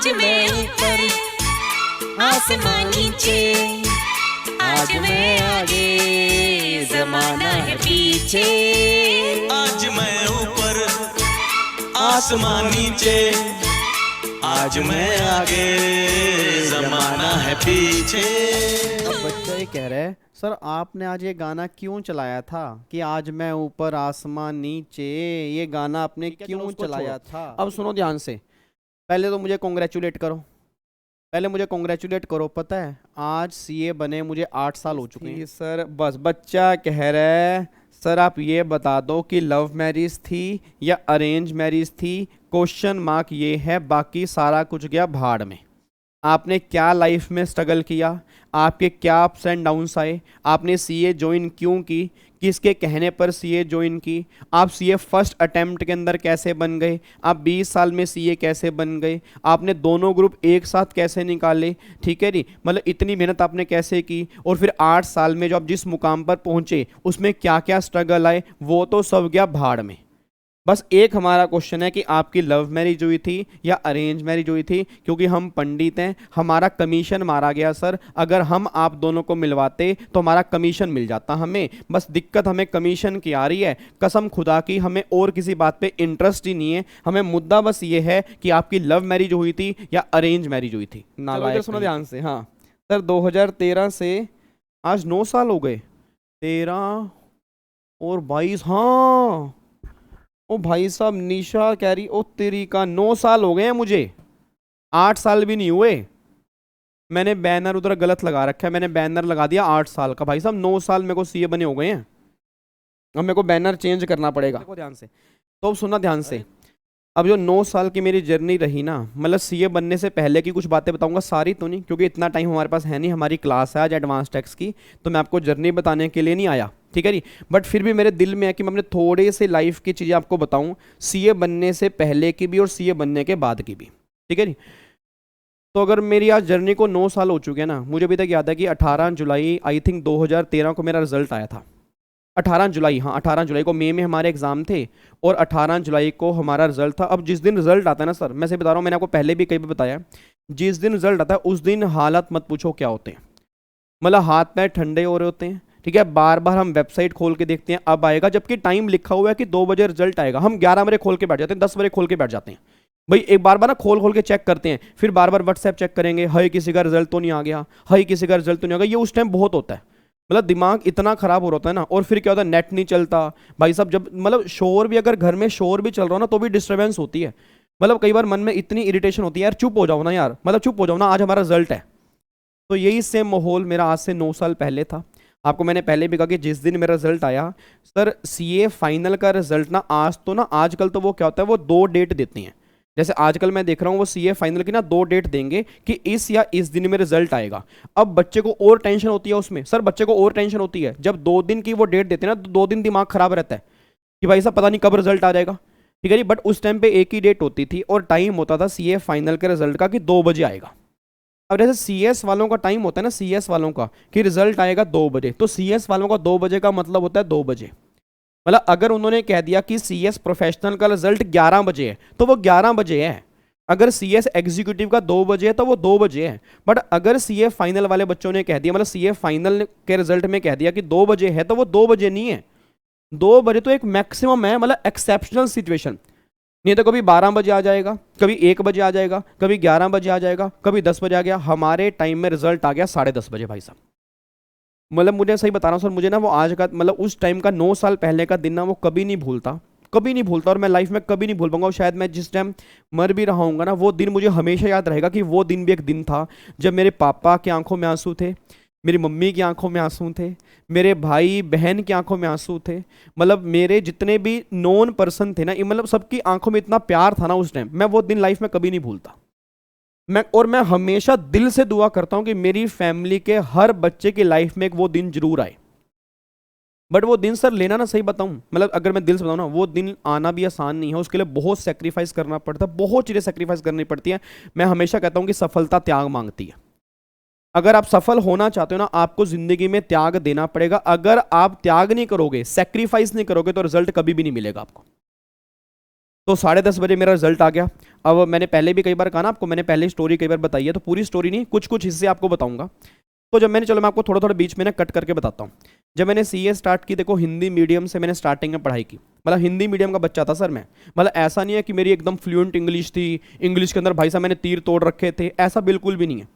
आज मैं ऊपर आसमान नीचे, आज मैं आगे जमाना है पीछे। आज मैं ऊपर आसमान नीचे, आज मैं आगे जमाना है पीछे। अब बच्चा ये कह रहा है सर आपने आज ये गाना क्यों चलाया था कि आज मैं ऊपर आसमान नीचे, ये गाना आपने क्यों चलाया था? अब सुनो ध्यान से, पहले तो मुझे कॉन्ग्रेचुलेट करो, पहले मुझे कॉन्ग्रेचुलेट करो। पता है आज सीए बने मुझे 8 साल हो चुके हैं सर। बस बच्चा कह रहा है सर आप ये बता दो कि लव मैरिज थी या अरेंज मैरिज थी, क्वेश्चन मार्क ये है, बाकी सारा कुछ गया भाड़ में। आपने क्या लाइफ में स्ट्रगल किया, आपके क्या अप्स एंड डाउन्स आए, आपने सीए ज्वाइन क्यों की, किसके कहने पर सीए ज्वाइन की, आप सीए फर्स्ट अटेम्प्ट के अंदर कैसे बन गए, आप 20 साल में सीए कैसे बन गए, आपने दोनों ग्रुप एक साथ कैसे निकाले, ठीक है जी, मतलब इतनी मेहनत आपने कैसे की, और फिर 8 साल में जो आप जिस मुकाम पर पहुंचे उसमें क्या क्या स्ट्रगल आए, वो तो सब गया भाड़ में। बस एक हमारा क्वेश्चन है कि आपकी लव मैरिज हुई थी या अरेंज मैरिज हुई थी, क्योंकि हम पंडित हैं, हमारा कमीशन मारा गया सर। अगर हम आप दोनों को मिलवाते तो हमारा कमीशन मिल जाता हमें, बस दिक्कत हमें कमीशन की आ रही है। कसम खुदा की हमें और किसी बात पे इंटरेस्ट ही नहीं है, हमें मुद्दा बस ये है कि आपकी लव मैरिज हुई थी या अरेंज मैरिज हुई थी। नालायक सुनो ध्यान से। हाँ सर 2013 से आज 9 साल हो गए, 13 और 22, हाँ ओ भाई साहब निशा कह रही ओ तेरी का 9 साल हो गए हैं मुझे, 8 साल भी नहीं हुए। मैंने बैनर उधर गलत लगा रखा है, मैंने बैनर लगा दिया 8 साल का। भाई साहब 9 साल मेरे को सीए बने हो गए हैं, अब मेरे को बैनर चेंज करना पड़ेगा। देखो ध्यान से, तो अब सुनना ध्यान से। अब जो 9 साल की मेरी जर्नी रही ना, मतलब सीए बनने से पहले की कुछ बातें बताऊंगा, सारी तो नहीं क्योंकि इतना टाइम हमारे पास है नहीं, हमारी क्लास है आज एडवांस टैक्स की, तो मैं आपको जर्नी बताने के लिए नहीं आया, ठीक है जी। बट फिर भी मेरे दिल में है कि मैं अपने थोड़े से लाइफ की चीज़ें आपको बताऊं, सीए बनने से पहले की भी और सीए बनने के बाद की भी, ठीक है जी। तो अगर मेरी आज जर्नी को 9 साल हो चुके हैं ना, मुझे अभी तक याद है कि 18 जुलाई आई थिंक 2013 को मेरा रिजल्ट आया था। 18 जुलाई, हाँ 18 जुलाई को, मई में हमारे एग्जाम थे और 18 जुलाई को हमारा रिजल्ट था। अब जिस दिन रिजल्ट आता है ना सर, मैं से बता रहा हूँ, मैंने आपको पहले भी कई बार बताया, जिस दिन रिजल्ट आता है उस दिन हालात मत पूछो क्या होते हैं, मतलब हाथ पैर ठंडे हो रहे होते हैं, ठीक है। बार बार हम वेबसाइट खोल के देखते हैं अब आएगा, जबकि टाइम लिखा हुआ है कि 2 बजे रिजल्ट आएगा, हम 11 बजे खोल के बैठ जाते हैं, 10 बजे खोल के बैठ जाते हैं। भाई एक बार बार ना खोल खोल के चेक करते हैं, फिर बार बार व्हाट्सएप चेक करेंगे, हाय किसी का रिजल्ट तो नहीं आ गया, हाय किसी का रिजल्ट तो नहीं आ गया, ये उस टाइम बहुत होता है, मतलब दिमाग इतना खराब हो रहा है ना। और फिर क्या होता है, नेट नहीं चलता भाई साहब, जब मतलब शोर भी, अगर घर में शोर भी चल रहा हो ना तो भी डिस्टर्बेंस होती है, मतलब कई बार मन में इतनी इरिटेशन होती है यार चुप हो जाओ ना यार, मतलब चुप हो जाओ ना, आज हमारा रिजल्ट है। तो यही सेम माहौल मेरा आज से 9 साल पहले था। आपको मैंने पहले भी कहा कि जिस दिन मेरा रिजल्ट आया सर, सीए फाइनल का रिजल्ट ना, आज तो ना, आजकल तो वो क्या होता है, वो 2 डेट देते हैं। जैसे आजकल मैं देख रहा हूँ वो सीए फाइनल की ना 2 डेट देंगे कि इस या इस दिन में रिजल्ट आएगा। अब बच्चे को और टेंशन होती है उसमें, सर बच्चे को और टेंशन होती है जब 2 दिन की वो डेट देते हैं ना, तो 2 दिन दिमाग खराब रहता है कि भाई साहब पता नहीं कब रिजल्ट आ जाएगा, ठीक है जी। बट उस टाइम पे एक ही डेट होती थी और टाइम होता था सीए फाइनल के रिजल्ट का कि 2 बजे आएगा। अब जैसे सीएस वालों का टाइम होता है ना, सीएस वालों का कि रिजल्ट आएगा 2 बजे, तो सीएस वालों का 2 बजे का मतलब होता है 2 बजे, मतलब अगर उन्होंने कह दिया कि सीएस प्रोफेशनल का रिजल्ट 11 बजे है तो वो 11 बजे है, अगर सीएस एग्जीक्यूटिव का 2 बजे है तो वो 2 बजे है। बट अगर सीए फाइनल वाले बच्चों ने कह दिया, मतलब सीए फाइनल के रिजल्ट में कह दिया कि 2 बजे है, तो वो 2 बजे नहीं है, 2 बजे तो एक मैक्सिमम है, मतलब एक्सेप्शनल सिचुएशन। नहीं तो कभी 12 बजे आ जाएगा, कभी 1 बजे आ जाएगा, कभी 11 बजे आ जाएगा, कभी 10 बजे आ गया। हमारे टाइम में रिजल्ट आ गया 10:30 बजे भाई साहब, मतलब मुझे सही बता रहा हूँ सर, मुझे ना वो आज का, मतलब उस टाइम का 9 साल पहले का दिन ना वो कभी नहीं भूलता, कभी नहीं भूलता, और मैं लाइफ में कभी नहीं भूल पाऊंगा। शायद मैं जिस टाइम मर भी रहा हूँगा ना, वो दिन मुझे हमेशा याद रहेगा कि वो दिन भी एक दिन था जब मेरे पापा की आंखों में आंसू थे, मेरी मम्मी की आंखों में आंसू थे, मेरे भाई बहन की आंखों में आंसू थे, मतलब मेरे जितने भी नॉन पर्सन थे ना, मतलब सबकी आंखों में इतना प्यार था ना उस टाइम, मैं वो दिन लाइफ में कभी नहीं भूलता। मैं हमेशा दिल से दुआ करता हूं कि मेरी फैमिली के हर बच्चे की लाइफ में एक वो दिन जरूर आए। बट वो दिन सर लेना ना, सही बताऊं, मतलब अगर मैं दिल से बताऊं ना, वो दिन आना भी आसान नहीं है, उसके लिए बहुत सेक्रीफाइस करना पड़ता है, बहुत चीज़ें सेक्रीफाइस करनी पड़ती है। मैं हमेशा कहता हूं कि सफलता त्याग मांगती है। अगर आप सफल होना चाहते हो ना, आपको जिंदगी में त्याग देना पड़ेगा। अगर आप त्याग नहीं करोगे, सेक्रीफाइस नहीं करोगे, तो रिजल्ट कभी भी नहीं मिलेगा आपको। तो 10:30 बजे मेरा रिजल्ट आ गया। अब मैंने पहले भी कई बार कहा ना आपको, मैंने पहले स्टोरी कई बार बताई है, तो पूरी स्टोरी नहीं, कुछ कुछ हिस्से आपको बताऊंगा। तो जब मैंने, चलो मैं आपको थोड़ा थोड़ा बीच में ना कट करके बताता हूँ। जब मैंने सीए स्टार्ट की, देखो हिंदी मीडियम से मैंने स्टार्टिंग में पढ़ाई की, मतलब हिंदी मीडियम का बच्चा था सर मैं। मतलब ऐसा नहीं है कि मेरी एकदम फ्लुएंट इंग्लिश थी, इंग्लिश के अंदर भाई साहब मैंने तीर तोड़ रखे थे, ऐसा बिल्कुल भी नहीं है।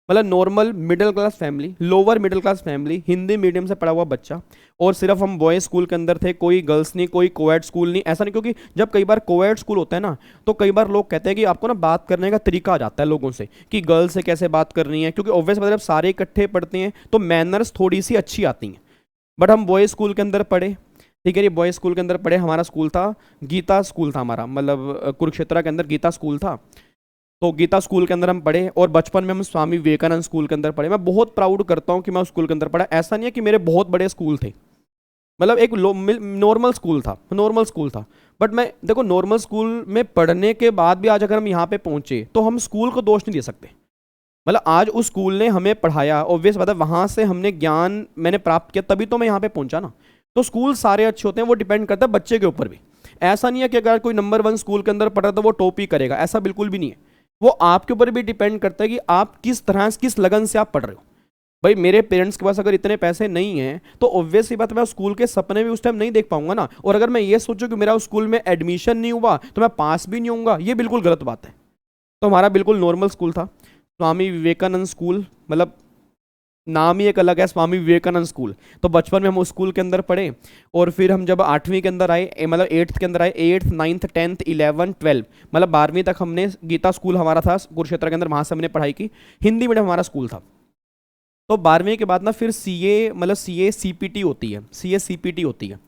मतलब normal middle class family, lower middle class family, Hindi medium से पढ़ा हुआ बच्चा। और सिर्फ हम बॉयज़ स्कूल के अंदर थे, कोई गर्ल्स नहीं, कोई कोएड स्कूल नहीं, ऐसा नहीं। क्योंकि जब कई बार कोएड स्कूल होता है ना, तो कई बार लोग कहते हैं कि आपको ना बात करने का तरीका आ जाता है लोगों से, कि गर्ल्स से कैसे बात करनी है, क्योंकि ऑब्वियस मतलब सारे इकट्ठे पढ़ते हैं तो मैनर्स थोड़ी सी अच्छी आती हैं। बट हम बॉयज़ स्कूल के अंदर पढ़े, ठीक है, ये बॉयज़ स्कूल के अंदर पढ़े। हमारा स्कूल था गीता स्कूल था हमारा, मतलब कुरुक्षेत्र के अंदर गीता स्कूल था। तो गीता स्कूल के अंदर हम पढ़े, और बचपन में हम स्वामी विवेकानंद स्कूल के अंदर पढ़े। मैं बहुत प्राउड करता हूँ कि मैं उस स्कूल के अंदर पढ़ा। ऐसा नहीं है कि मेरे बहुत बड़े स्कूल थे, मतलब एक नॉर्मल स्कूल था, नॉर्मल स्कूल था। बट मैं देखो, नॉर्मल स्कूल में पढ़ने के बाद भी आज अगर हम यहाँ पे पहुँचे तो हम स्कूल को दोष नहीं दे सकते। मतलब आज उस स्कूल ने हमें पढ़ाया, ऑब्वियस बात है, वहाँ से हमने ज्ञान मैंने प्राप्त किया, तभी तो मैं यहाँ पे पहुँचा ना। तो स्कूल सारे अच्छे होते हैं, वो डिपेंड करता है बच्चे के ऊपर भी। ऐसा नहीं है कि अगर कोई नंबर 1 स्कूल के अंदर पढ़ रहा है तो वो टॉप ही करेगा, ऐसा बिल्कुल भी नहीं है। वो आपके ऊपर भी डिपेंड करता है कि आप किस तरह से, किस लगन से आप पढ़ रहे हो। भाई मेरे पेरेंट्स के पास अगर इतने पैसे नहीं हैं तो ऑब्वियस ही बात है, मैं स्कूल के सपने भी उस टाइम नहीं देख पाऊंगा ना। और अगर मैं ये सोचूं कि मेरा उस स्कूल में एडमिशन नहीं हुआ तो मैं पास भी नहीं होऊंगा, ये बिल्कुल गलत बात है। तो हमारा बिल्कुल नॉर्मल स्कूल था, स्वामी विवेकानंद स्कूल, मतलब नाम ही एक अलग है, स्वामी विवेकानंद स्कूल। तो बचपन में हम उस स्कूल के अंदर पढ़े, और फिर हम जब 8वीं के अंदर आए, मतलब 8th के अंदर आए, 8th 9th 10th 11 12, मतलब 12वीं तक हमने गीता स्कूल हमारा था कुरुक्षेत्र के अंदर, वहाँ से हमने पढ़ाई की। हिंदी मीडियम हमारा स्कूल था। तो 12वीं के बाद ना फिर सीए, मतलब सीए सीपीटी होती है, सीए सीपीटी होती है।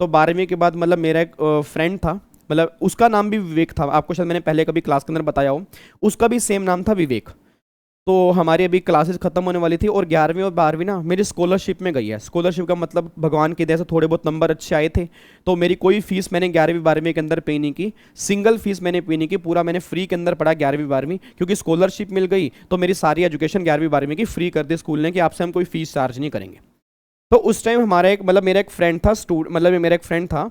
तो 12वीं के बाद मतलब मेरा एक फ्रेंड था, मतलब उसका नाम भी विवेक था, आपको शायद मैंने पहले कभी क्लास के अंदर बताया हो, उसका भी सेम नाम था विवेक। तो हमारी अभी क्लासेस खत्म होने वाली थी, और 11वीं और 12वीं ना मेरी स्कॉलरशिप में गई है। स्कॉलरशिप का मतलब भगवान की दया से थोड़े बहुत नंबर अच्छे आए थे, तो मेरी कोई फीस मैंने 11वीं 12वीं के अंदर पे नहीं की, सिंगल फीस मैंने पे नहीं की, पूरा मैंने फ्री के अंदर पढ़ा 11वीं 12वीं। क्योंकि स्कॉलरशिप मिल गई तो मेरी सारी एजुकेशन 11वीं 12वीं की फ्री कर दी स्कूल ने, कि आपसे हम कोई फीस चार्ज नहीं करेंगे। तो उस टाइम हमारा एक, मतलब मेरा एक फ्रेंड था, मतलब मेरा एक फ्रेंड था,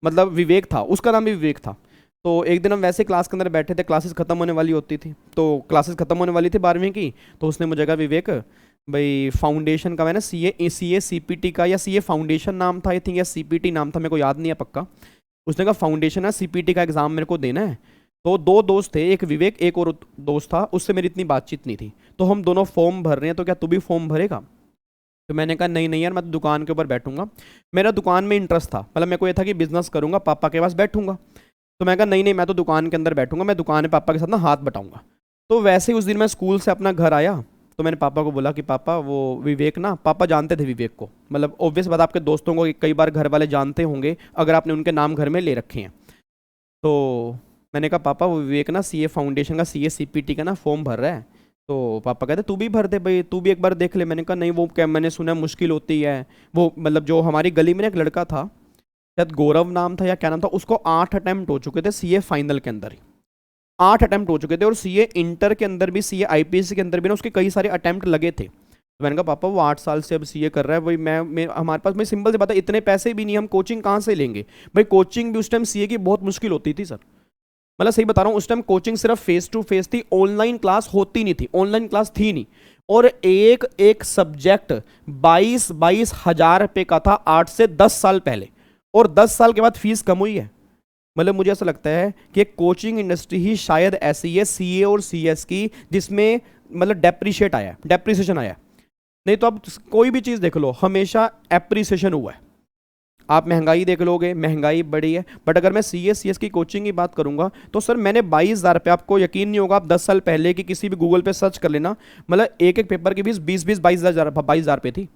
मतलब विवेक था, उसका नाम भी विवेक था। तो एक दिन हम वैसे क्लास के अंदर बैठे थे, क्लासेस खत्म होने वाली होती थी, तो क्लासेस खत्म होने वाली थी 12वीं की। तो उसने मुझे कहा, विवेक भाई फाउंडेशन का, मैं ना सीए सीपीटी का, या सीए फाउंडेशन नाम था आई थिंक, या सीपीटी नाम था, मेरे को याद नहीं है पक्का। उसने कहा फाउंडेशन है, सीपीटी का एग्ज़ाम मेरे को देना है। तो 2 दोस्त थे, एक विवेक एक और दोस्त था, उससे मेरी इतनी बातचीत नहीं थी। तो हम दोनों फॉर्म भर रहे हैं, तो क्या तू भी फॉर्म भरेगा? तो मैंने कहा नहीं नहीं यार, मैं तो दुकान के ऊपर बैठूंगा। मेरा दुकान में इंटरेस्ट था, मतलब मेरे को ये था कि बिजनेस करूंगा, पापा के पास बैठूंगा। तो मैं कहा नहीं नहीं, मैं तो दुकान के अंदर बैठूंगा, मैं दुकान में पापा के साथ ना हाथ बटाऊंगा। तो वैसे ही उस दिन मैं स्कूल से अपना घर आया, तो मैंने पापा को बोला कि पापा वो विवेक ना, पापा जानते थे विवेक को, मतलब ऑब्वियस बात, आपके दोस्तों को कई बार घर वाले जानते होंगे अगर आपने उनके नाम घर में ले रखे हैं। तो मैंने कहा पापा वो विवेक ना सीए फाउंडेशन का, सीए सीपीटी का ना फॉर्म भर रहा है। तो पापा कहते तू भी भर दे भाई, तू भी एक बार देख ले। मैंने कहा नहीं, वो क्या, मैंने सुना मुश्किल होती है। वो मतलब जो हमारी गली में एक लड़का था, शायद गौरव नाम था या क्या नाम था, उसको 8 अटेम्प्ट हो चुके थे सीए फाइनल के अंदर ही, 8 अटेम्प्ट हो चुके थे। और सीए इंटर के अंदर भी, सीए आईपीएससी के अंदर भी ना उसके कई सारे अटेम्प्ट लगे थे। तो मैंने कहा पापा वो 8 साल से अब सीए कर रहा है भाई, मैं हमारे पास, मैं सिंपल से बात है, इतने पैसे भी नहीं, हम कोचिंग कहाँ से लेंगे भाई? कोचिंग भी उस टाइम सीए की बहुत मुश्किल होती थी सर, मतलब सही बता रहा हूँ, उस टाइम कोचिंग सिर्फ फेस टू फेस थी, ऑनलाइन क्लास होती नहीं थी, ऑनलाइन क्लास थी नहीं। और एक एक सब्जेक्ट 22-22 हज़ार रुपये का था 8 से 10 साल पहले, और 10 साल के बाद फीस कम हुई है। मतलब मुझे ऐसा लगता है कि कोचिंग इंडस्ट्री ही शायद ऐसी है सीए और सीएस की, जिसमें मतलब डेप्रिसिएशन आया। नहीं तो अब कोई भी चीज़ देख लो, हमेशा एप्रिसिएशन हुआ है। आप महंगाई देख लोगे, महंगाई बढ़ी है। बट अगर मैं सीएस की कोचिंग की बात करूंगा तो सर मैंने 22,000 रुपये, आपको यकीन नहीं होगा, आप 10 साल पहले की किसी भी गूगल पे सर्च कर लेना, मतलब एक एक पेपर की फीस 22,000 रुपये थी।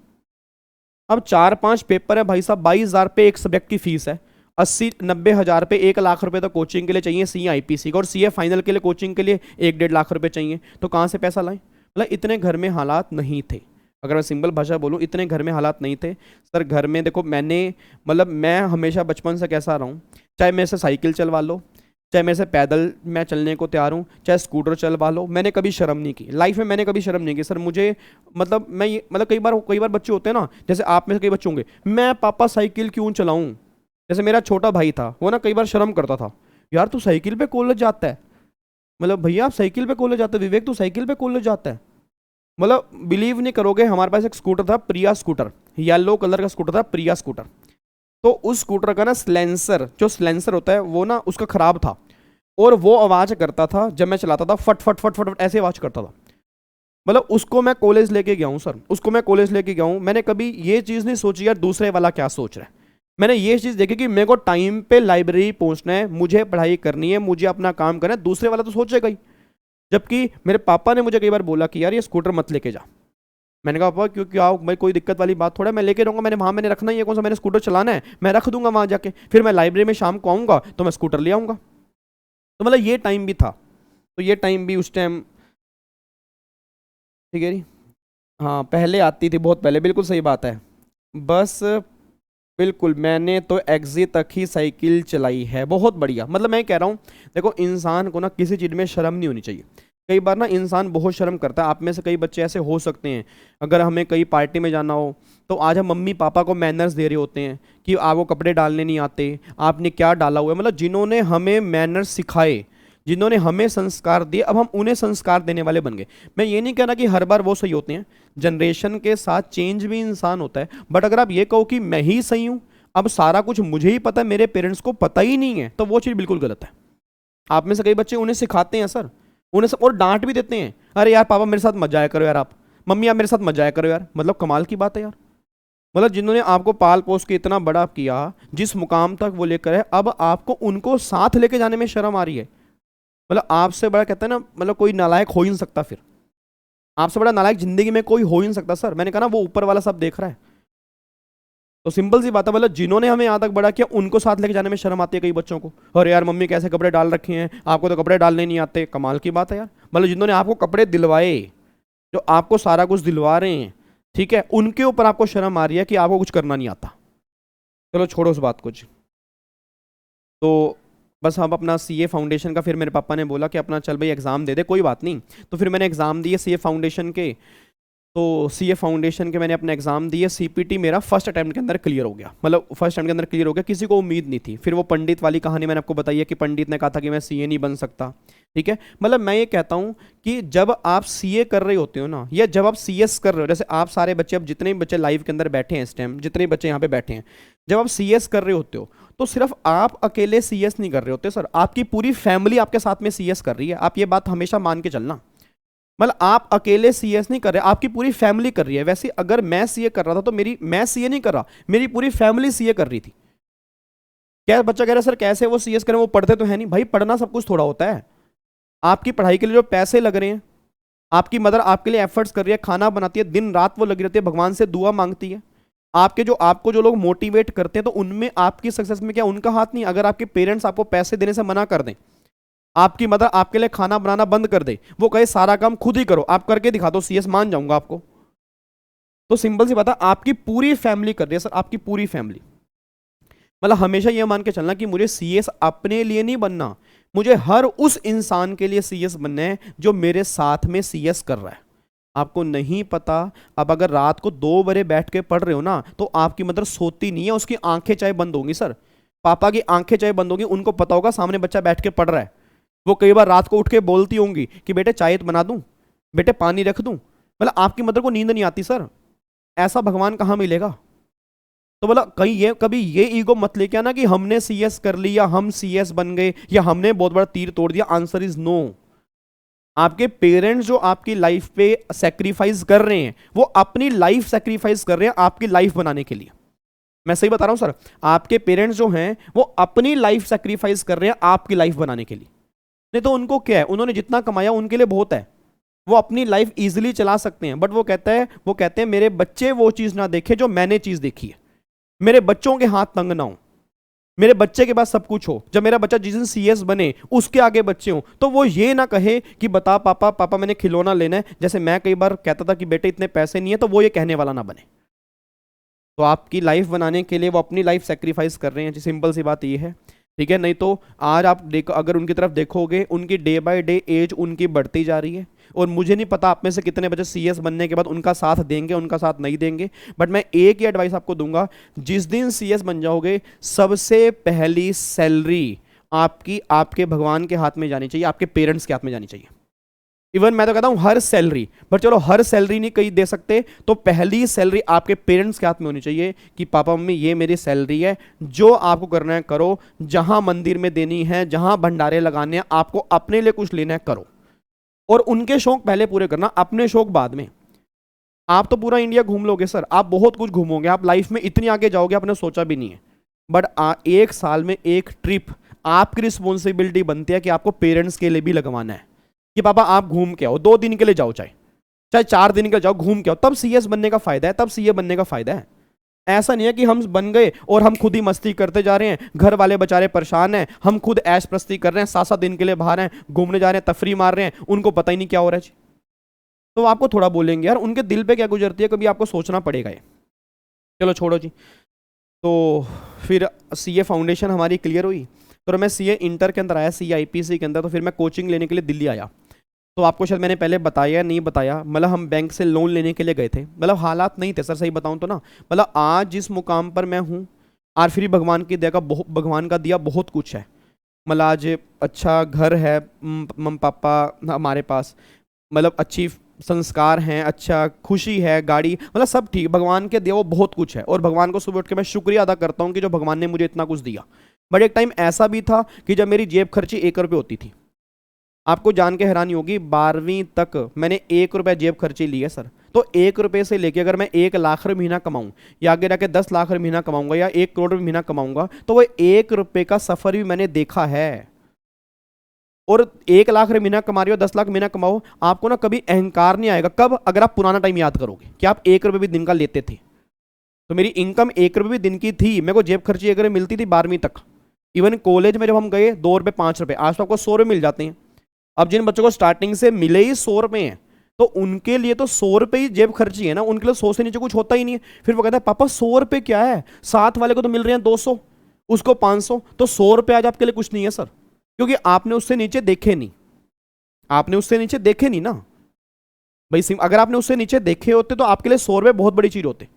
अब 4-5 पेपर है भाई साहब, 22,000 रुपये एक सब्जेक्ट की फीस है। 80-90 हज़ार रुपये, 1 लाख रुपये तो कोचिंग के लिए चाहिए सीए आईपीसी का, और सीए फाइनल के लिए कोचिंग के लिए 1-1.5 लाख रुपये चाहिए। तो कहाँ से पैसा लाएं? मतलब इतने घर में हालात नहीं थे, अगर मैं सिंपल भाषा बोलूँ, इतने घर में हालात नहीं थे सर। घर में देखो, मैं हमेशा बचपन से कैसा रहा हूँ, चाहे मेरे से साइकिल चलवा लो, चाहे मेरे से पैदल मैं चलने को तैयार हूँ, चाहे स्कूटर चलवा लो, मैंने कभी शर्म नहीं की लाइफ में, मैंने कभी शर्म नहीं की सर। मुझे मतलब कई बार बच्चे होते हैं ना, जैसे आप में से कई बच्चे होंगे, मैं पापा साइकिल क्यों चलाऊँ? जैसे मेरा छोटा भाई था, वो ना कई बार शर्म करता था, यार तू साइकिल पे कॉलेज जाता है, मतलब भैया आप साइकिल पे कॉलेज जाते हो, विवेक तू साइकिल पे कॉलेज जाता है। मतलब बिलीव नहीं करोगे, हमारे पास एक स्कूटर था, प्रिया स्कूटर, येलो कलर का स्कूटर था, प्रिया स्कूटर। तो उस स्कूटर का ना स्लेंसर, जो स्लेंसर होता है वो ना उसका खराब था, और वो आवाज़ करता था जब मैं चलाता था, फट फट फट फट फट ऐसे आवाज़ करता था। मतलब उसको मैं कॉलेज लेके गया हूँ सर, उसको मैं कॉलेज लेके गया हूँ। मैंने कभी ये चीज़ नहीं सोची यार दूसरे वाला क्या सोच रहा है। मैंने ये चीज़ देखी कि मेरे को टाइम पे लाइब्रेरी पहुँचना है, मुझे पढ़ाई करनी है, मुझे अपना काम करना है, दूसरे वाला तो सोचेगा ही। जबकि मेरे पापा ने मुझे कई बार बोला कि यार ये स्कूटर मत लेके जा। मैंने कहा पापा क्योंकि आओ, मैं कोई दिक्कत वाली बात थोड़ा, मैं लेके रहूँगा, मैंने वहाँ मैंने रखना ही है, कौन सा मैंने स्कूटर चलाना है, मैं रख दूंगा वहाँ जाके, फिर मैं लाइब्रेरी में शाम को आऊँगा तो मैं स्कूटर ले आऊँगा। तो मतलब ये टाइम भी था, तो ये टाइम भी उस टाइम, ठीक है जी। हाँ पहले आती थी, बहुत पहले, बिल्कुल सही बात है। बस बिल्कुल, मैंने तो एग्जिट तक ही साइकिल चलाई है, बहुत बढ़िया। मतलब मैं कह रहा हूँ देखो, इंसान को ना किसी चीज़ में शर्म नहीं होनी चाहिए। कई बार ना इंसान बहुत शर्म करता है, आप में से कई बच्चे ऐसे हो सकते हैं, अगर हमें कई पार्टी में जाना हो तो आज हम मम्मी पापा को मैनर्स दे रहे होते हैं कि आपको कपड़े डालने नहीं आते, आपने क्या डाला हुआ है। मतलब जिन्होंने हमें मैनर्स सिखाए, जिन्होंने हमें संस्कार दिए, अब हम उन्हें संस्कार देने वाले बन गए। मैं ये नहीं कह रहा कि हर बार वो सही होते हैं, जनरेशन के साथ चेंज भी इंसान होता है, बट अगर आप ये कहो कि मैं ही सही हूँ, अब सारा कुछ मुझे ही पता है, मेरे पेरेंट्स को पता ही नहीं है, तो वो चीज़ बिल्कुल गलत है। आप में से कई बच्चे उन्हें सिखाते हैं सर, उन्हें सब, और डांट भी देते हैं, अरे यार पापा मेरे साथ मत जाया करो यार, आप मम्मी आप मेरे साथ मत जाया करो यार। मतलब कमाल की बात है यार। मतलब जिन्होंने आपको पाल पोस के इतना बड़ा किया, जिस मुकाम तक वो लेकर है, अब आपको उनको साथ लेके जाने में शर्म आ रही है। मतलब आपसे बड़ा कहता है ना, मतलब कोई नालायक हो ही नहीं सकता, फिर आपसे बड़ा नालायक जिंदगी में कोई हो ही नहीं सकता सर। मैंने कहा ना वो ऊपर वाला सब देख रहा है। तो सिंपल सी बात है, मतलब जिन्होंने हमें यहाँ तक बड़ा किया उनको साथ लेके जाने में शर्म आती है कई बच्चों को। अरे यार मम्मी कैसे कपड़े डाल रखे हैं, आपको तो कपड़े डालने नहीं आते। कमाल की बात है यार। मतलब जिन्होंने आपको कपड़े दिलवाए, जो आपको सारा कुछ दिलवा रहे हैं, ठीक है, उनके ऊपर आपको शर्म आ रही है कि आपको कुछ करना नहीं आता। चलो छोड़ो उस बात कुछ। तो बस हम अपना सीए फाउंडेशन का, फिर मेरे पापा ने बोला कि अपना चल भाई एग्ज़ाम दे दे, कोई बात नहीं। तो फिर मैंने एग्ज़ाम दिए सीए फाउंडेशन के। तो सीए फाउंडेशन के मैंने अपना एग्जाम दिए, सीपीटी मेरा फर्स्ट अटैम्प्ट के अंदर क्लियर हो गया। मतलब फर्स्ट अटैम्प्ट के अंदर क्लियर हो गया, किसी को उम्मीद नहीं थी। फिर वो पंडित वाली कहानी मैंने आपको बताई है कि पंडित ने कहा था कि मैं सीए नहीं बन सकता, ठीक है। मतलब मैं ये कहता हूँ कि जब आप सीए कर रहे होते हो ना, या जब आप सीएस कर रहे हो, जैसे आप सारे बच्चे, अब जितने भी बच्चे लाइव के अंदर बैठे हैं इस टाइम, जितने बच्चे यहाँ पे बैठे हैं, जब आप सीएस कर रहे होते हो तो सिर्फ आप अकेले सीएस नहीं कर रहे होते सर, आपकी पूरी फैमिली आपके साथ में सीएस कर रही है। आप ये बात हमेशा मान के चलना। मतलब आप अकेले सीएस नहीं कर रहे, आपकी पूरी फैमिली कर रही है। वैसे अगर मैं सीए कर रहा था तो मैं सीए नहीं कर रहा, मेरी पूरी फैमिली सीए कर रही थी। क्या बच्चा कह रहा है सर कैसे वो सीएस करें, वो पढ़ते तो है नहीं। भाई पढ़ना सब कुछ थोड़ा होता है। आपकी पढ़ाई के लिए जो पैसे लग रहे हैं, आपकी मदर आपके लिए एफर्ट्स कर रही है, खाना बनाती है, दिन रात वो लगी रहती है, भगवान से दुआ मांगती है। आपको जो लोग मोटिवेट करते हैं, तो उनमें आपकी सक्सेस में क्या उनका हाथ नहीं। अगर आपके पेरेंट्स आपको पैसे देने से मना कर दें, आपकी मदर आपके लिए खाना बनाना बंद कर दे, वो कहे सारा काम खुद ही करो, आप करके दिखा दो, सीएस मान जाऊंगा आपको। तो सिंपल सी बात है, आपकी पूरी फैमिली कर रही है सर, आपकी पूरी फैमिली। मतलब हमेशा ये मान के चलना कि मुझे सीएस अपने लिए नहीं बनना, मुझे हर उस इंसान के लिए सीएस बनना है जो मेरे साथ में सीएस कर रहा है। आपको नहीं पता, अब अगर रात को 2 बजे बैठ के पढ़ रहे हो ना, तो आपकी मदर सोती नहीं है, उसकी आंखें चाहे बंद होंगी सर, पापा की आंखें चाहे बंद होंगी, उनको पता होगा सामने बच्चा बैठ के पढ़ रहा है। वो कई बार रात को उठ के बोलती होंगी कि बेटे चाय बना दूं, बेटे पानी रख दूं। मतलब आपकी मदर को नींद नहीं आती सर, ऐसा भगवान कहाँ मिलेगा। तो मतलब कभी ये ईगो मत लेके आना कि हमने सीएस कर लिया, हम सीएस बन गए, या हमने बहुत बड़ा तीर तोड़ दिया। Answer is no. आपके पेरेंट्स जो आपकी लाइफ पे सेक्रीफाइस कर रहे हैं, वो अपनी लाइफ सेक्रीफाइस कर रहे हैं आपकी लाइफ बनाने के लिए। मैं सही बता रहा हूं सर, आपके पेरेंट्स जो हैं वो अपनी लाइफ सेक्रीफाइस कर रहे हैं आपकी लाइफ बनाने के लिए। नहीं तो उनको क्या है, उन्होंने जितना कमाया उनके लिए बहुत है, वो अपनी लाइफ इजीली चला सकते हैं। बट वो कहते हैं मेरे बच्चे वो चीज ना देखे जो मैंने चीज देखी है, मेरे बच्चों के हाथ तंग ना हो, मेरे बच्चे के पास सब कुछ हो। जब मेरा बच्चा जिस दिन सीएस बने उसके आगे बच्चे हो, तो वो ये ना कहे कि बता पापा मैंने खिलौना लेना है, जैसे मैं कई बार कहता था कि बेटे इतने पैसे नहीं है, तो वो ये कहने वाला ना बने। तो आपकी लाइफ बनाने के लिए वो अपनी लाइफ सेक्रीफाइस कर रहे हैं, सिंपल सी बात ये है, ठीक है। नहीं तो आज आप अगर उनकी तरफ देखोगे, उनकी डे बाय डे एज उनकी बढ़ती जा रही है। और मुझे नहीं पता आप में से कितने बच्चे सीएस बनने के बाद उनका साथ देंगे, उनका साथ नहीं देंगे, बट मैं एक ही एडवाइस आपको दूंगा, जिस दिन सीएस बन जाओगे, सबसे पहली सैलरी आपकी आपके भगवान के हाथ में जानी चाहिए, आपके पेरेंट्स के हाथ में जानी चाहिए। इवन मैं तो कहता हूं हर सैलरी, पर चलो हर सैलरी नहीं कहीं दे सकते, तो पहली सैलरी आपके पेरेंट्स के हाथ में होनी चाहिए कि पापा मम्मी ये मेरी सैलरी है, जो आपको करना है करो, जहां मंदिर में देनी है, जहां भंडारे लगाने हैं, आपको अपने लिए कुछ लेना है करो, और उनके शौक पहले पूरे करना, अपने शौक बाद में। आप तो पूरा इंडिया घूम लोगे सर, आप बहुत कुछ घूमोगे, आप लाइफ में इतनी आगे जाओगे आपने सोचा भी नहीं है, बट एक साल में एक ट्रिप आपकी रिस्पॉन्सिबिलिटी बनती है कि आपको पेरेंट्स के लिए भी लगवाना है कि पापा आप घूम के आओ, 2 दिन के लिए जाओ, चाहे चाहे 4 दिन के लिए जाओ, घूम के आओ, तब सीएस बनने का फायदा है, तब सीए बनने का फायदा है। ऐसा नहीं है कि हम बन गए और हम खुद ही मस्ती करते जा रहे हैं, घर वाले बेचारे परेशान हैं, हम खुद ऐश प्रस्ती कर रहे हैं, 7-7 दिन के लिए बाहर हैं, घूमने जा रहे हैं, तफरी मार रहे हैं, उनको पता ही नहीं क्या हो रहा है। तो आपको थोड़ा बोलेंगे यार उनके दिल पे क्या गुजरती है, कभी आपको सोचना पड़ेगा ये। चलो छोड़ो जी। तो फिर सीए फाउंडेशन हमारी क्लियर हुई, तो मैं सीए इंटर के अंदर आया, CIPC के अंदर, तो फिर मैं कोचिंग लेने के लिए दिल्ली आया। तो आपको शायद मैंने पहले बताया नहीं बताया, मतलब हम बैंक से लोन लेने के लिए गए थे, मतलब हालात नहीं थे सर, सही बताऊं तो ना, मतलब आज जिस मुकाम पर मैं हूँ आज फिर भगवान की दया का, भगवान का दिया बहुत कुछ है, मतलब आज अच्छा घर है, मम्मी पापा हमारे पास, मतलब अच्छी संस्कार हैं, अच्छा खुशी है, गाड़ी, मतलब सब ठीक, भगवान के दिया वो बहुत कुछ है, और भगवान को सुबह उठ के मैं शुक्रिया अदा करता हूँ कि जो भगवान ने मुझे इतना कुछ दिया। बट एक टाइम ऐसा भी था कि जब मेरी जेब खर्ची 1 रुपये होती थी। आपको जान के हैरानी होगी, 12वीं तक मैंने 1 रुपये जेब खर्ची ली है सर। तो 1 रुपये से लेके अगर मैं 1 लाख रुपये महीना कमाऊं, या आगे जाके 10 लाख रुपये महीना कमाऊंगा, या 1 करोड़ रुपये महीना कमाऊंगा, तो वो 1 रुपये का सफर भी मैंने देखा है। और 1 लाख रुपये महीना कमा रहे हो, 10 लाख महीना कमाओ, आपको ना कभी अहंकार नहीं आएगा। कब? अगर आप पुराना टाइम याद करोगे कि आप 1 रुपये भी दिन का लेते थे। तो मेरी इनकम 1 रुपये भी दिन की थी, मेरे को जेब खर्ची 1 रुपये मिलती थी 12वीं तक। इवन कॉलेज में जब हम गए 2 रुपये 5 रुपये, आज तो आपको 100 रुपये मिल जाते हैं। अब जिन बच्चों को स्टार्टिंग से मिले ही 100 रुपये हैं, तो उनके लिए तो 100 रुपये ही जेब खर्ची है ना, उनके लिए 100 से नीचे कुछ होता ही नहीं है। फिर वो कहता है पापा 100 रुपये क्या है, साथ वाले को तो मिल रहे हैं 200, उसको 500, तो 100 रुपये आज आपके लिए कुछ नहीं है सर, क्योंकि आपने उससे नीचे देखे नहीं, आपने उससे नीचे देखे नहीं ना भाई। अगर आपने उससे नीचे देखे होते तो आपके लिए 100 रुपये बहुत बड़ी चीज होते।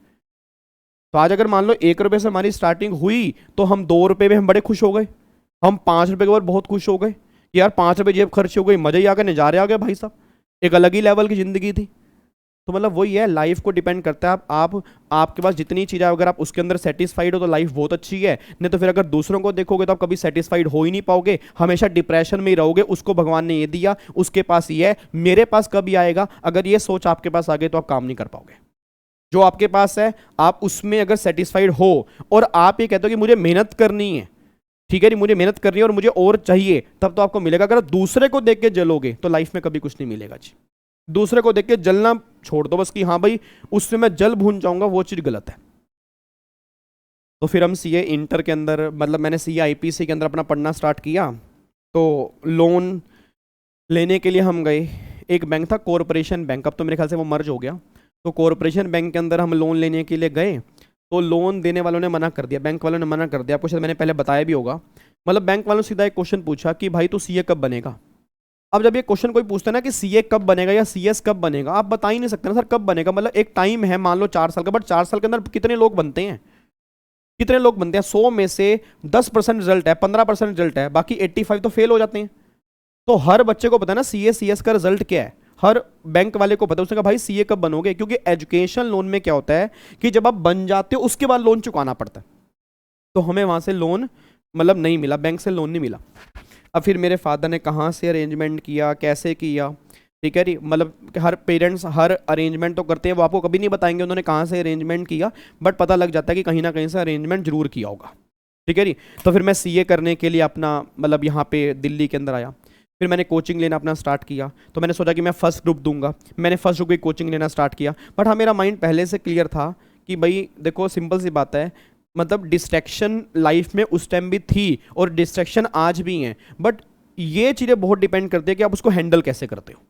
तो आज अगर मान लो 1 रुपये से हमारी स्टार्टिंग हुई, तो हम 2 रुपये में हम बड़े खुश हो गए, हम 5 रुपये के बाद बहुत खुश हो गए कि यार 5 रुपये जेब खर्च हो गई, मजे ही आ गए, नजारे आ गए भाई साहब, एक अलग ही लेवल की जिंदगी थी। तो मतलब वही है, लाइफ को डिपेंड करता है, आपके पास जितनी चीज़ें अगर आप उसके अंदर सेटिस्फाइड हो तो लाइफ बहुत अच्छी है, नहीं तो फिर अगर दूसरों को देखोगे तो आप कभी सेटिस्फाइड हो ही नहीं पाओगे, हमेशा डिप्रेशन में ही रहोगे। उसको भगवान ने ये दिया, उसके पास ये है, मेरे पास कभी आएगा, अगर ये सोच आपके पास आ गई तो आप काम नहीं कर पाओगे। जो आपके पास है आप उसमें अगर सेटिस्फाइड हो, और आप ये कहते हो कि मुझे मेहनत करनी है, ठीक है जी, मुझे मेहनत करनी है और मुझे और चाहिए, तब तो आपको मिलेगा। अगर दूसरे को देख के जलोगे तो लाइफ में कभी कुछ नहीं मिलेगा जी। दूसरे को देख के जलना छोड़ दो बस, कि हाँ भाई उससे मैं जल भून जाऊंगा, वो चीज गलत है। तो फिर हम सीए इंटर के अंदर, मतलब मैंने CIPC के अंदर अपना पढ़ना स्टार्ट किया। तो लोन लेने के लिए हम गए, एक बैंक था कॉरपोरेशन बैंक, अब तो मेरे ख्याल से वो मर्ज हो गया। तो कॉरपोरेशन बैंक के अंदर हम लोन लेने के लिए गए, तो लोन देने वालों ने मना कर दिया, बैंक वालों ने मना कर दिया। आपको शायद मैंने पहले बताया भी होगा, मतलब बैंक वालों ने सीधा एक क्वेश्चन पूछा कि भाई तू सीए कब बनेगा। अब जब ये क्वेश्चन कोई पूछता है ना कि सीए कब बनेगा या CS कब बनेगा, आप बता ही नहीं सकते ना सर कब बनेगा। मतलब एक टाइम है, मान लो 4 साल का, बट 4 साल के अंदर कितने लोग बनते हैं, कितने लोग बनते हैं? 100 में से 10% रिजल्ट है, 15% रिजल्ट है, बाकी 85 तो फेल हो जाते हैं। तो हर बच्चे को पता है ना CA CS का रिजल्ट क्या है, हर बैंक वाले को पता है। उसने कहा भाई सीए कब बनोगे, क्योंकि एजुकेशन लोन में क्या होता है कि जब आप बन जाते हो उसके बाद लोन चुकाना पड़ता है। तो हमें वहां से लोन मतलब नहीं मिला, बैंक से लोन नहीं मिला। अब फिर मेरे फादर ने कहाँ से अरेंजमेंट किया, कैसे किया, ठीक है जी, मतलब हर पेरेंट्स हर अरेंजमेंट तो करते हैं, वो आपको कभी नहीं बताएंगे उन्होंने कहाँ से अरेंजमेंट किया, बट पता लग जाता है कि कहीं ना कहीं से अरेंजमेंट जरूर किया होगा, ठीक है जी। तो फिर मैं सीए करने के लिए अपना मतलब यहाँ पे दिल्ली के अंदर आया। फिर मैंने कोचिंग लेना अपना स्टार्ट किया। तो मैंने सोचा कि मैं फर्स्ट ग्रुप दूंगा, मैंने फर्स्ट ग्रुप की कोचिंग लेना स्टार्ट किया। बट हाँ, मेरा माइंड पहले से क्लियर था कि भाई देखो सिंपल सी बात है, मतलब डिस्ट्रैक्शन लाइफ में उस टाइम भी थी और डिस्ट्रैक्शन आज भी हैं, बट ये चीज़ें बहुत डिपेंड करती है कि आप उसको हैंडल कैसे करते हो।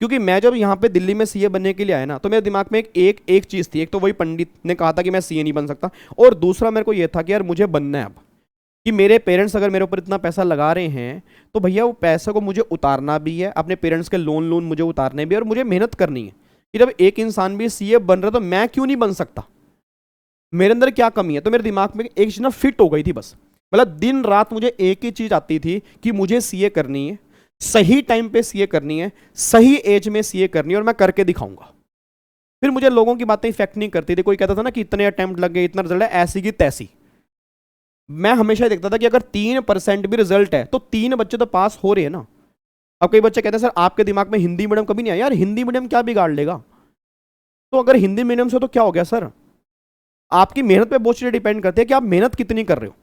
क्योंकि मैं जब यहाँ पे दिल्ली में सीए बनने के लिए आया ना, तो मेरे दिमाग में एक चीज़ थी। एक तो वही पंडित ने कहा था कि मैं सीए नहीं बन सकता, और दूसरा मेरे को ये था कि यार मुझे बनना है अब, कि मेरे पेरेंट्स अगर मेरे ऊपर इतना पैसा लगा रहे हैं तो भैया वो पैसे को मुझे उतारना भी है, अपने पेरेंट्स के लोन मुझे उतारने भी है, और मुझे मेहनत करनी है। कि जब एक इंसान भी सीए बन रहा तो मैं क्यों नहीं बन सकता, मेरे अंदर क्या कमी है। तो मेरे दिमाग में एक चीज़ ना फिट हो गई थी बस, मतलब दिन रात मुझे एक ही चीज आती थी कि मुझे सीए करनी है, सही टाइम पे सीए करनी है, सही एज में सीए करनी है और मैं करके दिखाऊंगा। फिर मुझे लोगों की बातें इफेक्ट नहीं करती थी। कोई कहता था ना कि इतने अटेम्प्ट लग गए, इतना रिजल्ट है, ऐसी की तैसी। मैं हमेशा देखता था कि अगर 3% भी रिजल्ट है तो 3 बच्चे तो पास हो रहे हैं ना। अब कई बच्चे कहते हैं सर आपके दिमाग में हिंदी मीडियम कभी नहीं आया। यार हिंदी मीडियम क्या बिगाड़ लेगा? तो अगर हिंदी मीडियम से तो क्या हो गया सर? आपकी मेहनत पे बहुत चीजें डिपेंड करती है कि आप मेहनत कितनी कर रहे हो।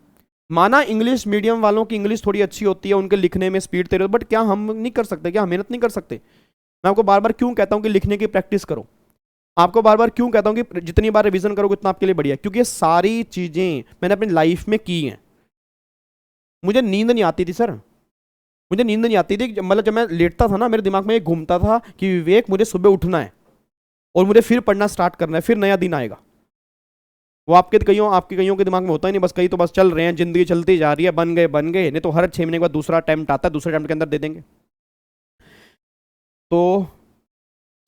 माना इंग्लिश मीडियम वालों की इंग्लिश थोड़ी अच्छी होती है, उनके लिखने में स्पीड तेरे, बट क्या हम नहीं कर सकते? क्या हम मेहनत नहीं कर सकते? मैं आपको बार बार क्यों कहता हूं कि लिखने की प्रैक्टिस करो? आपको बार बार क्यों कहता हूं कि जितनी बार रिवीजन करोगे उतना आपके लिए बढ़िया है? क्योंकि ये सारी चीजें मैंने अपनी लाइफ में की हैं। मुझे नींद नहीं आती थी सर, मुझे नींद नहीं आती थी। मतलब जब मैं लेटता था ना, मेरे दिमाग में ये घूमता था कि विवेक मुझे सुबह उठना है और मुझे फिर पढ़ना स्टार्ट करना है, फिर नया दिन आएगा। वो आपके कईयों के दिमाग में होता ही नहीं, बस कई तो बस चल रहे हैं, जिंदगी चलती जा रही है, बन गए, नहीं तो हर 6 महीने के बाद दूसरा अटेम्प्ट आता है, दूसरे अटेम्प्ट के अंदर दे देंगे। तो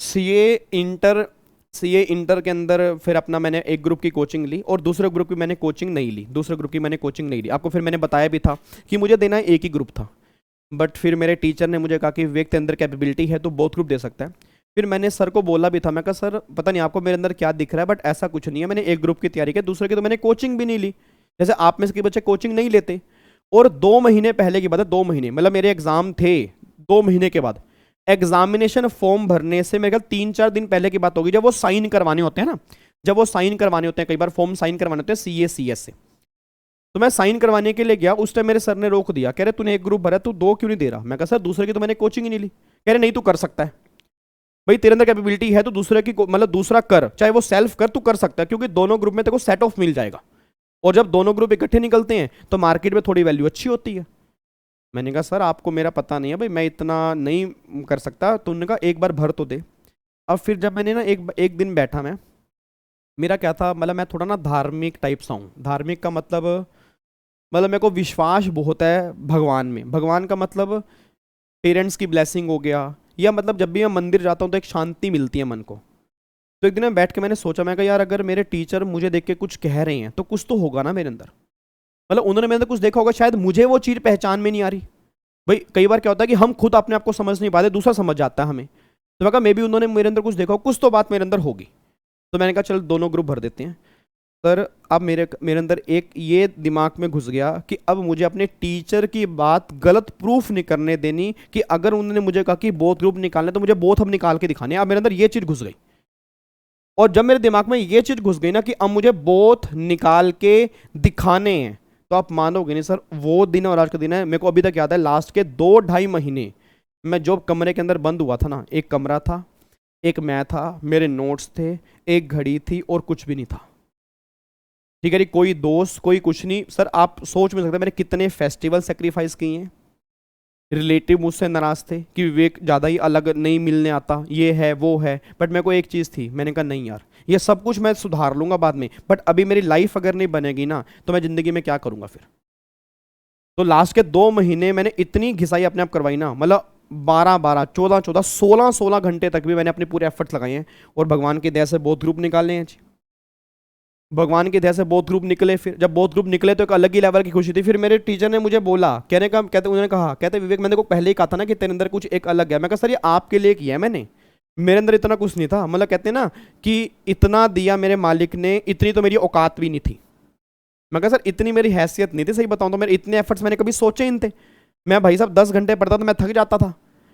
सीए इंटर के अंदर फिर अपना मैंने एक ग्रुप की कोचिंग ली और दूसरे ग्रुप की मैंने कोचिंग नहीं ली। आपको फिर मैंने बताया भी था कि मुझे देना एक ही ग्रुप था, बट फिर मेरे टीचर ने मुझे कहा कि विवेक तेरे अंदर कैपेबिलिटी है तो बहुत ग्रुप दे सकता है। फिर मैंने सर को बोला भी था, मैं कहा सर पता नहीं आपको मेरे अंदर क्या दिख रहा है, बट ऐसा कुछ नहीं है। मैंने एक ग्रुप की तैयारी की, दूसरे की तो मैंने कोचिंग भी नहीं ली। जैसे आप में से कई बच्चे कोचिंग नहीं लेते। और 2 महीने पहले की बात है, 2 महीने मतलब मेरे एग्जाम थे, 2 महीने के बाद एग्जामिनेशन फॉर्म भरने से मेरे ख्याल 3-4 दिन पहले की बात होगी, जब वो साइन करवाने होते हैं ना, कई बार फॉर्म साइन करवाने होते हैं CA CS से। तो मैं साइन करवाने के लिए गया, उस टाइम मेरे सर ने रोक दिया, कह रहे तूने एक ग्रुप भरा, तू 2 क्यों नहीं दे रहा? मैं कहा सर दूसरे की तो मैंने कोचिंग ही नहीं ली। कह रहे नहीं तू कर सकता है भाई, तेरे अंदर कैपेबिलिटी है तो दूसरे की मतलब दूसरा कर, चाहे वो सेल्फ कर, तू कर सकता है, क्योंकि दोनों ग्रुप में तेरे को सेट ऑफ मिल जाएगा। और जब दोनों ग्रुप इकट्ठे निकलते हैं तो मार्केट में थोड़ी वैल्यू अच्छी होती है। मैंने कहा सर आपको मेरा पता नहीं है भाई, मैं इतना नहीं कर सकता। तो उन्होंने कहा एक बार भर तो दे। अब फिर जब मैंने ना एक दिन बैठा, मैं मेरा क्या था, मतलब मैं थोड़ा ना धार्मिक टाइप सा हूँ। धार्मिक का मतलब मेरे को विश्वास बहुत है भगवान में। भगवान का मतलब पेरेंट्स की ब्लेसिंग हो गया, या मतलब जब भी मैं मंदिर जाता हूँ तो एक शांति मिलती है मन को। तो एक दिन मैं बैठ के मैंने सोचा, मैं कहा यार अगर मेरे टीचर मुझे देख के कुछ कह रहे हैं तो कुछ तो होगा ना मेरे अंदर। मतलब उन्होंने मेरे अंदर कुछ देखा होगा, शायद मुझे वो चीज़ पहचान में नहीं आ रही। भाई कई बार क्या होता है कि हम खुद अपने आप को समझ नहीं पाते, दूसरा समझ जाता है हमें। तो मैं कहा मे बी उन्होंने मेरे अंदर कुछ देखा हो, कुछ तो बात मेरे अंदर होगी। तो मैंने कहा चल दोनों ग्रुप भर देते हैं। सर अब मेरे अंदर एक ये दिमाग में घुस गया कि अब मुझे अपने टीचर की बात गलत प्रूफ नहीं करने देनी, कि अगर उन्होंने मुझे कहा कि बोथ ग्रुप निकालने तो मुझे बोथ अब निकाल के दिखाने। अब मेरे अंदर ये चीज़ घुस गई। और जब मेरे दिमाग में ये चीज़ घुस गई ना कि अब मुझे बोथ निकाल के दिखाने हैं, तो आप मानोगे नहीं सर, वो दिन और आज का दिन है मेरे को अभी तक याद है। लास्ट के 2-2.5 महीने मैं जो कमरे के अंदर बंद हुआ था ना, एक कमरा था, एक मैं था, मेरे नोट्स थे, एक घड़ी थी और कुछ भी नहीं था। ठीक है जी, कोई दोस्त कोई कुछ नहीं। सर आप सोच में सकते हैं मैंने कितने फेस्टिवल सेक्रीफाइस किए हैं। रिलेटिव मुझसे नाराज थे कि विवेक ज़्यादा ही अलग नहीं मिलने आता, ये है वो है, बट मेरे को एक चीज़ थी, मैंने कहा नहीं यार ये सब कुछ मैं सुधार लूँगा बाद में, बट अभी मेरी लाइफ अगर नहीं बनेगी ना तो मैं ज़िंदगी में क्या करूँगा फिर। तो लास्ट के 2 महीने मैंने इतनी घिसाई अपने आप करवाई ना, मतलब 12-12, 14-14, 16-16 घंटे तक भी मैंने अपने पूरे एफर्ट्स लगाए हैं। और भगवान की दया से बहुत ग्रुप निकाले हैं जी, भगवान की दया से बहुत ग्रुप निकले। फिर जब बहुत ग्रुप निकले तो एक अलग ही लेवल की खुशी थी। फिर मेरे टीचर ने मुझे बोला, कहते विवेक मैंने को पहले ही कहा था ना कि तेरे अंदर कुछ एक अलग है। मैं कहा सर ये आपके लिए किया है मैंने, मेरे अंदर इतना कुछ नहीं था। मतलब कहते हैं ना कि इतना दिया मेरे मालिक ने, इतनी तो मेरी औकात भी नहीं थी। मैं कहा सर इतनी मेरी हैसियत नहीं थी, सही बताऊं तो मेरे इतने एफर्ट्स मैंने कभी सोचे ही नहीं थे। मैं भाई साहब 10 घंटे पढ़ता तो मैं थक जाता था।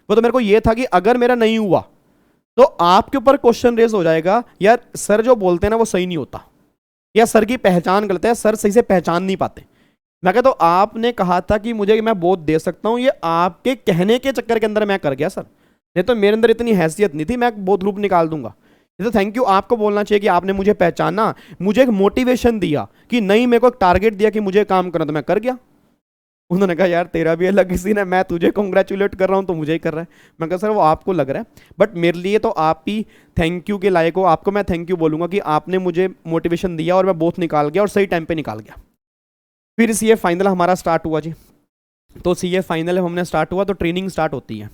वो तो मेरे को ये था कि अगर मेरा नहीं हुआ तो आपके ऊपर क्वेश्चन रेज हो जाएगा, यार सर जो बोलते हैं ना वो सही नहीं होता, या सर की पहचान गलत है, सर सही से पहचान नहीं पाते। मैं कहता तो आपने कहा था कि मुझे मैं बोध दे सकता हूं, ये आपके कहने के चक्कर के अंदर मैं कर गया सर, नहीं तो मेरे अंदर इतनी हैसियत नहीं थी मैं बोध ग्रुप निकाल दूंगा। ये तो थैंक यू आपको बोलना चाहिए कि आपने मुझे पहचाना, मुझे एक मोटिवेशन दिया कि नहीं, मेरे को एक टारगेट दिया कि मुझे काम करना, तो मैं कर गया। उन्होंने कहा यार तेरा भी अलग सीन है, मैं तुझे कॉन्ग्रेचुलेट कर रहा हूँ तो मुझे ही कर रहा है। मैं कहा सर वो आपको लग रहा है, बट मेरे लिए तो आप ही थैंक यू के लायक हो। आपको मैं थैंक यू बोलूँगा कि आपने मुझे मोटिवेशन दिया और मैं बोथ निकाल गया और सही टाइम पे निकाल गया। फिर CA फाइनल हमारा स्टार्ट हुआ जी। तो CA फाइनल हमने स्टार्ट हुआ तो ट्रेनिंग स्टार्ट होती है।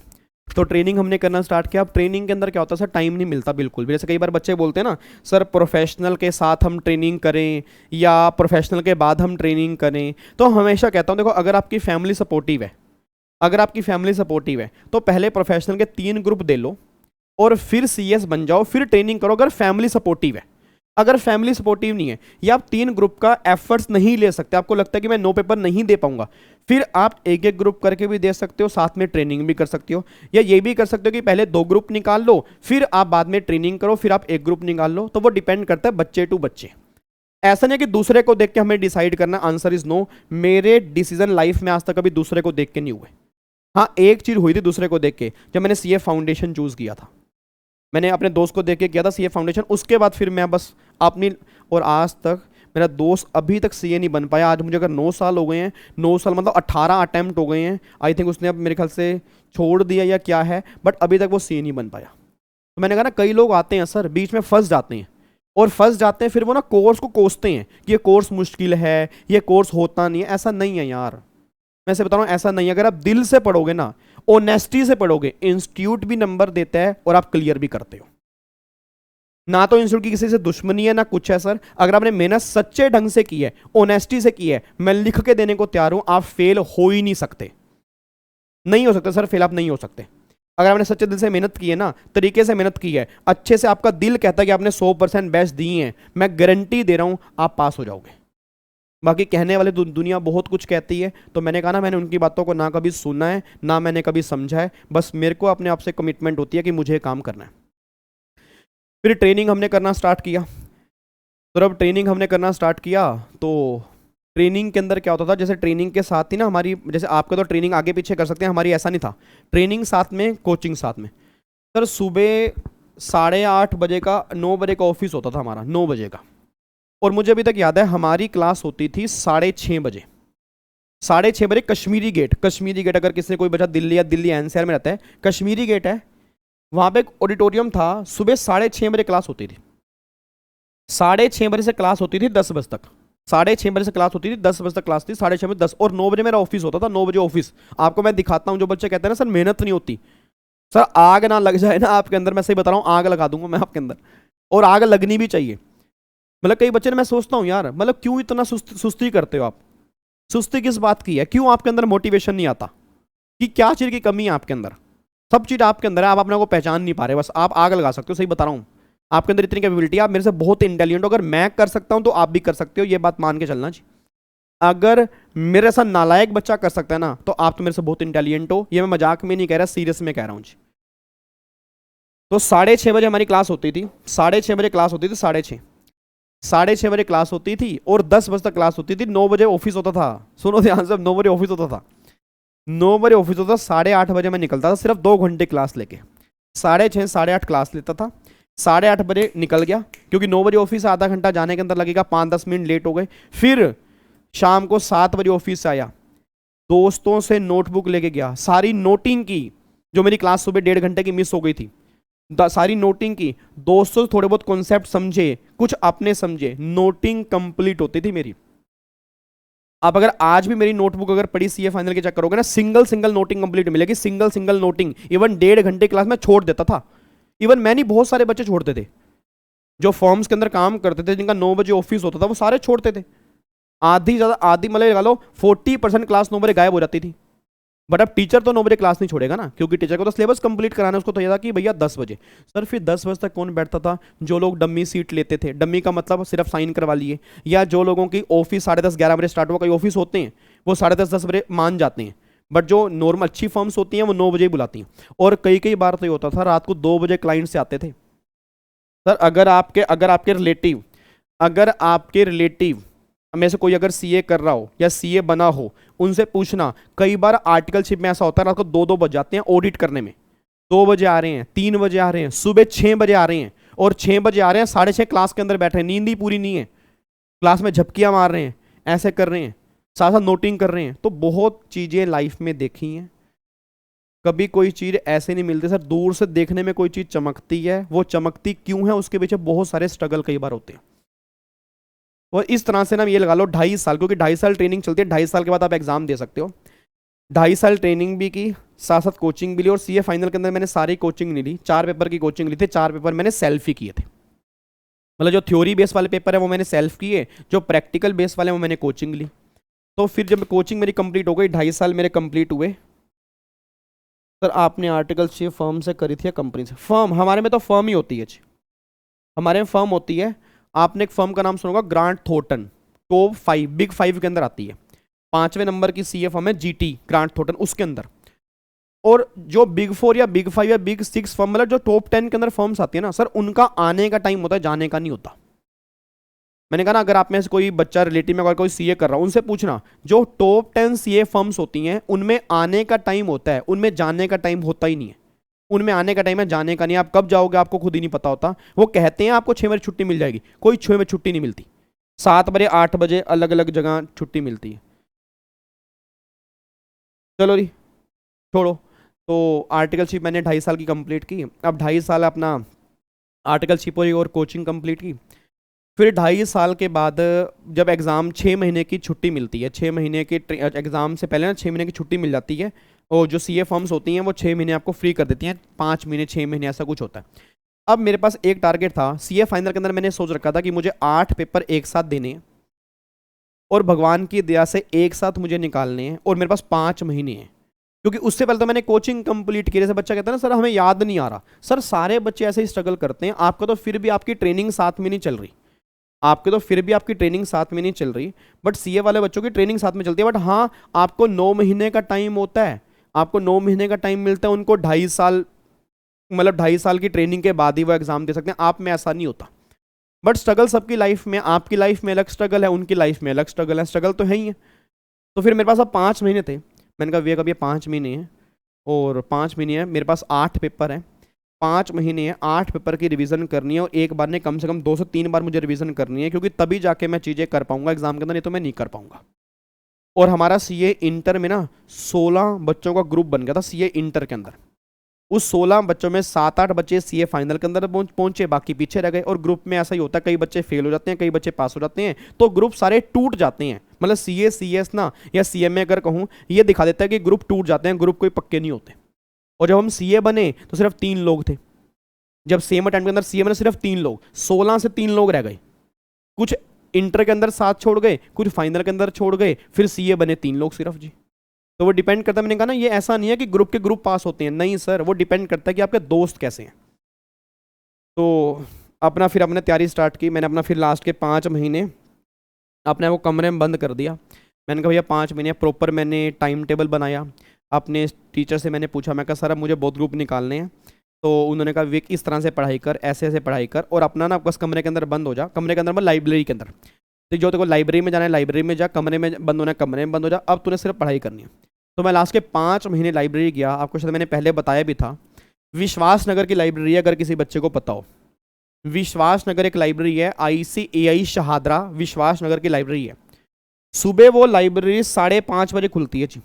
तो ट्रेनिंग हमने करना स्टार्ट किया। अब ट्रेनिंग के अंदर क्या होता है सर, टाइम नहीं मिलता बिल्कुल भी। जैसे कई बार बच्चे बोलते हैं ना सर प्रोफेशनल के साथ हम ट्रेनिंग करें या प्रोफेशनल के बाद हम ट्रेनिंग करें, तो हमेशा कहता हूँ देखो अगर आपकी फैमिली सपोर्टिव है, अगर आपकी फैमिली सपोर्टिव है तो पहले प्रोफेशनल के 3 ग्रुप दे लो और फिर सीएस बन जाओ, फिर ट्रेनिंग करो अगर फैमिली सपोर्टिव है। अगर फैमिली सपोर्टिव नहीं है या आप 3 ग्रुप का एफर्ट्स नहीं ले सकते, आपको लगता है कि मैं 9 पेपर नहीं दे पाऊंगा, फिर आप एक एक ग्रुप करके भी दे सकते हो, साथ में ट्रेनिंग भी कर सकते हो। या ये भी कर सकते हो कि पहले 2 ग्रुप निकाल लो, फिर आप बाद में ट्रेनिंग करो, फिर आप एक ग्रुप निकाल लो। तो वो डिपेंड करता है बच्चे टू बच्चे। ऐसा नहीं कि दूसरे को देख के हमें डिसाइड करना, आंसर इज नो। मेरे डिसीजन लाइफ में आज तक कभी दूसरे को देख के नहीं हुए। हाँ, एक चीज हुई थी दूसरे को देख के, जब मैंने सीए फाउंडेशन चूज किया था, मैंने अपने दोस्त को देख के किया था सीए फाउंडेशन। उसके बाद फिर मैं बस अपनी, और आज तक मेरा दोस्त अभी तक सीए नहीं बन पाया। आज मुझे अगर 9 साल हो गए हैं, 9 साल मतलब 18 अटैम्प्ट हो गए हैं। आई थिंक उसने अब मेरे ख्याल से छोड़ दिया या क्या है, बट अभी तक वो सीए नहीं बन पाया। तो मैंने कहा ना कई लोग आते हैं सर बीच में फंस जाते हैं, और फंस जाते हैं फिर वो ना कोर्स को कोसते हैं कि ये कोर्स मुश्किल है, ये कोर्स होता नहीं है। ऐसा नहीं है यार, मैं से बता रहा हूँ ऐसा नहीं है। अगर आप दिल से पढ़ोगे ना, ऑनेस्टी से पढ़ोगे, इंस्टीट्यूट भी नंबर देता है और आप क्लियर भी करते हो। ना तो इंस्टीट्यूट की किसी से दुश्मनी है ना कुछ है सर। अगर आपने मेहनत सच्चे ढंग से की है, ऑनेस्टी से की है, मैं लिख के देने को तैयार हूं, आप फेल हो ही नहीं सकते। नहीं हो सकते सर, फेल आप नहीं हो सकते। अगर आपने सच्चे दिल से मेहनत की है ना, तरीके से मेहनत की है, अच्छे से आपका दिल कहता है कि आपने 100% बेस्ट दिए हैं, मैं गारंटी दे रहा हूं आप पास हो जाओगे। बाकी कहने वाले दुनिया बहुत कुछ कहती है, तो मैंने कहा ना मैंने उनकी बातों को ना कभी सुना है ना मैंने कभी समझा है। बस मेरे को अपने आप से कमिटमेंट होती है कि मुझे काम करना है। फिर ट्रेनिंग हमने करना स्टार्ट किया। तो जब ट्रेनिंग हमने करना स्टार्ट किया तो ट्रेनिंग के अंदर क्या होता था, जैसे ट्रेनिंग के साथ ही ना हमारी, जैसे आपका तो ट्रेनिंग आगे पीछे कर सकते हैं, हमारी ऐसा नहीं था। ट्रेनिंग साथ में, कोचिंग साथ में। सर सुबह 8:30 बजे का, 9 बजे का ऑफिस होता था हमारा, 9 बजे का। और मुझे अभी तक याद है हमारी क्लास होती थी 6:30 बजे। 6:30 बजे कश्मीरी गेट, कश्मीरी गेट अगर किसी कोई बच्चा दिल्ली या दिल्ली एनसीआर में रहता है, कश्मीरी गेट है, वहां पे एक ऑडिटोरियम था। सुबह 6:30 बजे क्लास होती थी। 6:30 बजे से क्लास होती थी 10 बजे तक। 6:30 बजे से क्लास होती थी, 10 बजे तक क्लास थी, 6:30 बजे 10, और 9 बजे मेरा ऑफिस होता था। 9 बजे ऑफिस आपको मैं दिखाता हूँ। जो बच्चे कहते हैं ना सर मेहनत नहीं होती, सर आग ना लग जाए ना आपके अंदर, मैं सही बता रहा हूँ, आग लगा दूंगा मैं आपके अंदर, और आग लगनी भी चाहिए। मतलब कई बच्चे ने, मैं सोचता हूँ यार मतलब क्यों इतना सुस्ती करते हो आप, सुस्ती किस बात की है, क्यों आपके अंदर मोटिवेशन नहीं आता, कि क्या चीज़ की कमी है आपके अंदर। सब चीज़ आपके अंदर है, आप अपने को पहचान नहीं पा रहे, बस आप आग लगा सकते हो। सही बता रहा हूँ, आपके अंदर इतनी कैपेबिलिटी है, आप मेरे से बहुत इंटेलिजेंट हो। अगर मैं कर सकता हूँ तो आप भी कर सकते हो, ये बात मान के चलना जी। अगर मेरे साथ नालायक बच्चा कर सकता है ना, तो आप तो मेरे से बहुत इंटेलिजेंट हो। ये मैं मजाक में नहीं कह रहा, सीरियस में कह रहा हूँ जी। तो 6:30 बजे हमारी क्लास होती थी, 6:30 बजे क्लास होती थी, 6:30 बजे क्लास होती थी, और 10 बजे तक क्लास होती थी। 9 बजे ऑफिस होता था, सुनो ध्यान से, 9 बजे ऑफिस होता था, 9 बजे ऑफिस होता था। 8:30 बजे मैं निकलता था, सिर्फ 2 घंटे क्लास लेके। 6:30 8:30 क्लास लेता था, 8:30 बजे निकल गया, क्योंकि 9 बजे ऑफिस, आधा घंटा जाने के अंदर लगेगा, 5-10 मिनट लेट हो गए। फिर शाम को 7 बजे ऑफिस से आया, दोस्तों से नोटबुक लेके गया, सारी नोटिंग की, जो मेरी क्लास सुबह 1.5 घंटे की मिस हो गई थी, सारी नोटिंग की, दोस्तों से थोड़े बहुत कॉन्सेप्ट समझे, कुछ अपने समझे, नोटिंग कंप्लीट होती थी मेरी। आप अगर आज भी मेरी नोटबुक अगर पढ़ी सीए फाइनल के चेक करोगे ना, सिंगल नोटिंग कंप्लीट मिलेगी, सिंगल नोटिंग। इवन 1.5 घंटे क्लास में छोड़ देता था। इवन मैं नहीं, बहुत सारे बच्चे छोड़ते थे, जो फॉर्म्स के अंदर काम करते थे, जिनका 9 बजे ऑफिस होता था, वो सारे छोड़ते थे। आधी मतलब लगा लो 40% क्लास 9 बजे गायब हो जाती थी। बट अब टीचर तो 9 बजे क्लास नहीं छोड़ेगा ना, क्योंकि टीचर को तो सिलेबस कंप्लीट कराना है, उसको तो यह था कि भैया 10 बजे। सर फिर 10 बजे तक कौन बैठता था? जो लोग डम्मी सीट लेते थे, डम्मी का मतलब सिर्फ साइन करवा लिए, या जो लोगों की ऑफिस 10:30 11 बजे स्टार्ट हुआ, कई ऑफिस होते हैं वो 10:30 10 बजे मान जाते हैं, बट जो नॉर्मल अच्छी फर्म्स होती हैं वो 9 बजे ही बुलाती हैं। और कई बार तो ये होता था रात को 2 बजे क्लाइंट से आते थे। सर अगर आपके रिलेटिव में से कोई अगर सीए कर रहा हो या सीए बना हो, उनसे पूछना, कई बार आर्टिकलशिप में ऐसा होता है रात को 2-2 बज जाते हैं ऑडिट करने में। 2 बजे आ रहे हैं, 3 बजे आ रहे हैं, सुबह 6 बजे आ रहे हैं, और 6 बजे आ रहे हैं, 6:30 क्लास के अंदर बैठे हैं, नींद ही पूरी नहीं है, क्लास में झपकियां मार रहे हैं, ऐसे कर रहे हैं, साथ साथ नोटिंग कर रहे हैं। तो बहुत चीज़ें लाइफ में देखी हैं। कभी कोई चीज़ ऐसे नहीं मिलती सर, दूर से देखने में कोई चीज़ चमकती है, वो चमकती क्यों है उसके पीछे बहुत सारे स्ट्रगल कई बार होते हैं। और इस तरह से ना ये लगा लो 2.5 साल, क्योंकि 2.5 साल ट्रेनिंग चलती है, 2.5 साल के बाद आप एग्जाम दे सकते हो। 2.5 साल ट्रेनिंग भी की, साथ साथ कोचिंग भी ली, और सीए फाइनल के अंदर मैंने सारी कोचिंग नहीं ली, 4 पेपर की कोचिंग ली थी, 4 पेपर मैंने सेल्फ ही किए थे। मतलब जो थ्योरी बेस वाले पेपर है वो मैंने सेल्फ किए, जो प्रैक्टिकल बेस वाले वो मैंने कोचिंग ली। तो फिर जब कोचिंग मेरी कंप्लीट हो गई, 2.5 साल मेरे कंप्लीट हुए। सर आपने आर्टिकलशिप फर्म से करी थी या कंपनी से? फर्म, हमारे में तो फर्म ही होती है जी, हमारे में फर्म होती है। आपने एक फर्म का नाम सुना होगा, ग्रांट थॉर्टन, टॉप 5 बिग 5 के अंदर आती है। 5वें नंबर की सीए फर्म है जीटी, ग्रांट थॉर्टन, उसके अंदर। और जो बिग 4 या बिग 5 या बिग 6 फर्म, मतलब जो टॉप 10 के अंदर फर्म्स आती है ना सर, उनका आने का टाइम होता है, जाने का नहीं होता। मैंने कहा ना, अगर आप में से कोई बच्चा रिलेटिव में अगर कोई सीए कर रहा है, उनसे पूछना, जो टॉप 10 सीए फर्म्स होती हैं उनमें आने का टाइम होता है, उनमें जाने का टाइम होता ही नहीं है। उनमें आने का टाइम है, जाने का नहीं। आप कब जाओगे आपको खुद ही नहीं पता होता। वो कहते हैं आपको 6 बजे छुट्टी मिल जाएगी, कोई 6 बजे छुट्टी नहीं मिलती, 7 बजे 8 बजे अलग अलग जगह छुट्टी मिलती है। चलो जी छोड़ो। तो आर्टिकलशिप मैंने 2.5 साल की कंप्लीट की। अब 2.5 साल अपना आर्टिकलशिप और कोचिंग कंप्लीट की। फिर 2.5 साल के बाद जब एग्ज़ाम 6 महीने की छुट्टी मिलती है, 6 महीने के एग्ज़ाम से पहले ना 6 महीने की छुट्टी मिल जाती है, और जो सीए फर्म्स होती हैं वो 6 महीने आपको फ्री कर देती हैं, 5 महीने 6 महीने ऐसा कुछ होता है। अब मेरे पास एक टारगेट था सीए फाइनल के अंदर, मैंने सोच रखा था कि मुझे 8 पेपर एक साथ देने हैं, और भगवान की दया से एक साथ मुझे निकालने हैं, और मेरे पास 5 महीने हैं। क्योंकि उससे पहले तो मैंने कोचिंग कंप्लीट की। जैसे बच्चा कहता है ना सर हमें याद नहीं आ रहा, सर सारे बच्चे ऐसे ही स्ट्रगल करते हैं। आपका तो फिर भी आपकी ट्रेनिंग साथ में नहीं चल रही, आपके तो फिर भी आपकी ट्रेनिंग साथ में नहीं चल रही, बट सीए वाले बच्चों की ट्रेनिंग साथ में चलती है। बट हाँ, आपको 9 महीने का टाइम होता है, आपको 9 महीने का टाइम मिलता है, उनको 2.5 साल, मतलब 2.5 साल की ट्रेनिंग के बाद ही वो एग्जाम दे सकते हैं। आप में ऐसा नहीं होता। बट स्ट्रगल सबकी लाइफ में, आपकी लाइफ में अलग स्ट्रगल है, उनकी लाइफ में अलग स्ट्रगल है, स्ट्रगल तो है ही है। तो फिर मेरे पास अब 5 महीने थे। मैंने कहा विवेक अब ये 5 महीने हैं, और 5 महीने हैं, मेरे पास 8 पेपर हैं, 5 महीने हैं, 8 पेपर की रिवीजन करनी है, और एक बार ने कम से कम 2 से 3 बार मुझे रिवीजन करनी है, क्योंकि तभी जाके मैं चीज़ें कर पाऊंगा एग्जाम के अंदर, नहीं तो मैं नहीं कर पाऊंगा। और हमारा सीए इंटर में ना 16 बच्चों का ग्रुप बन गया था सीए इंटर के अंदर। उस 16 बच्चों में 7-8 बच्चे सीए फाइनल के अंदर पहुंचे, बाकी पीछे रह गए। और ग्रुप में ऐसा ही होता है, कई बच्चे फेल हो जाते हैं, कई बच्चे पास हो जाते हैं, तो ग्रुप सारे टूट जाते हैं। मतलब सीए सीएस ना, या सीएमए अगर कहूँ, ये दिखा देता है कि ग्रुप टूट जाते हैं, ग्रुप कोई पक्के नहीं होते। और जब हम सीए बने तो सिर्फ 3 लोग थे, जब सेम अटेम्प्ट के अंदर सीए बने सिर्फ 3 लोग, 16 से 3 लोग रह गए। कुछ इंटर के अंदर 7 छोड़ गए, कुछ फाइनल के अंदर छोड़ गए, फिर सीए बने 3 लोग सिर्फ जी। तो वो डिपेंड करता है, मैंने कहा ना ये ऐसा नहीं है कि ग्रुप के ग्रुप पास होते हैं, नहीं सर, वो डिपेंड करता है कि आपके दोस्त कैसे हैं। तो अपना फिर अपने तैयारी स्टार्ट की। मैंने अपना फिर लास्ट के 5 महीने अपने वो कमरे में बंद कर दिया। मैंने कहा भैया 5 महीने प्रॉपर मैंने टाइम टेबल बनाया। अपने टीचर से मैंने पूछा, मैं कहा सर अब मुझे बहुत ग्रुप निकालने हैं। तो उन्होंने कहा विक इस तरह से पढ़ाई कर, ऐसे ऐसे पढ़ाई कर, और अपना ना बस कमरे के अंदर बंद हो जा। कमरे के अंदर मतलब लाइब्रेरी के अंदर, तो जो तेरे को लाइब्रेरी में जाना है लाइब्रेरी में जा, कमरे में बंद होना है कमरे में बंद हो जा, अब तूने सिर्फ पढ़ाई करनी है। तो मैं लास्ट के 5 महीने लाइब्रेरी गया। आपको शायद मैंने पहले बताया भी था, विश्वास नगर की लाइब्रेरी है, अगर किसी बच्चे को पता हो, विश्वास नगर एक लाइब्रेरी है, ICAI शहादरा विश्वास नगर की लाइब्रेरी है। सुबह वो लाइब्रेरी 5:30 बजे खुलती है जी,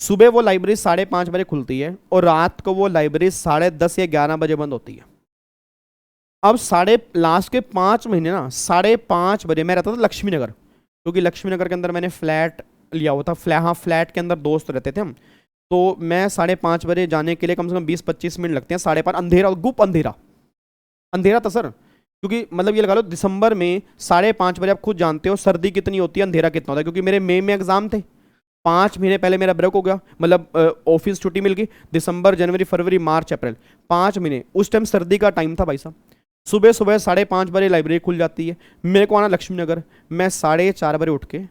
सुबह वो लाइब्रेरी 5:30 बजे खुलती है, और रात को वो लाइब्रेरी 10:30 या 11 बजे बंद होती है। अब लास्ट के 5 महीने ना 5:30 बजे, मैं रहता था लक्ष्मी नगर, क्योंकि लक्ष्मी नगर के अंदर मैंने फ्लैट लिया हुआ था। फ्लैट के अंदर दोस्त रहते थे हम, तो मैं 5:30 बजे जाने के लिए कम से कम 20-25 मिनट लगते हैं। 5:30 अंधेरा, गुप अंधेरा था सर, क्योंकि मतलब ये लगा लो दिसंबर में 5:30 बजे, आप खुद जानते हो सर्दी कितनी होती है, अंधेरा कितना होता है। क्योंकि मेरे मई में एग्जाम थे, 5 महीने पहले मेरा ब्रेक हो गया, मतलब ऑफिस छुट्टी मिल गई, दिसंबर जनवरी फरवरी मार्च अप्रैल 5 महीने, उस टाइम सर्दी का टाइम था भाई साहब। सुबह 5:30 बजे लाइब्रेरी खुल जाती है, मेरे को आना लक्ष्मी नगर। मैं 4:30 बजे उठ के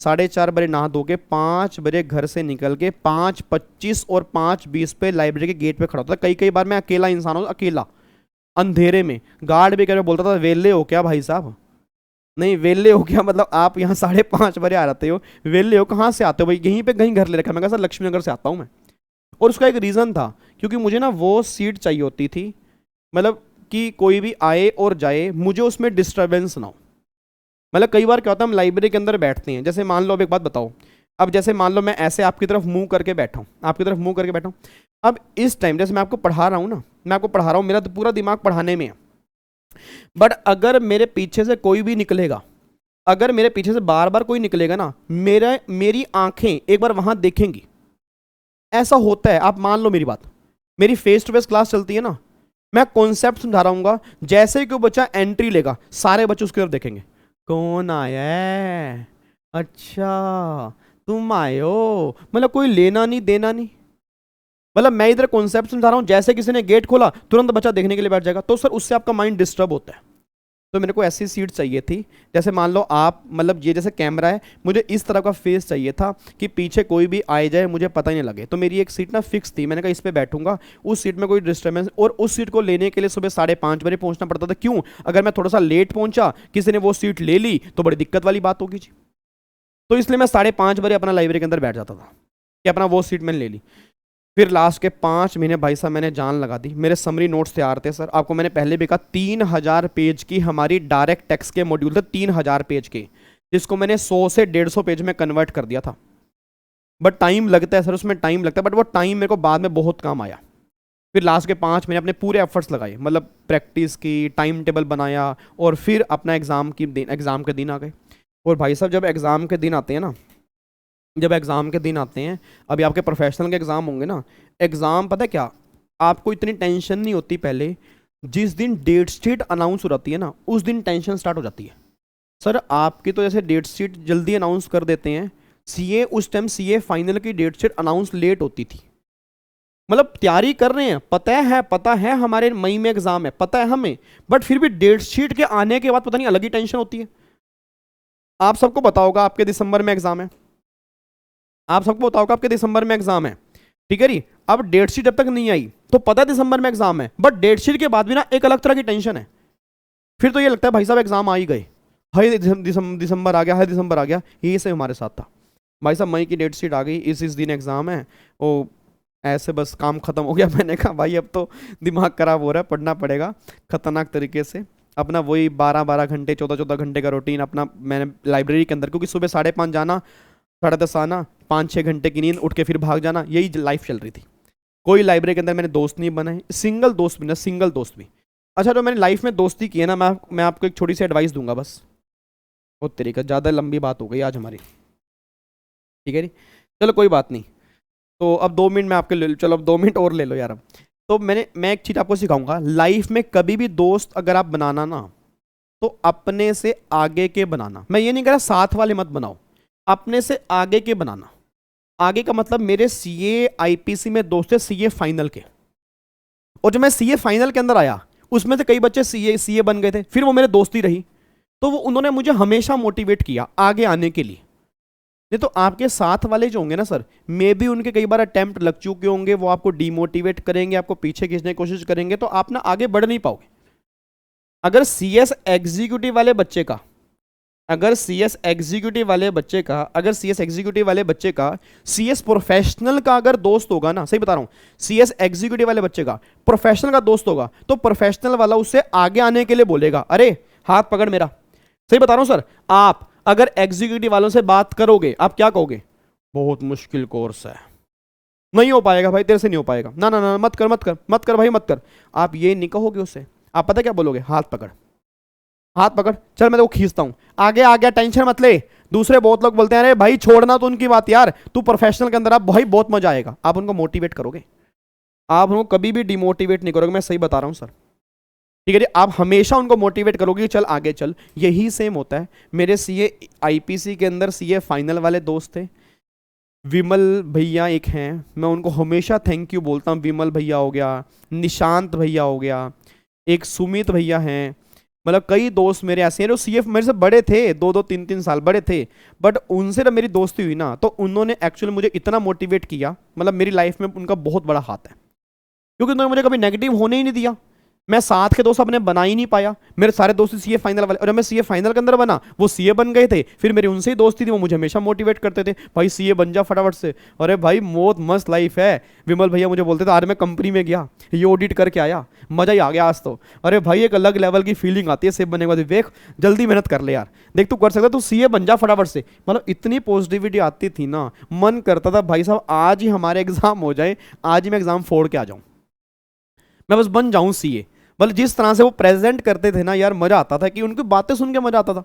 4:30 बजे नहा धो के 5 बजे घर से निकल के 5:25 और 5:20 पे लाइब्रेरी के गेट पे खड़ा होता था। कई बार मैं अकेला इंसान हूँ, अकेला अंधेरे में, गार्ड भी कर बोलता था वेले हो क्या भाई साहब, नहीं वेले हो क्या, मतलब आप यहाँ 5:30 बजे आ जाते हो, वेले हो कहाँ से आते हो भाई, यहीं पे कहीं घर ले रखा। मैं कहा सर लक्ष्मी नगर से आता हूँ मैं। और उसका एक रीज़न था, क्योंकि मुझे ना वो सीट चाहिए होती थी, मतलब कि कोई भी आए और जाए मुझे उसमें डिस्टर्बेंस ना हो। मतलब कई बार क्या होता है, हम लाइब्रेरी के अंदर बैठते हैं, जैसे मान लो अब एक बात बताओ, अब जैसे मान लो मैं ऐसे आपकी तरफ मुंह करके बैठा हूँ, आपकी तरफ मुंह करके बैठा हूँ। अब इस टाइम जैसे मैं आपको पढ़ा रहा हूँ ना, मैं आपको पढ़ा रहा हूँ, मेरा तो पूरा दिमाग पढ़ाने में है। बट अगर मेरे पीछे से कोई भी निकलेगा, अगर मेरे पीछे से बार बार कोई निकलेगा ना, मेरी आंखें एक बार वहां देखेंगी, ऐसा होता है, आप मान लो मेरी बात, मेरी फेस टू फेस क्लास चलती है ना, मैं कॉन्सेप्ट समझा रहा हूँ, जैसे ही कोई बच्चा एंट्री लेगा सारे बच्चे उसकी तरफ देखेंगे, कौन आया है, अच्छा तुम आए हो, मतलब कोई लेना नहीं देना नहीं। मतलब मैं इधर कॉन्सेप्ट समझा रहा हूँ, जैसे किसी ने गेट खोला तुरंत बच्चा देखने के लिए बैठ जाएगा, तो सर उससे आपका माइंड डिस्टर्ब होता है। तो मेरे को ऐसी सीट चाहिए थी, जैसे मान लो आप, मतलब ये जैसे कैमरा है, मुझे इस तरह का फेस चाहिए था कि पीछे कोई भी आए जाए मुझे पता ही नहीं लगे। तो मेरी एक सीट ना फिक्स थी, मैंने कहा इस पे बैठूंगा, उस सीट में कोई डिस्टर्बेंस। और उस सीट को लेने के लिए सुबह 5:30 बजे पहुंचना पड़ता था। क्यों? अगर मैं थोड़ा सा लेट पहुंचा, किसी ने वो सीट ले ली तो बड़ी दिक्कत वाली बात होगी जी। तो इसलिए मैं 5:30 बजे अपना लाइब्रेरी के अंदर बैठ जाता था कि अपना वो सीट मैंने ले ली। फिर लास्ट के 5 महीने भाई साहब मैंने जान लगा दी, मेरे समरी नोट्स तैयार थे सर। आपको मैंने पहले भी कहा 3000 पेज की हमारी डायरेक्ट टेक्स्ट के मॉड्यूल थे, 3000 पेज के, जिसको मैंने 100 से 150 पेज में कन्वर्ट कर दिया था। बट टाइम लगता है सर, उसमें टाइम लगता है, बट वो टाइम मेरे को बाद में बहुत काम आया। फिर लास्ट के 5 महीने अपने पूरे एफर्ट्स लगाए, मतलब प्रैक्टिस की, टाइम टेबल बनाया, और फिर अपना एग्ज़ाम के दिन आ गए। और भाई साहब जब एग्ज़ाम के दिन आते हैं ना, जब एग्ज़ाम के दिन आते हैं, अभी आपके प्रोफेशनल के एग्ज़ाम होंगे ना, एग्ज़ाम पता है क्या, आपको इतनी टेंशन नहीं होती पहले, जिस दिन डेट शीट अनाउंस हो जाती है ना, उस दिन टेंशन स्टार्ट हो जाती है। सर आपकी तो जैसे डेट शीट जल्दी अनाउंस कर देते हैं, सीए उस टाइम सीए फाइनल की डेट शीट अनाउंस लेट होती थी। मतलब तैयारी कर रहे हैं, पता है हमारे मई में एग्ज़ाम है, पता है हमें, बट फिर भी डेट शीट के आने के बाद पता नहीं अलग ही टेंशन होती है। आप सबको पता होगा आपके दिसंबर में एग्ज़ाम है, आप सबको पता होगा आपके दिसंबर में एग्जाम है, ठीक है जी। अब डेट शीट जब तक नहीं आई तो पता है दिसंबर में एग्जाम है, बट डेट शीट के बाद भी ना एक अलग तरह की टेंशन है। फिर तो ये लगता है भाई साहब एग्जाम आ ही गए, हाय दिसंबर आ गया, हाय दिसंबर आ गया। यही से हमारे साथ था भाई साहब, मई की डेट शीट आ गई, इस दिन एग्जाम है, वो ऐसे बस काम खत्म हो गया। मैंने कहा भाई अब तो दिमाग खराब हो रहा है, पढ़ना पड़ेगा खतरनाक तरीके से। अपना वही 12-12 घंटे 14-14 घंटे का रूटीन अपना मैंने लाइब्रेरी के अंदर, क्योंकि सुबह 5:30 जाना, 10:30 आना, 5-6 घंटे की नींद, उठ के फिर भाग जाना, यही लाइफ चल रही थी। कोई लाइब्रेरी के अंदर मैंने दोस्त नहीं बनाए, सिंगल दोस्त भी। अच्छा जो मैंने लाइफ में दोस्ती की है ना, मैं आपको एक छोटी सी एडवाइस दूंगा बस। वो तरीका ज़्यादा लंबी बात हो गई आज हमारी, ठीक है जी, चलो कोई बात नहीं। तो अब 2 मिनट मैं आपके ले, चलो अब 2 मिनट और ले लो यार। अब तो मैं एक चीज़ आपको सिखाऊंगा, लाइफ में कभी भी दोस्त अगर आप बनाना ना, तो अपने से आगे के बनाना। मैं ये नहीं कह रहा साथ वाले मत बनाओ, अपने से आगे के बनाना। आगे का मतलब मेरे सीए आईपीसी में दोस्त थे सीए फाइनल के, और जब मैं सीए फाइनल के अंदर आया उसमें से कई बच्चे सीए बन गए थे, फिर वो मेरे दोस्ती रही, तो वो उन्होंने मुझे हमेशा मोटिवेट किया आगे आने के लिए। नहीं तो आपके साथ वाले जो होंगे ना सर, मे भी उनके कई बार अटेम्प्ट लग चुके होंगे, वो आपको डीमोटिवेट करेंगे, आपको पीछे खींचने की कोशिश करेंगे, तो आप ना आगे बढ़ नहीं पाओगे। अगर सीएस एग्जीक्यूटिव वाले बच्चे का, अगर सीएस एग्जीक्यूटिव वाले बच्चे का सीएस प्रोफेशनल का अगर दोस्त होगा ना, सही बता रहा हूं, सीएस एग्जीक्यूटिव वाले बच्चे का प्रोफेशनल का दोस्त होगा, तो प्रोफेशनल वाला उससे आगे आने के लिए बोलेगा, अरे हाथ पकड़ मेरा। सही बता रहा हूं सर, आप अगर एग्जीक्यूटिव वालों से बात करोगे, आप क्या कहोगे? बहुत मुश्किल कोर्स है, नहीं हो पाएगा भाई, तेरे से नहीं हो पाएगा, ना ना ना, मत कर भाई मत कर। आप ये नहीं कहोगे उससे, आप पता क्या बोलोगे? हाथ पकड़, चल मैं तो खींचता हूं, आगे आ गया, टेंशन मत ले। दूसरे बहुत लोग बोलते हैं अरे भाई छोड़ना तो उनकी बात यार, तू प्रोफेशनल के अंदर आप भाई बहुत मजा आएगा। आप उनको मोटिवेट करोगे, आप उनको कभी भी डिमोटिवेट नहीं करोगे, मैं सही बता रहा हूं सर, ठीक है जी। आप हमेशा उनको मोटिवेट करोगे कि चल आगे चल। यही सेम होता है, मेरे सीए आईपीसी के अंदर सीए फाइनल वाले दोस्त थे, विमल भैया एक हैं, मैं उनको हमेशा थैंक यू बोलता हूँ। विमल भैया हो गया, निशांत भैया हो गया, एक सुमित भैया हैं, मतलब कई दोस्त मेरे ऐसे हैं जो सीएफ मेरे से बड़े थे, 2-3 साल बड़े थे, बट उनसे जब मेरी दोस्ती हुई ना, तो उन्होंने एक्चुअली मुझे इतना मोटिवेट किया, मतलब मेरी लाइफ में उनका बहुत बड़ा हाथ है, क्योंकि उन्होंने मुझे कभी नेगेटिव होने ही नहीं दिया। मैं साथ के दोस्त अपने बना ही नहीं पाया, मेरे सारे दोस्त सीए फाइनल वाले, और जब मैं सीए फाइनल के अंदर बना वो सीए बन गए थे, फिर मेरी उनसे ही दोस्ती थी, वो मुझे हमेशा मोटिवेट करते थे, भाई सीए बन जा फटाफट से। अरे भाई बहुत मस्त लाइफ है। विमल भैया मुझे बोलते थे आज मैं कंपनी में गया, ये ऑडिट करके आया, मजा ही आ गया आज तो। अरे भाई एक अलग लेवल की फीलिंग आती है सेब बनने के बाद, देख जल्दी मेहनत कर ले यार, देख तू कर सकता, तू सीए बन जा फटाफट से। मतलब इतनी पॉजिटिविटी आती थी ना, मन करता था भाई साहब आज ही हमारे एग्जाम हो जाए, आज ही मैं एग्जाम फोड़ के आ जाऊं, मैं बस बन जाऊं सीए। मतलब जिस तरह से वो प्रेजेंट करते थे ना यार, मजा आता था, कि उनकी बातें सुन के मजा आता था।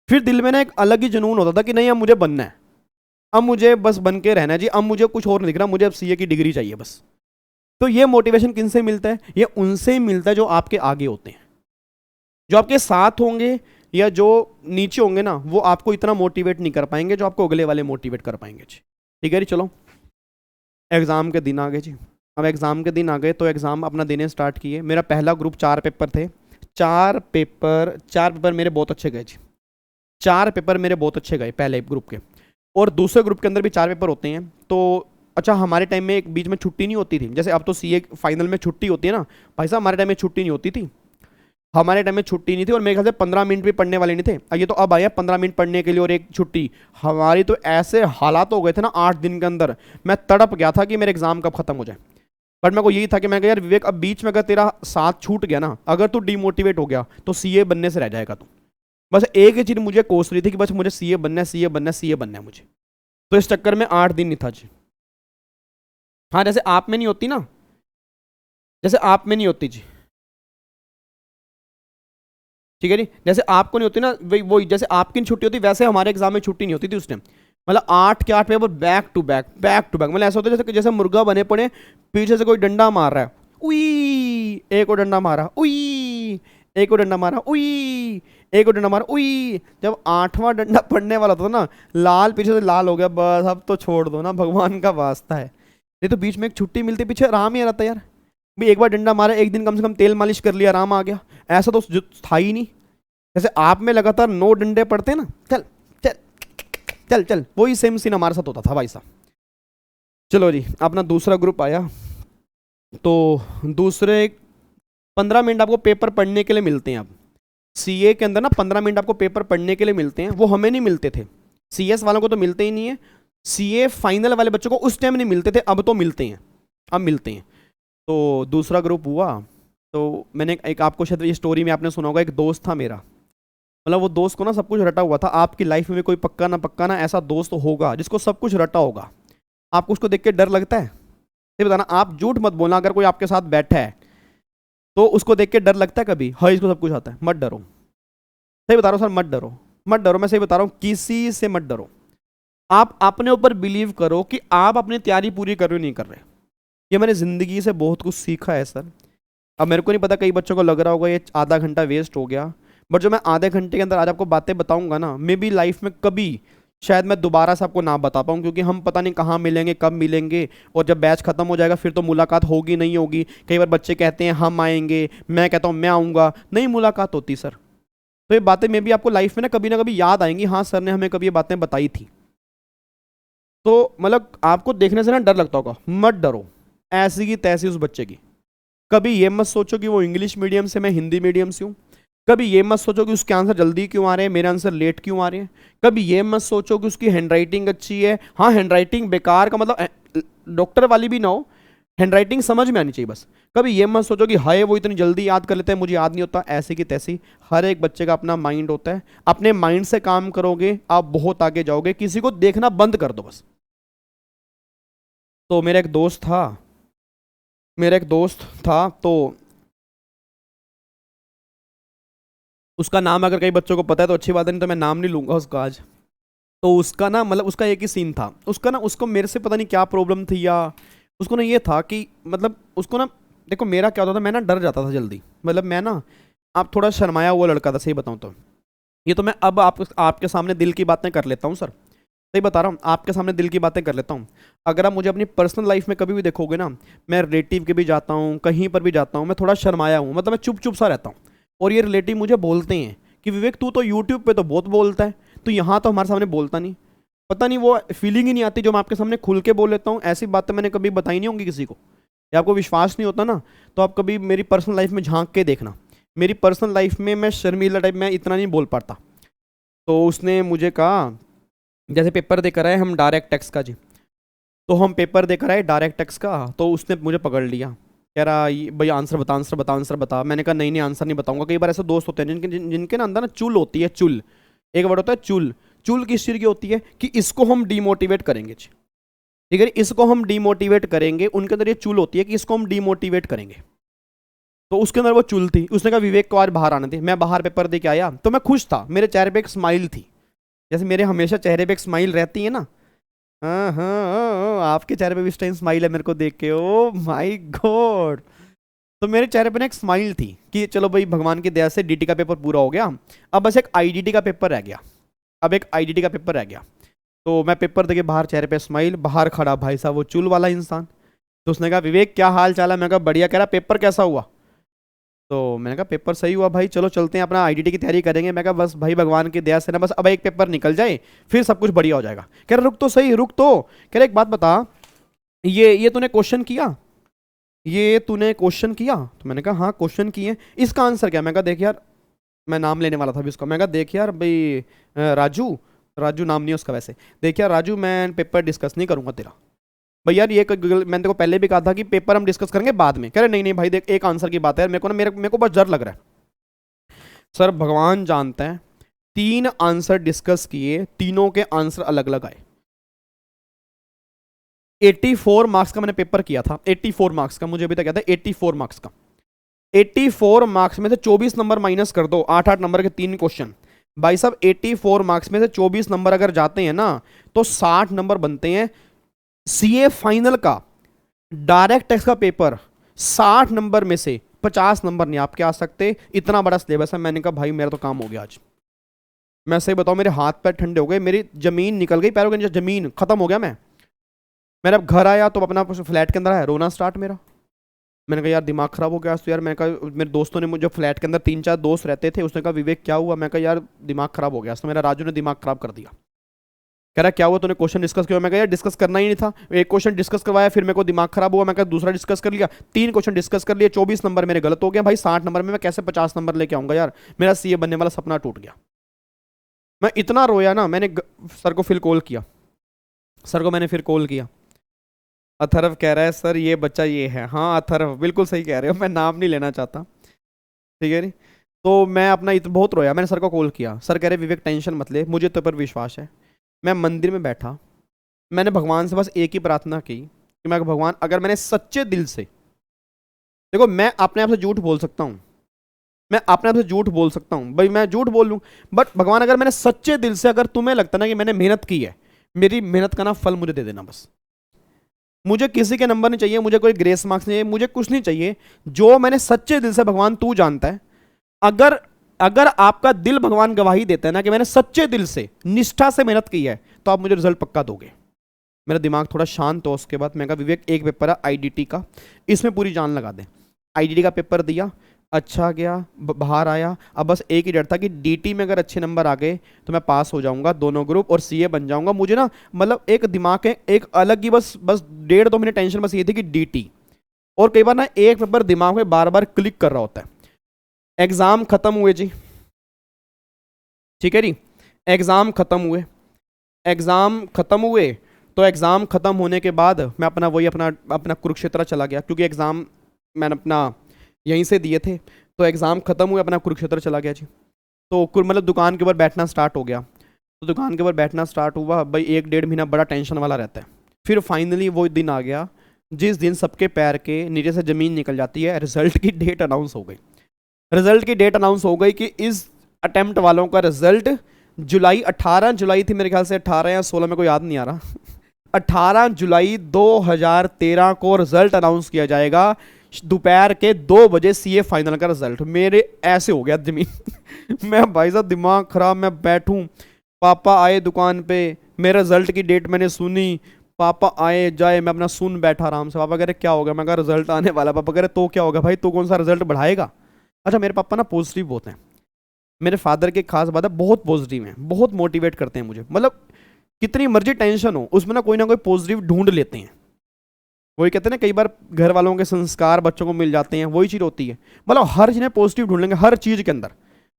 फिर दिल में ना एक अलग ही जुनून होता था कि नहीं अब मुझे बनना है, अब मुझे बस बन के रहना है जी, अब मुझे कुछ और नहीं दिख रहा, मुझे अब सीए की डिग्री चाहिए बस। तो ये मोटिवेशन किन से मिलता है? ये उनसे ही मिलता है जो आपके आगे होते हैं। जो आपके साथ होंगे या जो नीचे होंगे ना, वो आपको इतना मोटिवेट नहीं कर पाएंगे जो आपको अगले वाले मोटिवेट कर पाएंगे जी। ठीक है जी, चलो एग्ज़ाम के दिन आ गए जी। अब एग्ज़ाम के दिन आ गए तो एग्ज़ाम अपना देने स्टार्ट किए। मेरा पहला ग्रुप 4 पेपर थे। 4 पेपर मेरे बहुत अच्छे गए जी। 4 पेपर मेरे बहुत अच्छे गए पहले ग्रुप के। और दूसरे ग्रुप के अंदर भी 4 पेपर होते हैं। तो अच्छा, हमारे टाइम में एक बीच में छुट्टी नहीं होती थी, जैसे अब तो सीए फाइनल में छुट्टी होती है ना भाई साहब, हमारे टाइम में छुट्टी नहीं होती थी। हमारे टाइम में छुट्टी नहीं थी, और मेरे ख्याल से 15 मिनट भी पढ़ने वाले नहीं थे। ये तो अब आया 15 मिनट पढ़ने के लिए और एक छुट्टी। हमारी तो ऐसे हालात हो गए थे ना 8 दिन के अंदर, मैं तड़प गया था कि मेरे एग्जाम कब खत्म हो जाए। बट मेरे को यही था कि मैं यार विवेक, अब बीच में अगर तेरा साथ छूट गया ना, अगर तू डिमोटिवेट हो गया तो सीए बनने से रह जाएगा तू। बस एक ही चीज़ मुझे कोस रही थी कि बस मुझे सीए बनना है, सीए बनना है, सीए बनना है मुझे। तो इस चक्कर में 8 दिन नहीं था जी। हाँ, जैसे आप में नहीं होती ना, जैसे आप में नहीं होती जी, ठीक है जी, जैसे आपको नहीं होती ना, वही जैसे आपकी छुट्टी होती वैसे हमारे एग्जाम में छुट्टी नहीं होती थी उस टाइम। मतलब 8 के 8 पेपर बैक टू बैक, मतलब ऐसा होता है जैसे जैसे मुर्गा बने पड़े, पीछे से कोई डंडा मार रहा है, उई, एक और डंडा मारा, उई, एक और डंडा मारा, उई, एक और डंडा मारा, उई। जब 8वां डंडा पड़ने वाला था ना, लाल पीछे से लाल हो गया, बस अब तो छोड़ दो ना, भगवान का वास्ता है। नहीं तो बीच में एक छुट्टी मिलती, पीछे आराम ही आ रहा था यार। भाई एक बार डंडा मारा, एक दिन कम से कम तेल मालिश कर लिया, आराम आ गया। ऐसा तो था ही नहीं। जैसे आप में लगातार 9 डंडे पड़ते हैं ना, चल चल चल चल, वही सेम सीन हमारे साथ होता था भाई साहब। चलो जी, अपना दूसरा ग्रुप आया। तो दूसरे 15 मिनट आपको पेपर पढ़ने के लिए मिलते हैं। अब सीए के अंदर ना 15 मिनट आपको पेपर पढ़ने के लिए मिलते हैं। वो हमें नहीं मिलते थे, सीएस वालों को तो मिलते ही नहीं है। सीए फाइनल वाले बच्चों को उस टाइम नहीं मिलते थे, अब तो मिलते हैं, अब मिलते हैं। तो दूसरा ग्रुप हुआ। तो मैंने एक आपको शायद ये स्टोरी में आपने सुना होगा, एक दोस्त था मेरा। मतलब वो दोस्त को ना सब कुछ रटा हुआ था। आपकी लाइफ में भी कोई पक्का ना ऐसा दोस्त होगा जिसको सब कुछ रटा होगा। आपको उसको देख के डर लगता है? ये बताना, आप झूठ मत बोलना। अगर कोई आपके साथ बैठा है तो उसको देख के डर लगता है कभी? हाँ, इसको सब कुछ आता है। मत डरो, सही बता रहा हूँ सर, मत डरो, मत डरो, मैं सही बता रहा हूँ, किसी से मत डरो। आप अपने ऊपर बिलीव करो कि आप अपनी तैयारी पूरी कर रहे हो, नहीं कर रहे। ये मैंने ज़िंदगी से बहुत कुछ सीखा है सर। अब मेरे को नहीं पता, कई बच्चों को लग रहा होगा ये आधा घंटा वेस्ट हो गया, बट जो मैं आधे घंटे के अंदर आज आपको बातें बताऊंगा ना, मे बी लाइफ में कभी शायद मैं दोबारा से आपको ना बता पाऊँ, क्योंकि हम पता नहीं कहाँ मिलेंगे, कब मिलेंगे, और जब बैच खत्म हो जाएगा फिर तो मुलाकात होगी नहीं होगी। कई बार बच्चे कहते हैं हम आएंगे, मैं कहता हूँ मैं आऊँगा, नहीं मुलाकात होती सर। तो ये बातें मे बी आपको लाइफ में ना कभी याद आएंगी, हाँ सर ने हमें कभी ये बातें बताई थी। तो मतलब आपको देखने से ना डर लगता होगा, मत डरो, ऐसी की तैसी उस बच्चे की। कभी ये मत सोचो कि वो इंग्लिश मीडियम से, मैं हिंदी मीडियम से हूँ। कभी ये मत सोचो कि उसके आंसर जल्दी क्यों आ रहे हैं, मेरे आंसर लेट क्यों आ रहे हैं। कभी ये मत सोचो कि उसकी हैंडराइटिंग अच्छी है। हाँ, हैंडराइटिंग बेकार का मतलब डॉक्टर वाली भी ना हो, हैंडराइटिंग समझ में आनी चाहिए बस। कभी ये मत सोचो कि हाय वो इतनी जल्दी याद कर लेते हैं, मुझे याद नहीं होता, ऐसी की तैसी। हर एक बच्चे का अपना माइंड होता है, अपने माइंड से काम करोगे आप बहुत आगे जाओगे। किसी को देखना बंद कर दो बस। तो मेरा एक दोस्त था, तो उसका नाम अगर कई बच्चों को पता है तो अच्छी बात है, नहीं तो मैं नाम नहीं लूंगा उसका आज। तो उसका ना मतलब उसका एक ही सीन था। उसको मेरे से पता नहीं क्या प्रॉब्लम थी, या उसको ना ये था कि मतलब उसको ना, देखो मेरा क्या होता था, मैं ना डर जाता था जल्दी। मतलब मैं ना आप थोड़ा शर्माया हुआ लड़का था, सही बताऊँ तो। ये तो मैं अब आपके सामने दिल की बातें कर लेता हूँ सर, सही बता रहा हूँ, आपके सामने दिल की बातें कर लेता हूँ। अगर आप मुझे अपनी पर्सनल लाइफ में कभी भी देखोगे ना, मैं रिलेटिव के भी जाता हूँ, कहीं पर भी जाता हूँ, मैं थोड़ा शर्माया हूँ, मतलब मैं चुप सा रहता हूँ। और ये रिलेटिव मुझे बोलते हैं कि विवेक तू तो यूट्यूब पे तो बहुत बोलता है, तो यहाँ तो हमारे सामने बोलता नहीं। पता नहीं वो फीलिंग ही नहीं आती जो मैं आपके सामने खुल के बोल लेता हूँ। ऐसी बातें मैंने कभी बताई नहीं होंगी किसी को, या आपको विश्वास नहीं होता ना, तो आप कभी मेरी पर्सनल लाइफ में झांक के देखना। मेरी पर्सनल लाइफ में मैं शर्मीला टाइप, मैं इतना नहीं बोल पाता। तो उसने मुझे कहा, जैसे पेपर देकर आए हम डायरेक्ट टैक्स का जी, तो हम पेपर देकर आए डायरेक्ट टैक्स का, तो उसने मुझे पकड़ लिया, कह रहा भाई आंसर बता। मैंने कहा नहीं आंसर नहीं बताऊंगा। कई बार ऐसे दोस्त होते हैं जिनके ना अंदर ना चुल होती है, चुल, एक वर्ड होता है चुल। चुल किस चीज़ की होती है कि इसको हम डीमोटिवेट करेंगे, ठीक है, इसको हम डीमोटिवेट करेंगे। उनके अंदर ये चुल होती है कि इसको हम डीमोटिवेट करेंगे। तो उसके अंदर वो चुल थी। उसने कहा विवेक को आज बाहर आने थे। मैं बाहर पेपर दे के आया तो मैं खुश था, मेरे चेहरे पे एक स्माइल थी, जैसे मेरे हमेशा चेहरे पे एक स्माइल रहती है ना, हाँ हाँ, आपके चेहरे पे भी इस टाइम स्माइल है मेरे को देख के, ओ माय गॉड। तो मेरे चेहरे पे ना एक स्माइल थी कि चलो भाई भगवान की दया से डीटी का पेपर पूरा हो गया, अब बस एक आईडीटी का पेपर रह गया, अब एक आईडीटी का पेपर रह गया। तो मैं पेपर देके बाहर, चेहरे पे स्माइल, बाहर खड़ा भाई साहब वो चुल वाला इंसान। तो उसने कहा विवेक क्या हाल चाल है, मैं कहा बढ़िया। कह रहा पेपर कैसा हुआ? तो मैंने कहा पेपर सही हुआ भाई, चलो चलते हैं अपना आईडीटी की तैयारी करेंगे। मैं कहा बस भाई भगवान की दया से ना बस अब एक पेपर निकल जाए फिर सब कुछ बढ़िया हो जाएगा। कह रहा रुक तो सही, रुक तो। कह रहा एक बात बता, ये तूने क्वेश्चन किया, ये तूने क्वेश्चन किया? तो मैंने कहा हाँ क्वेश्चन किए, इसका आंसर क्या? मैं कहा देख यार, मैं नाम लेने वाला था अभी उसका। मैं कहा देख यार भाई राजू, राजू नाम नहीं है उसका वैसे, देख यार राजू मैं पेपर डिस्कस नहीं करूंगा तेरा। भाई यार ये मैंने तेको पहले भी कहा था कि पेपर हम डिस्कस करेंगे बाद में। कह रहे नहीं नहीं भाई देख एक आंसर की बात है, मेरे को ना मेरे को बस डर लग रहा है। सर भगवान जानते हैं, 3 आंसर डिस्कस किए, तीनों के आंसर अलग अलग आए। 84 मार्क्स का मैंने पेपर किया था, 84 मार्क्स का, मुझे अभी तक याद है 84 मार्क्स का। 84 मार्क्स में से 24 नंबर माइनस कर दो, 8-8 नंबर के 3 क्वेश्चन। भाई साहब 84 मार्क्स में से 24 नंबर अगर जाते हैं ना तो 60 नंबर बनते हैं। सीए फाइनल का डायरेक्ट टेस्ट का पेपर 60 नंबर में से 50 नंबर नहीं आपके आ सकते, इतना बड़ा सिलेबस है। मैंने कहा भाई मेरा तो काम हो गया आज। मैं सही बताऊं मेरे हाथ पैर ठंडे हो गए, मेरी जमीन निकल गई पैरों के नीचे, जमीन खत्म हो गया। मैंने अब घर आया तो अपना फ्लैट के अंदर आया, रोना स्टार्ट मेरा। मैंने कहा यार दिमाग खराब हो गया आज तो यार। मैंने कहा मेरे दोस्तों ने, मुझे फ्लैट के अंदर 3-4 दोस्त रहते थे, उसने कहा विवेक क्या हुआ? मैं कहा यार दिमाग खराब हो गया तो मेरा राजू ने दिमाग खराब कर दिया। कह रहा क्या हुआ तूने क्वेश्चन डिस्कस किया? मैं कहा यार डिस्कस करना ही नहीं था, एक क्वेश्चन डिस्कस करवाया फिर मेरे को दिमाग खराब हुआ। मैं कहा दूसरा डिस्कस कर लिया, 3 क्वेश्चन डिस्कस कर लिए, 24 नंबर मेरे गलत हो गए। भाई 60 नंबर में मैं कैसे 50 नंबर लेके आऊंगा यार? मेरा सीए बनने वाला सपना टूट गया। मैं इतना रोया ना, मैंने सर को फिर कॉल किया, सर को मैंने फिर कॉल किया। अथर्व कह रहा है सर ये बच्चा ये है। हाँ अथर्व बिल्कुल सही कह रहे हो, मैं नाम नहीं लेना चाहता, ठीक है नहीं। तो मैं अपना बहुत रोया, मैंने सर को कॉल किया। सर कह रहे विवेक टेंशन मत ले, मुझे तो पर विश्वास है। मैं मंदिर में बैठा, मैंने भगवान से बस एक ही प्रार्थना की कि मैं भगवान अगर मैंने सच्चे दिल से, देखो मैं अपने आप से झूठ बोल सकता हूँ, मैं अपने आप से झूठ बोल सकता हूँ भाई, मैं झूठ बोल लूँ, बट भगवान अगर मैंने सच्चे दिल से, अगर तुम्हें लगता ना कि मैंने मेहनत की है, मेरी मेहनत का ना फल मुझे दे देना बस। मुझे किसी के नंबर नहीं चाहिए, मुझे कोई ग्रेस मार्क्स नहीं चाहिए, मुझे कुछ नहीं चाहिए। जो मैंने सच्चे दिल से, भगवान तू जानता है, अगर अगर आपका दिल भगवान गवाही देता है ना कि मैंने सच्चे दिल से निष्ठा से मेहनत की है तो आप मुझे रिजल्ट पक्का दोगे। मेरा दिमाग थोड़ा शांत हो। उसके बाद मैं कहा विवेक एक पेपर है आईडीटी का, इसमें पूरी जान लगा दें। आईडीटी का पेपर दिया, अच्छा गया, बाहर आया। अब बस एक ही डर था कि डीटी में अगर अच्छे नंबर आ गए तो मैं पास हो जाऊंगा दोनों ग्रुप और सीए बन जाऊंगा। मुझे ना मतलब एक दिमाग के एक अलग ही बस 1.5-2 महीने टेंशन बस ये थी कि डीटी। और कई बार ना एक पेपर दिमाग में बार बार क्लिक कर रहा होता है। एग्जाम खत्म हुए जी, ठीक है जी, एग्जाम खत्म हुए, एग्जाम खत्म हुए। तो एग्जाम खत्म होने के बाद मैं अपना वही अपना कुरुक्षेत्र चला गया, क्योंकि एग्जाम मैंने अपना यहीं से दिए थे। तो एग्जाम खत्म हुए, अपना कुरुक्षेत्र चला गया जी। तो मतलब दुकान के ऊपर बैठना स्टार्ट हो गया। तो दुकान के ऊपर बैठना स्टार्ट हुआ भाई, 1-1.5 महीना बड़ा टेंशन वाला रहता है। फिर फाइनली वो दिन आ गया जिस दिन सबके पैर के नीचे से जमीन निकल जाती है। रिजल्ट की डेट अनाउंस हो गई, रिजल्ट की डेट अनाउंस हो गई कि इस अटेम्प्ट वालों का रिजल्ट जुलाई, 18 जुलाई थी मेरे ख्याल से, 18 या 16 में कोई याद नहीं आ रहा, 18 जुलाई 2013 को रिजल्ट अनाउंस किया जाएगा दोपहर के 2 बजे, सीए फाइनल का रिजल्ट। मेरे ऐसे हो गया जमीन मैं भाई साहब दिमाग खराब, मैं बैठूं, पापा आए दुकान पे, मेरे रिजल्ट की डेट मैंने सुनी, पापा आए जाए, मैं अपना सुन बैठा आराम से। पापा कह रहे क्या होगा? मैं कहा रिजल्ट आने वाला। पापा कह रहे तो क्या होगा भाई, तू कौन सा रिजल्ट बढ़ाएगा? अच्छा मेरे पापा ना पॉजिटिव बहुत हैं, मेरे फादर की खास बात है बहुत पॉजिटिव हैं, बहुत मोटिवेट करते हैं मुझे। मतलब कितनी मर्जी टेंशन हो उसमें ना कोई पॉजिटिव ढूंढ लेते हैं। वही कहते हैं ना कई बार घर वालों के संस्कार बच्चों को मिल जाते हैं, वही चीज़ होती है। मतलब हर चीज़ में पॉजिटिव ढूंढ लेंगे, हर चीज़ के अंदर।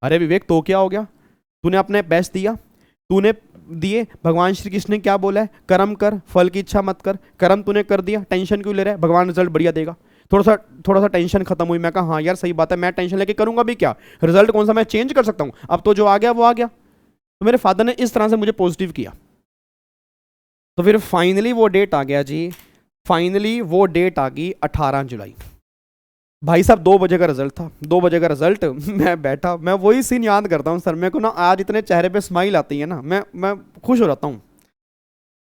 अरे विवेक तो क्या हो गया, तूने अपने बेस्ट दिया, तूने दिए। भगवान श्री कृष्ण ने क्या बोला है, कर्म कर फल की इच्छा मत कर। कर्म तूने कर दिया, टेंशन क्यों ले रहा है? भगवान रिजल्ट बढ़िया देगा। थोड़ा सा टेंशन खत्म हुई। मैं कहा हाँ यार सही बात है, मैं टेंशन लेके करूंगा भी क्या, रिजल्ट कौन सा मैं चेंज कर सकता हूँ, अब तो जो आ गया वो आ गया। तो मेरे फादर ने इस तरह से मुझे पॉजिटिव किया। तो फिर फाइनली वो डेट आ गया जी, फाइनली वो डेट आ गई 18 जुलाई। भाई साहब 2 बजे का रिजल्ट था, 2 बजे का रिजल्ट। मैं बैठा, मैं वही सीन याद करता हूँ सर, मेरे को ना आज इतने चेहरे पे स्माइल आती है ना, मैं खुश हो जाता हूँ।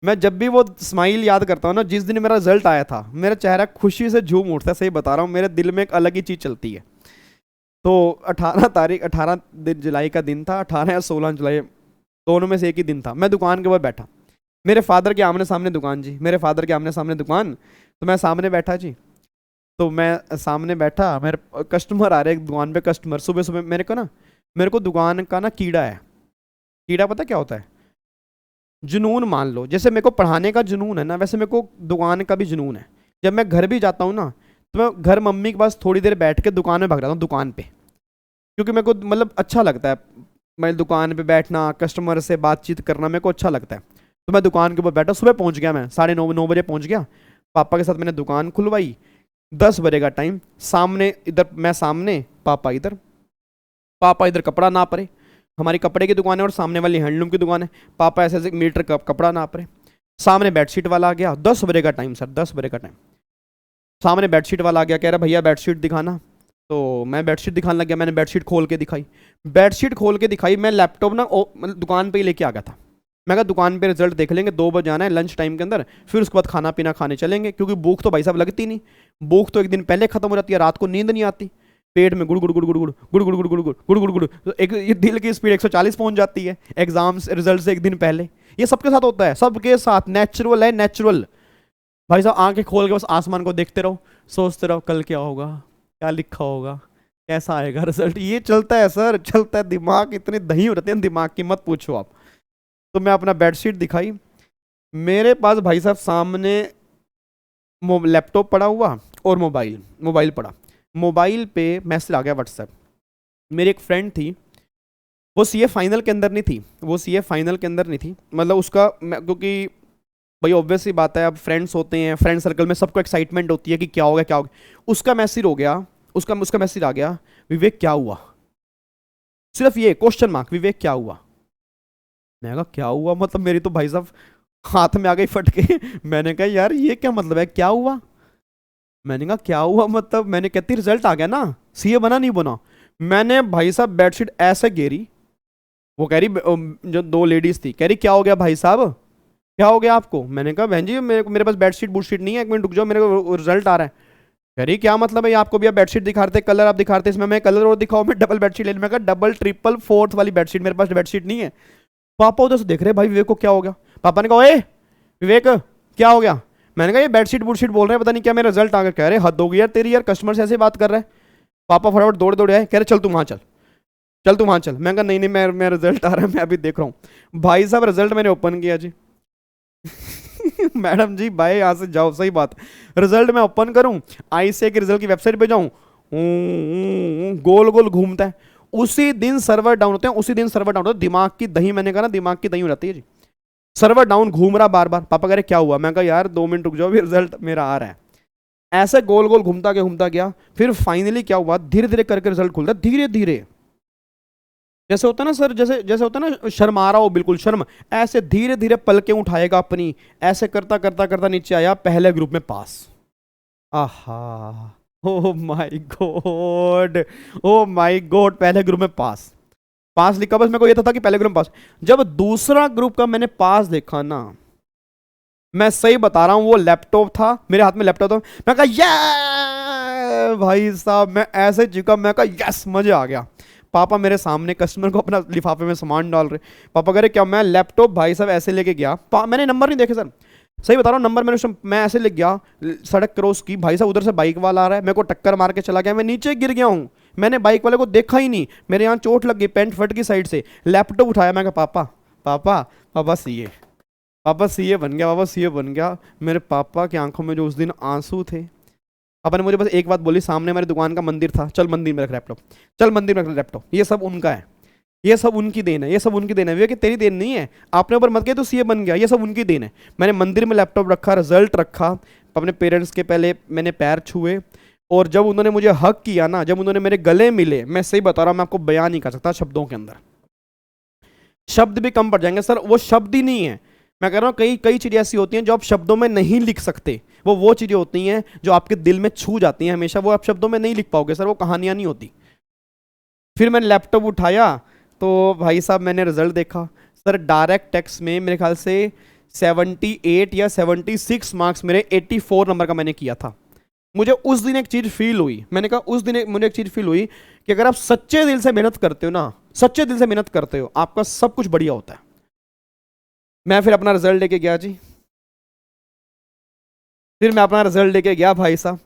मैं जब भी वो स्माइल याद करता हूँ ना, जिस दिन मेरा रिजल्ट आया था, मेरा चेहरा खुशी से झूम उठता है, सही बता रहा हूँ, मेरे दिल में एक अलग ही चीज़ चलती है। तो 18 जुलाई का दिन था, 18 या 16 जुलाई, दोनों में से एक ही दिन था। मैं दुकान के ऊपर बैठा, मेरे फादर के आमने सामने दुकान जी, मेरे फादर के आमने सामने दुकान, तो मैं सामने बैठा जी। तो मैं सामने बैठा, मेरे कस्टमर आ रहे हैं दुकान पे, कस्टमर सुबह सुबह मेरे को दुकान का ना कीड़ा है। कीड़ा पता क्या होता है? जुनून मान लो, जैसे मेरे को पढ़ाने का जुनून है ना, वैसे मेरे को दुकान का भी जुनून है। जब मैं घर भी जाता हूँ ना, तो मैं घर मम्मी के पास थोड़ी देर बैठ के दुकान में भाग जाता हूँ, दुकान पे, क्योंकि मेरे को मतलब अच्छा लगता है। मैं दुकान पे बैठना, कस्टमर से बातचीत करना मेरे को अच्छा लगता है। तो मैं दुकान के ऊपर बैठा, सुबह पहुँच गया, मैं 9:30 बजे पहुँच गया। पापा के साथ मैंने दुकान खुलवाई, 10 बजे का टाइम, सामने इधर मैं सामने, पापा इधर। पापा इधर कपड़ा नाप रहे, हमारी कपड़े की दुकान है और सामने वाली हैंडलूम की दुकान है। पापा ऐसे ऐसे मीटर का कपड़ा नाप रहे। सामने बेडशीट वाला आ गया, 10 बजे का टाइम सर, 10 बजे का टाइम। सामने बेडशीट वाला आ गया, कह रहा भैया बेडशीट दिखाना। तो मैं बेडशीट दिखाने लग गया, मैंने बेडशीट खोल के दिखाई। बेडशीट खोल के दिखाई, मैं लैपटॉप ना मतलब दुकान पे ही लेके आ गया था। मैं कहा दुकान पे रिजल्ट देख लेंगे, 2 बजे आना है लंच टाइम के अंदर, फिर उसके बाद खाना पीना खाने चलेंगे, क्योंकि भूख तो भाई साहब लगती नहीं। भूख तो एक दिन पहले खत्म हो जाती है, रात को नींद नहीं आती, पेट में गुड़ गुड़ गुड़ गुड़ गुड़ गुड़ गुड़ गुड़ गुड़ गुड़ गुड़ गुड़ गुड़, तो एक ये दिल की स्पीड 140 पहुंच जाती है एग्जाम रिजल्ट से एक दिन पहले। ये सबके साथ होता है, सबके साथ, नेचुरल है, नेचुरल। भाई साहब आंखें खोल के बस आसमान को देखते रहो, सोचते रहो कल क्या होगा, क्या लिखा होगा, कैसा आएगा रिजल्ट। ये चलता है सर, चलता है। दिमाग इतने दही होते हैं दिमाग की, मत पूछो आप। तो मैं अपना बेडशीट दिखाई, मेरे पास भाई साहब सामने लैपटॉप पड़ा हुआ और मोबाइल पड़ा। मोबाइल पे मैसेज आ गया व्हाट्सएप। मेरी एक फ्रेंड थी, वो सीए फाइनल के अंदर नहीं थी, वो सीए फाइनल के अंदर नहीं थी, मतलब उसका क्योंकि भाई ऑब्वियस सी बात है, अब फ्रेंड्स होते हैं, फ्रेंड सर्कल में सबको एक्साइटमेंट होती है कि क्या होगा क्या होगा। उसका मैसेज हो गया, उसका मैसेज आ गया, विवेक क्या हुआ, सिर्फ ये क्वेश्चन मार्क, विवेक क्या हुआ। मैं कहा क्या हुआ मतलब, मेरी तो भाई साहब हाथ में आ गई फट के। मैंने कहा यार ये क्या मतलब है, क्या हुआ। मैंने कहा क्या हुआ मतलब, मैंने कहती रिजल्ट आ गया ना, सीए बना नहीं बना। मैंने भाई साहब बेडशीट ऐसे घेरी, वो कह रही, जो 2 लेडीज थी, कह रही क्या हो गया भाई साहब, क्या हो गया आपको। मैंने कहा बहन जी मेरे पास बेडशीट बुडशीट नहीं है, 1 मिनट रुक जाओ, मेरे को रिजल्ट आ रहा है। कह रही क्या मतलब है, आपको भी आप बेडशीट दिखाते, कलर आप दिखाते, इसमें मैं कलर और दिखाओ, मैं डबल बेडशीट ले लूं। मैं कहा डबल ट्रिपल फोर्थ वाली बेडशीट, मेरे पास बेडशीट नहीं है। पापा उधर से देख रहे भाई विवेक को क्या हो गया। पापा ने कहा ए विवेक क्या हो गया। मैंने कहा ये बेडशीट बुडशीट बोल रहे हैं, पता नहीं क्या, मेरा रिजल्ट आ गया। कह रहे हद हो गई यार तेरी, यार कस्टमर से ऐसे बात कर रहे हैं। पापा फटाफट दौड़ दौड़े आए, कह रहे चल तू वहाँ चल, चल तू वहाँ चल। मैं कहा नहीं नहीं, मैं रिजल्ट आ रहा है, मैं अभी देख रहा हूँ। भाई साहब रिजल्ट मैंने ओपन किया जी। मैडम जी भाई यहाँ से जाओ, सही बात। रिजल्ट मैं ओपन करूँ, आईसीए के रिजल्ट की वेबसाइट पे जाऊँ, गोल गोल घूमता है। उसी दिन सर्वर डाउन होते हैं, उसी दिन सर्वर डाउन होता है। दिमाग की दही, मैंने कहा ना दिमाग की दही हो जाती है जी। सर्वर डाउन घूम रहा बार बार। पापा कह रहे क्या हुआ। मैं कहा यार 2 मिनट रुक जाओ, भी रिजल्ट मेरा आ रहा है। ऐसे गोल गोल घूमता गया। फिर फाइनली क्या हुआ, धीरे धीरे करके रिजल्ट खुलता है, धीरे धीरे। जैसे होता है ना सर, जैसे जैसे होता है ना शर्मा रहा हो, बिल्कुल शर्म, ऐसे धीरे धीरे पलकें उठाएगा अपनी, ऐसे करता करता करता नीचे आया, पहले ग्रुप में पास। आहा, oh my God, oh my God, पहले ग्रुप में पास। पास लिखा, बस मेरे को ये था कि पहले ग्रुप में पास। जब दूसरा ग्रुप का मैंने पास देखा ना, मैं सही बता रहा हूं, वो लैपटॉप था, मेरे हाथ में लैपटॉप था। मैं कहा ये भाई साहब, मैं ऐसे चिका, मैं कहा यस, मजे आ गया। पापा मेरे सामने कस्टमर को अपना लिफाफे में सामान डाल रहे। पापा कह रहे क्या। मैं लैपटॉप भाई साहब ऐसे लेके गया, मैंने नंबर नहीं देखे सर, सही बता रहा हूँ, नंबर मैं ऐसे लेके गया, सड़क क्रॉस की, भाई साहब उधर से बाइक वाला आ रहा है, मेरे को टक्कर मार के चला गया, मैं नीचे गिर गया हूँ। मैंने बाइक वाले को देखा ही नहीं, मेरे यहाँ चोट लग गई, पैंट फट की साइड से। लैपटॉप उठाया, मैं कहा पापा पापा पापा सीए, पापा सीए बन गया, पापा सीए बन गया। मेरे पापा की आंखों में जो उस दिन आंसू थे। पापा ने मुझे बस एक बात बोली, सामने मेरे दुकान का मंदिर था, चल मंदिर में रख लैपटॉप, चल मंदिर में रख लैपटॉप, ये सब उनका है, ये सब उनकी देन है, ये सब उनकी देन है। वे कि तेरी देन नहीं है, आपने ऊपर मत किया तो सीए बन गया, ये सब उनकी देन है। मैंने मंदिर में लैपटॉप रखा, रिजल्ट रखा, अपने पेरेंट्स के पहले मैंने पैर छुए, और जब उन्होंने मुझे हक किया ना, जब उन्होंने मेरे गले मिले, मैं सही बता रहा हूँ, मैं आपको बयान नहीं कर सकता शब्दों के अंदर, शब्द भी कम पड़ जाएंगे सर, वो शब्द ही नहीं है। मैं कह रहा हूँ कई चीज़ें ऐसी होती हैं जो आप शब्दों में नहीं लिख सकते, वो चीज़ें होती हैं जो आपके दिल में छू जाती हैं हमेशा, वो आप शब्दों में नहीं लिख पाओगे सर, वो कहानियाँ नहीं होती। फिर मैंने लैपटॉप उठाया, तो भाई साहब मैंने रिजल्ट देखा सर, डायरेक्ट टेक्स्ट में मेरे ख्याल से 78 या 76 मार्क्स मेरे 84 नंबर का मैंने किया था। मुझे उस दिन एक चीज़ फील हुई, मैंने कहा उस दिन मुझे एक चीज़ फील हुई कि अगर आप सच्चे दिल से मेहनत करते हो ना, सच्चे दिल से मेहनत करते हो, आपका सब कुछ बढ़िया होता है। मैं फिर अपना रिजल्ट लेके गया जी, फिर मैं अपना रिजल्ट लेके गया भाई साहब,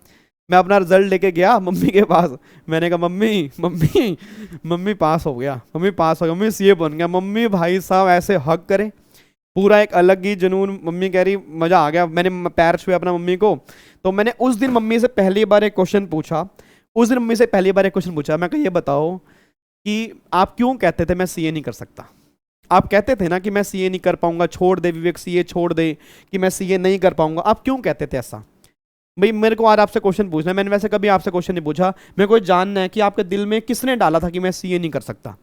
मैं अपना रिजल्ट लेके गया मम्मी के पास। मैंने कहा मम्मी मम्मी मम्मी पास हो गया, मम्मी पास हो गया, मम्मी सीए बन गया। मम्मी भाई साहब ऐसे हक करे, पूरा एक अलग ही जुनून। मम्मी कह रही मज़ा आ गया। मैंने पैर छुए अपना मम्मी को। तो मैंने उस दिन मम्मी से पहली बार एक क्वेश्चन पूछा, मैं कहा ये बताओ कि आप क्यों कहते थे मैं सीए नहीं कर सकता? आप कहते थे ना कि मैं सीए नहीं कर पाऊंगा, छोड़ दे विवेक सीए छोड़ दे, कि मैं सीए नहीं कर पाऊंगा। आप क्यों कहते थे ऐसा? भाई मेरे को आज आपसे क्वेश्चन पूछना है, मैंने वैसे कभी आपसे क्वेश्चन नहीं पूछा, मेरे को जानना है कि आपके दिल में किसने डाला था कि मैं सीए नहीं कर सकता।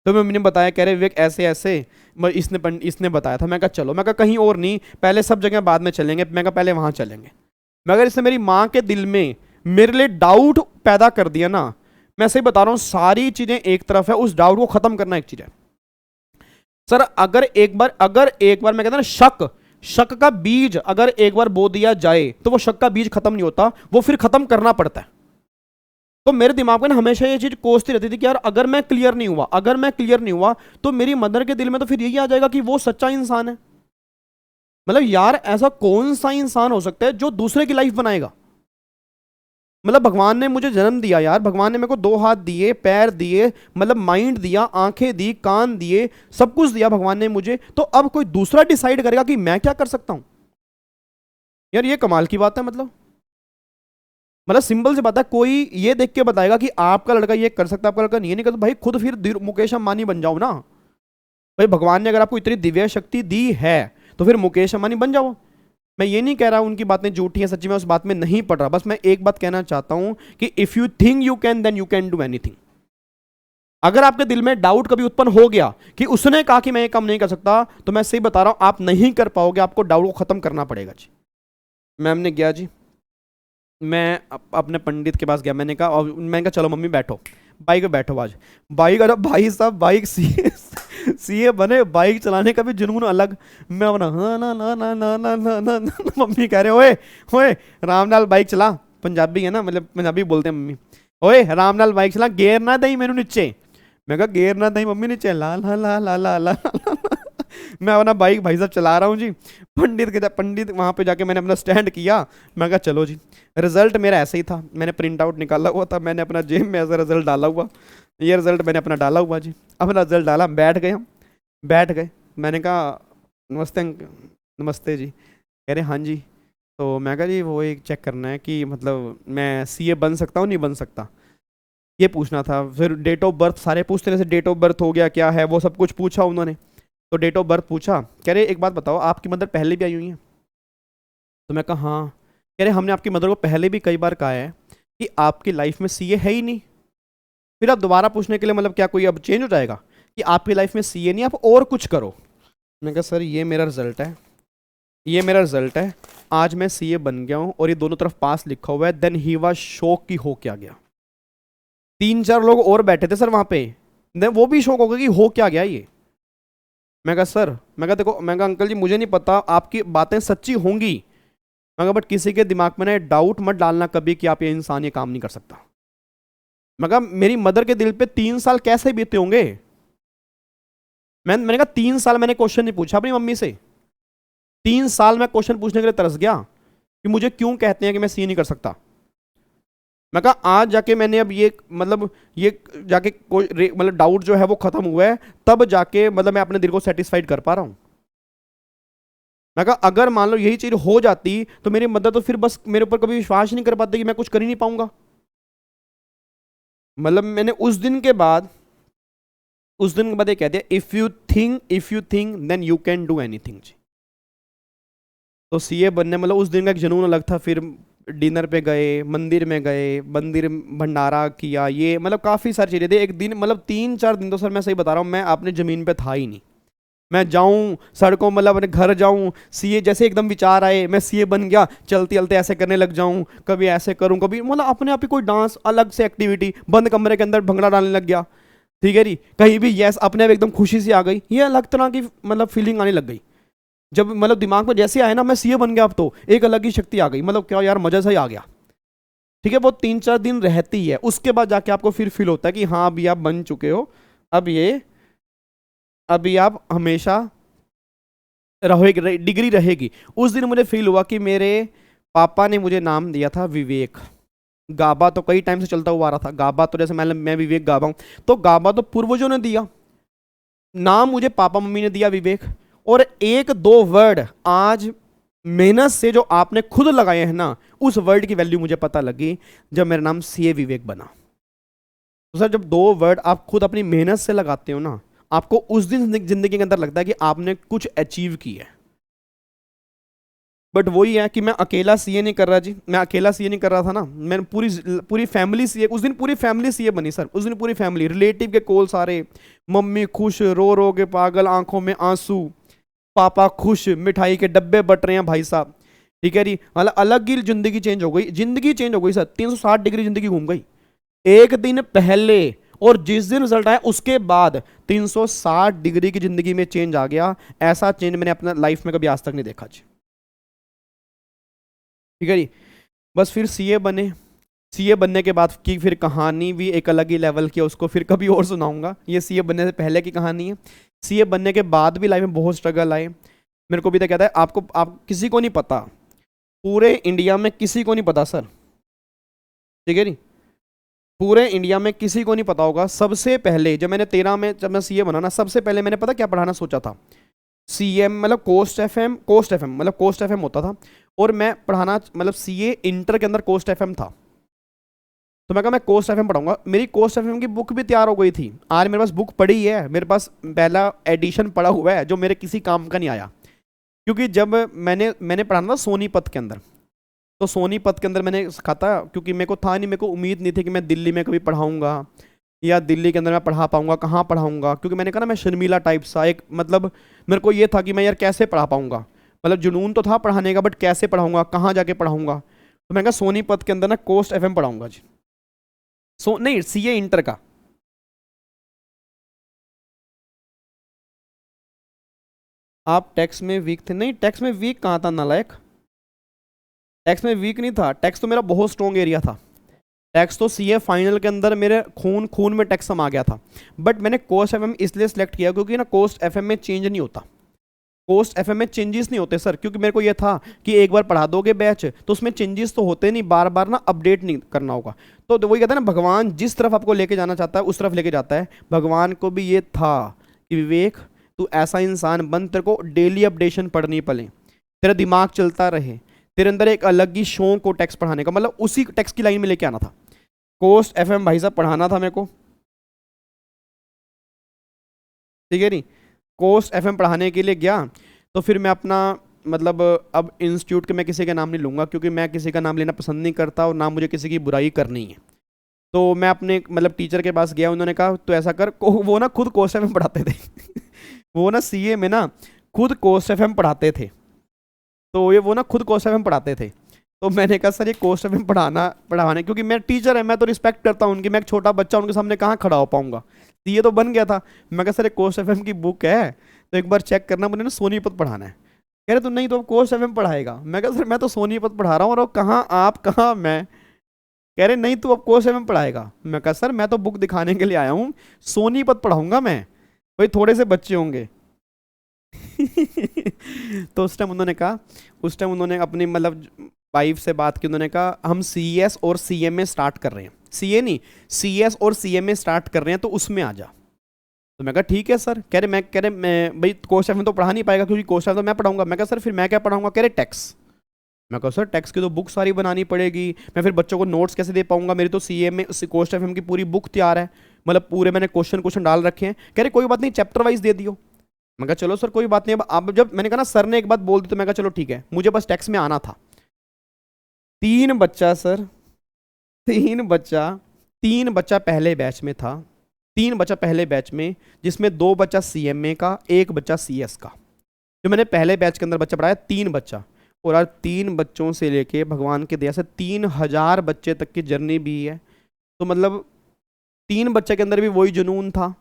तो मम्मी ने बताया, कह रहे विवेक ऐसे ऐसे इसने बताया था। मैं कहा चलो, मैं कहा कहीं और नहीं, पहले सब जगह बाद में चलेंगे, मैं कहा पहले वहाँ चलेंगे। मगर इसने मेरी माँ के दिल में मेरे लिए डाउट पैदा कर दिया ना। मैं सही बता रहा हूँ, सारी चीज़ें एक तरफ है, उस डाउट को ख़त्म करना एक चीज़ है। सर अगर एक बार मैं कहता ना, शक का बीज अगर एक बार बो दिया जाए तो वो शक का बीज खत्म नहीं होता, वो फिर खत्म करना पड़ता है। तो मेरे दिमाग में ना हमेशा ये चीज कोसती रहती थी कि यार अगर मैं क्लियर नहीं हुआ तो मेरी मदर के दिल में तो फिर यही आ जाएगा कि वो सच्चा इंसान है। मतलब यार ऐसा कौन सा इंसान हो सकता है जो दूसरे की लाइफ बनाएगा? मतलब भगवान ने मुझे जन्म दिया यार, भगवान ने मेरे को 2 हाथ दिए, पैर दिए, मतलब माइंड दिया, आंखें दी, कान दिए, सब कुछ दिया भगवान ने मुझे। तो अब कोई दूसरा डिसाइड करेगा कि मैं क्या कर सकता हूं? यार ये कमाल की बात है। मतलब सिंपल सी बात है, कोई ये देख के बताएगा कि आपका लड़का ये कर सकता है, आपका लड़का नहीं कर सकता, भाई खुद फिर मुकेश अंबानी बन जाओ ना। भाई भगवान ने अगर आपको इतनी दिव्य शक्ति दी है तो फिर मुकेश अंबानी बन जाओ। मैं ये नहीं कह रहा उनकी बातें झूठी हैं, सच्ची में उस बात में नहीं पड़ रहा। बस मैं एक बात कहना चाहता हूं कि if you think you can then you can do anything. अगर आपके दिल में डाउट कभी उत्पन्न हो गया कि उसने कहा कि मैं ये काम नहीं कर सकता, तो मैं सही बता रहा हूं आप नहीं कर पाओगे, आपको डाउट को खत्म करना पड़ेगा जी। मैम ने गया जी, मैं अपने पंडित के पास गया, मैंने कहा चलो मम्मी बैठो, बाइक पे बैठो आज। बाइक, अरे भाई साहब बाइक सीए बने, बाइक चलाने का भी जुनून अलग। मैं अपना हाँ ना ना ना ना ना ना ना ना, मम्मी कह रहे ओए ओए रामलाल बाइक चला, पंजाबी है ना, मतलब पंजाबी बोलते हैं मम्मी, ओए रामलाल बाइक चला, गेर ना दई मैनू नीचे। मैं कहा गेर ना दई मम्मी नीचे, ला ला ला ला ला ला। मैं अपना बाइक भाई साहब चला रहा हूँ जी। पंडित वहाँ पे जाके मैंने अपना स्टैंड किया। मैं कहा चलो जी। रिजल्ट मेरा ऐसे ही था, मैंने प्रिंट आउट निकाला हुआ था, मैंने अपना जेब में ऐसा रिजल्ट डाला हुआ, ये रिजल्ट मैंने अपना डाला हुआ जी। अपना रिजल्ट डाला, बैठ गए। मैंने कहा नमस्ते नमस्ते जी। कह रहे हाँ जी। तो मैं कहा जी वो एक चेक करना है कि मतलब मैं सीए बन सकता हूँ नहीं बन सकता, ये पूछना था। फिर डेट ऑफ बर्थ सारे पूछते रहे, डेट ऑफ बर्थ हो गया क्या है वो सब कुछ पूछा उन्होंने। तो डेट ऑफ बर्थ पूछा, कह रहे एक बात बताओ आपकी मदर पहले भी आई हुई है? तो मैं कहा हाँ। कह रहे हमने आपकी मदर को पहले भी कई बार कहा है कि आपकी लाइफ में सीए है ही नहीं, फिर आप दोबारा पूछने के लिए मतलब क्या कोई अब चेंज हो जाएगा कि आपकी लाइफ में सीए नहीं, आप और कुछ करो। मैं कहा सर ये मेरा रिजल्ट है, आज मैं सीए बन गया हूँ और ये दोनों तरफ पास लिखा हुआ है। देन ही वाज शॉक कि हो क्या गया। 3-4 लोग और बैठे थे सर वहाँ पे, वो भी शौक हो गया कि हो क्या गया ये। मैं कहा सर, देखो, मैं कहा अंकल जी मुझे नहीं पता आपकी बातें सच्ची होंगी, मैं कहा बट किसी के दिमाग में ना डाउट मत डालना कभी कि आप ये इंसान ये काम नहीं कर सकता। मैं कहा मेरी मदर के दिल पे 3 साल कैसे बीते होंगे। मैंने कहा 3 साल मैंने क्वेश्चन नहीं पूछा अपनी मम्मी से, 3 साल मैं क्वेश्चन पूछने के लिए तरस गया कि मुझे क्यों कहते हैं कि मैं सी नहीं कर सकता। मैं कहा आज जाके मैंने अब ये जाके कोई मतलब डाउट जो है वो खत्म हुआ है, तब जाके मतलब मैं अपने दिल को सेटिस्फाइड कर पा रहा हूं। मैं कहा अगर मान लो यही चीज हो जाती तो मेरी मदर तो फिर बस मेरे ऊपर कभी विश्वास नहीं कर पाते कि मैं कुछ कर ही नहीं पाऊंगा। मतलब मैंने उस दिन के बाद ये कह दिया, if you think then you can do anything ji. तो सीए बनने मतलब उस दिन का एक जुनून अलग था। फिर डिनर पे गए, मंदिर भंडारा किया, ये मतलब काफ़ी सारी चीज़ें थी। एक दिन मतलब 3-4 दिन तो सर मैं सही बता रहा हूँ मैं अपने ज़मीन पे था ही नहीं। मैं जाऊँ सड़कों मतलब अपने घर जाऊँ, सीए जैसे एकदम विचार आए मैं सीए बन गया, चलते चलते ऐसे करने लग जाऊँ, कभी ऐसे करूँ, कभी मतलब अपने आप ही कोई डांस अलग से एक्टिविटी, बंद कमरे के अंदर भंगड़ा डालने लग गया, ठीक है जी। कहीं भी यस अपने आप एकदम खुशी सी आ गई, ये अलग तरह की मतलब फीलिंग आने लग गई। जब मतलब दिमाग में जैसे आया ना मैं सीए बन गया, अब तो एक अलग ही शक्ति आ गई, मतलब क्या यार मजा सा ही आ गया। ठीक है, वो 3-4 दिन रहती है, उसके बाद जाके आपको फिर फील होता है कि हाँ अभी आप बन चुके हो, अब ये अभी आप हमेशा रहोगे, डिग्री रहेगी। उस दिन मुझे फील हुआ कि मेरे पापा ने मुझे नाम दिया था विवेक। गाबा तो कई टाइम से चलता हुआ आ रहा था, गाबा तो जैसे मैं विवेक गाबा हूं, तो गाबा तो पूर्वजों ने दिया नाम, मुझे पापा मम्मी ने दिया विवेक। और एक दो वर्ड आज मेहनत से जो आपने खुद लगाए हैं ना, उस वर्ड की वैल्यू मुझे पता लगी जब मेरा नाम सीए विवेक बना। तो सर जब दो वर्ड आप खुद अपनी मेहनत से लगाते हो ना, आपको उस दिन जिंदगी के अंदर लगता है कि आपने कुछ अचीव किया है। बट वही है कि मैं अकेला सीए नहीं कर रहा जी, मैं अकेला सीए नहीं कर रहा था ना, मैंने पूरी फैमिली सीए, उस दिन पूरी फैमिली सीए बनी सर। उस दिन पूरी फैमिली, रिलेटिव के कॉल सारे, मम्मी खुश, रो रो के पागल, आंखों में आंसू, पापा खुश, मिठाई के डब्बे बट रहे हैं भाई साहब। ठीक है जी, मतलब अलग ही जिंदगी चेंज हो गई, जिंदगी चेंज हो गई सर, 360 डिग्री जिंदगी घूम गई। एक दिन पहले और जिस दिन रिजल्ट आया उसके बाद 360 डिग्री की जिंदगी में चेंज आ गया। ऐसा चेंज मैंने अपना लाइफ में कभी आज तक नहीं देखा जी। ठीक है जी, बस फिर सीए बने। सीए बनने के बाद की फिर कहानी भी एक अलग ही लेवल की है, उसको फिर कभी और सुनाऊंगा। ये सीए बनने से पहले की कहानी है। सीए बनने के बाद भी लाइफ में बहुत स्ट्रगल आए मेरे को भी। तो कहता है आपको, आप किसी को नहीं पता, पूरे इंडिया में किसी को नहीं पता सर। ठीक है जी, पूरे इंडिया में किसी को नहीं पता होगा। सबसे पहले जब मैंने 13 में जब मैं सीए बना ना, सबसे पहले मैंने पता क्या पढ़ाना सोचा था, सीएम मतलब कोस्ट एफएम मतलब कोस्ट एफएम होता था, और मैं पढ़ाना मतलब सीए इंटर के अंदर कोस्ट एफएम था। तो मैं कहा मैं कोस्ट एफएम पढ़ाऊंगा। मेरी कोस्ट एफएम की बुक भी तैयार हो गई थी, आज मेरे पास बुक पड़ी है, मेरे पास पहला एडिशन पड़ा हुआ है जो मेरे किसी काम का नहीं आया। क्योंकि जब मैंने पढ़ाना था सोनीपत के अंदर, तो सोनीपत के अंदर मैंने सीखा था, क्योंकि मेरे को था नहीं, मेरे को उम्मीद नहीं थी कि मैं दिल्ली में कभी पढ़ाऊंगा या दिल्ली के अंदर मैं पढ़ा पाऊंगा, कहाँ पढ़ाऊंगा। क्योंकि मैंने कहा ना मैं शर्मीला टाइप सा एक, मतलब मेरे को ये था कि मैं यार कैसे पढ़ा पाऊंगा, मतलब जुनून तो था पढ़ाने का, बट कैसे पढ़ाऊंगा, कहाँ जाके पढ़ाऊंगा। तो मैंने कहा सोनीपत के अंदर ना कोस्ट एफएम पढ़ाऊंगा जी। नहीं, सीए इंटर का। आप टैक्स में वीक थे? नहीं, टैक्स में वीक कहाँ था नालायक, टैक्स में वीक नहीं था, टैक्स तो मेरा बहुत स्ट्रॉन्ग एरिया था। टैक्स तो सीए फाइनल के अंदर मेरे खून खून में टैक्स समा गया था। बट मैंने कोस्ट एफएम इसलिए सेलेक्ट किया क्योंकि ना कोस्ट एफएम में चेंज नहीं होता, कोस्ट एफएम में चेंजेस नहीं होते सर। क्योंकि मेरे को ये था कि एक बार पढ़ा दोगे बैच तो उसमें चेंजेस तो होते नहीं, बार बार ना अपडेट नहीं करना होगा। तो वही कहता है ना, भगवान जिस तरफ आपको लेके जाना चाहता है उस तरफ लेके जाता है। भगवान को भी ये था कि विवेक तू ऐसा इंसान बन, तेरे को डेली अपडेशन पढ़नी पड़े, तेरा दिमाग चलता रहे, तेरे अंदर एक अलग ही शौक को टैक्स पढ़ाने का, मतलब उसी टैक्स की लाइन में लेके आना था। कोस्ट एफएम भाई साहब पढ़ाना था मेरे को। ठीक है नहीं, कोस्ट एफएम पढ़ाने के लिए गया तो फिर मैं अपना मतलब अब इंस्टीट्यूट के मैं किसी का नाम नहीं लूँगा, क्योंकि मैं किसी का नाम लेना पसंद नहीं करता और ना मुझे किसी की बुराई करनी है। तो मैं अपने मतलब टीचर के पास गया, उन्होंने कहा तो ऐसा कर, वो ना खुद कोस्ट एफएम पढ़ाते थे वो ना सीए में ना खुद कोस्ट एफएम पढ़ाते थे, तो ये वो ना खुद कोस्ट एफएम पढ़ाते थे। तो मैंने कहा सर ये कोस्ट एफएम पढ़ाने, क्योंकि मैं टीचर है, मैं तो रिस्पेक्ट करता हूँ उनकी, मैं एक छोटा बच्चा उनके सामने कहाँ खड़ा हो पाऊंगा। ये तो बन गया था। मैं कहा सर ये कोस्ट एफएम की बुक है तो एक बार चेक करना, मुझे ना सोनीपत पढ़ाना है। कह रहे तो नहीं, तो अब कोस्ट एफएम पढ़ाएगा। मैं कहा सर मैं तो सोनीपत पढ़ा रहा हूँ, और कहाँ आप कहाँ मैं। कह रहे नहीं तू अब कोस्ट एफएम पढ़ाएगा। मैं कहा सर मैं तो बुक दिखाने के लिए आया हूँ, सोनीपत पढ़ाऊंगा मैं, भाई थोड़े से बच्चे होंगे तो उस टाइम उन्होंने अपनी मतलब वाइफ से बात की, उन्होंने कहा हम सीएस और सीएमए स्टार्ट कर रहे हैं, सीए नहीं सीएस और सीएमए स्टार्ट कर रहे हैं, तो उसमें आ जा। तो मैं कहा ठीक है सर। कह रहे मैं भाई कोस्ट एफएम तो पढ़ा नहीं पाएगा क्योंकि कोस्ट एफएम तो मैं पढ़ाऊंगा। मैं कहा सर फिर मैं क्या पढ़ाऊंगा। कह रहे टैक्स। मैं कहा सर टैक्स की तो बुक सारी बनानी पड़ेगी, मैं फिर बच्चों को नोट्स कैसे दे पाऊंगा, मेरी तो सीए में कोस्ट एफएम की पूरी बुक तैयार है, मतलब पूरे मैंने क्वेश्चन डाल रखे हैं। कह रहे कोई बात नहीं चैप्टर वाइज दे दियो। मैं कहा चलो सर कोई बात नहीं। अब जब मैंने कहा ना सर ने एक बात बोल दी तो मैं कहा चलो ठीक है, मुझे बस टैक्स में आना था। 3 बच्चा सर, 3 बच्चा पहले बैच में था, 3 बच्चा पहले बैच में, जिसमें 2 बच्चा सीएमए का, 1 बच्चा सीएस का। जो मैंने पहले बैच के अंदर बच्चा पढ़ाया 3 बच्चा, और आज 3 बच्चों से लेके भगवान के दया से 3000 बच्चे तक की जर्नी भी है। तो मतलब 3 बच्चे के अंदर भी वही जुनून था,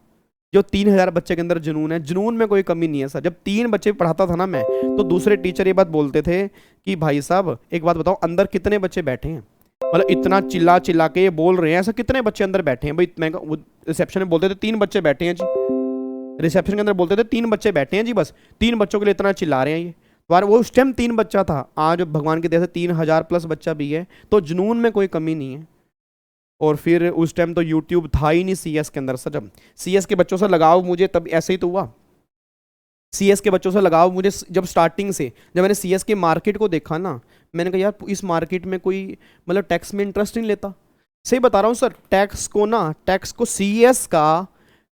जो 3,000 बच्चे के अंदर जुनून है, जुनून में कोई कमी नहीं है सर। जब 3 बच्चे पढ़ाता था ना मैं, तो दूसरे टीचर ये बात बोलते थे कि भाई साहब एक बात बताओ, अंदर कितने बच्चे बैठे हैं, मतलब इतना चिल्ला चिल्ला के ये बोल रहे हैं, ऐसा कितने बच्चे अंदर बैठे हैं भाई। मैं रिसेप्शन में बोलते थे 3 बच्चे बैठे हैं जी, रिसेप्शन के अंदर बोलते थे 3 बच्चे बैठे हैं जी, बस 3 बच्चों के लिए इतना चिल्ला रहे हैं ये। तो वो उस टाइम 3 बच्चा था, आज भगवान की दया से 3,000 प्लस बच्चा भी है, तो जुनून में कोई कमी नहीं है। और फिर उस टाइम तो यूट्यूब था ही नहीं सीएस के अंदर सर। जब सीएस के बच्चों से लगाव मुझे तब ऐसे ही तो हुआ, सीएस के बच्चों से लगाव मुझे जब स्टार्टिंग से, जब मैंने सीएस के मार्केट को देखा ना, मैंने कहा यार इस मार्केट में कोई मतलब टैक्स में इंटरेस्ट नहीं लेता। सही बता रहा हूँ सर, टैक्स को सीएस का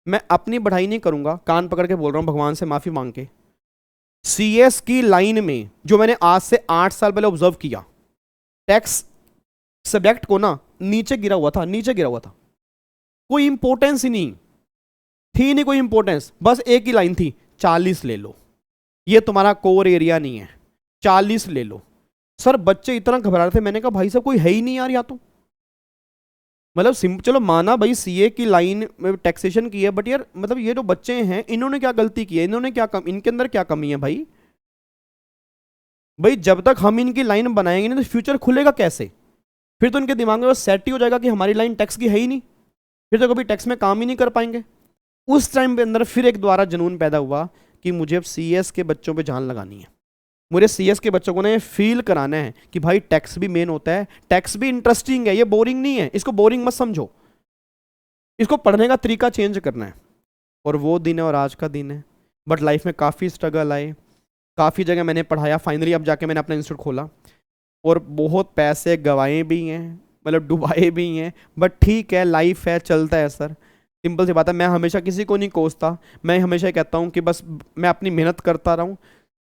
मैं अपनी बढ़ाई नहीं करूंगा, कान पकड़ के बोल रहा हूँ भगवान से माफी मांग के। सीएस की लाइन में जो मैंने आज से 8 साल पहले ऑब्जर्व किया, टैक्स सब्जेक्ट को ना नीचे गिरा हुआ था, कोई इंपॉर्टेंस ही नहीं थी, नहीं कोई इंपॉर्टेंस, बस एक ही लाइन थी, 40 ले लो, ये तुम्हारा कोर एरिया नहीं है, 40 ले लो। सर बच्चे इतना घबरा रहे थे, मैंने कहा भाई साहब कोई है ही नहीं यार, या तो मतलब चलो माना भाई सीए की लाइन में टैक्सेशन की है, बट यार मतलब ये जो बच्चे हैं इन्होंने क्या गलती की है, इन्होंने क्या इनके अंदर क्या कमी है भाई। जब तक हम इनकी लाइन बनाएंगे नहीं तो फ्यूचर खुलेगा कैसे, फिर तो उनके दिमाग में बस सेट ही हो जाएगा कि हमारी लाइन टैक्स की है ही नहीं, फिर तो कभी टैक्स में काम ही नहीं कर पाएंगे। उस टाइम पे अंदर फिर एक द्वारा जुनून पैदा हुआ कि मुझे अब सीएस के बच्चों पे जान लगानी है, मुझे सीएस के बच्चों को ने फील कराना है कि भाई टैक्स भी मेन होता है, टैक्स भी इंटरेस्टिंग है, ये बोरिंग नहीं है, इसको बोरिंग मत समझो, इसको पढ़ने का तरीका चेंज करना है। और वो दिन है और आज का दिन है। बट लाइफ में काफ़ी स्ट्रगल आए, काफ़ी जगह मैंने पढ़ाया, फाइनली अब जाके मैंने अपना इंस्टीट्यूट खोला और बहुत पैसे गंवाए भी हैं, मतलब डुबाए भी हैं, बट ठीक है, लाइफ है, चलता है सर। सिंपल सी बात है, मैं हमेशा किसी को नहीं कोसता, मैं हमेशा कहता हूँ कि बस मैं अपनी मेहनत करता रहूँ,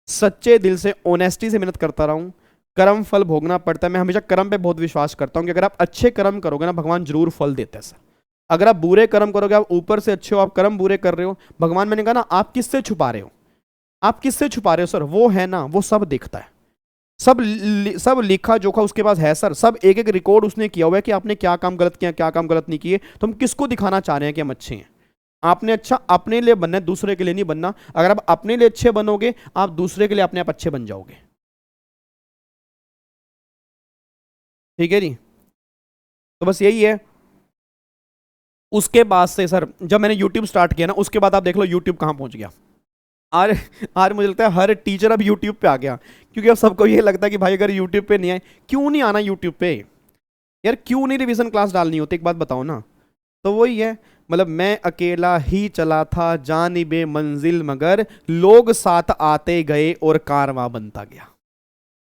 सच्चे दिल से ऑनेस्टी से मेहनत करता रहूँ, कर्म फल भोगना पड़ता है। मैं हमेशा कर्म पे बहुत विश्वास करता हूँ कि अगर आप अच्छे कर्म करोगे ना भगवान जरूर फल देता है सर। अगर आप बुरे कर्म करोगे, आप ऊपर से अच्छे हो, आप कर्म बुरे कर रहे हो, भगवान, मैंने कहा ना, आप किससे छुपा रहे हो, आप किससे छुपा रहे हो सर, वो है ना, वो सब देखता है, सब लिखा जोखा उसके पास है सर, सब एक एक रिकॉर्ड उसने किया हुआ है कि आपने क्या काम गलत किया, क्या काम गलत नहीं किए। तो हम किसको दिखाना चाह रहे हैं कि हम अच्छे हैं। आपने अच्छा अपने लिए बनना है, दूसरे के लिए नहीं बनना। अगर आप अपने लिए अच्छे बनोगे, आप दूसरे के लिए अपने आप अच्छे बन जाओगे। ठीक है जी, तो बस यही है। उसके बाद से सर जब मैंने YouTube स्टार्ट किया ना, उसके बाद आप देख लो YouTube कहाँ पहुंच गया। आज मुझे लगता है हर टीचर अब YouTube पे आ गया, क्योंकि अब सबको ये लगता है कि भाई अगर YouTube पे नहीं आए, क्यों नहीं आना YouTube पे यार, क्यों नहीं रिवीजन क्लास डालनी होती, एक बात बताओ ना। तो वही है, मतलब मैं अकेला ही चला था जानिबे मंजिल, मगर लोग साथ आते गए और कारवां बनता गया।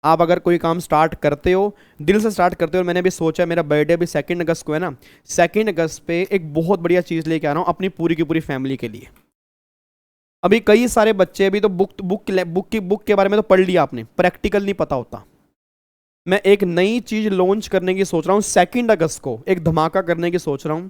आप अगर कोई काम स्टार्ट करते हो, दिल से स्टार्ट करते हो, मैंने भी सोचा मेरा बर्थडे भी 2 अगस्त को है ना, 2 अगस्त पे एक बहुत बढ़िया चीज़ लेके आ रहा हूँ अपनी पूरी की पूरी फैमिली के लिए। अभी कई सारे बच्चे अभी तो बुक के बारे में तो पढ़ लिया आपने, प्रैक्टिकल नहीं पता होता। मैं एक नई चीज़ लॉन्च करने की सोच रहा हूँ, 2 अगस्त को एक धमाका करने की सोच रहा हूँ,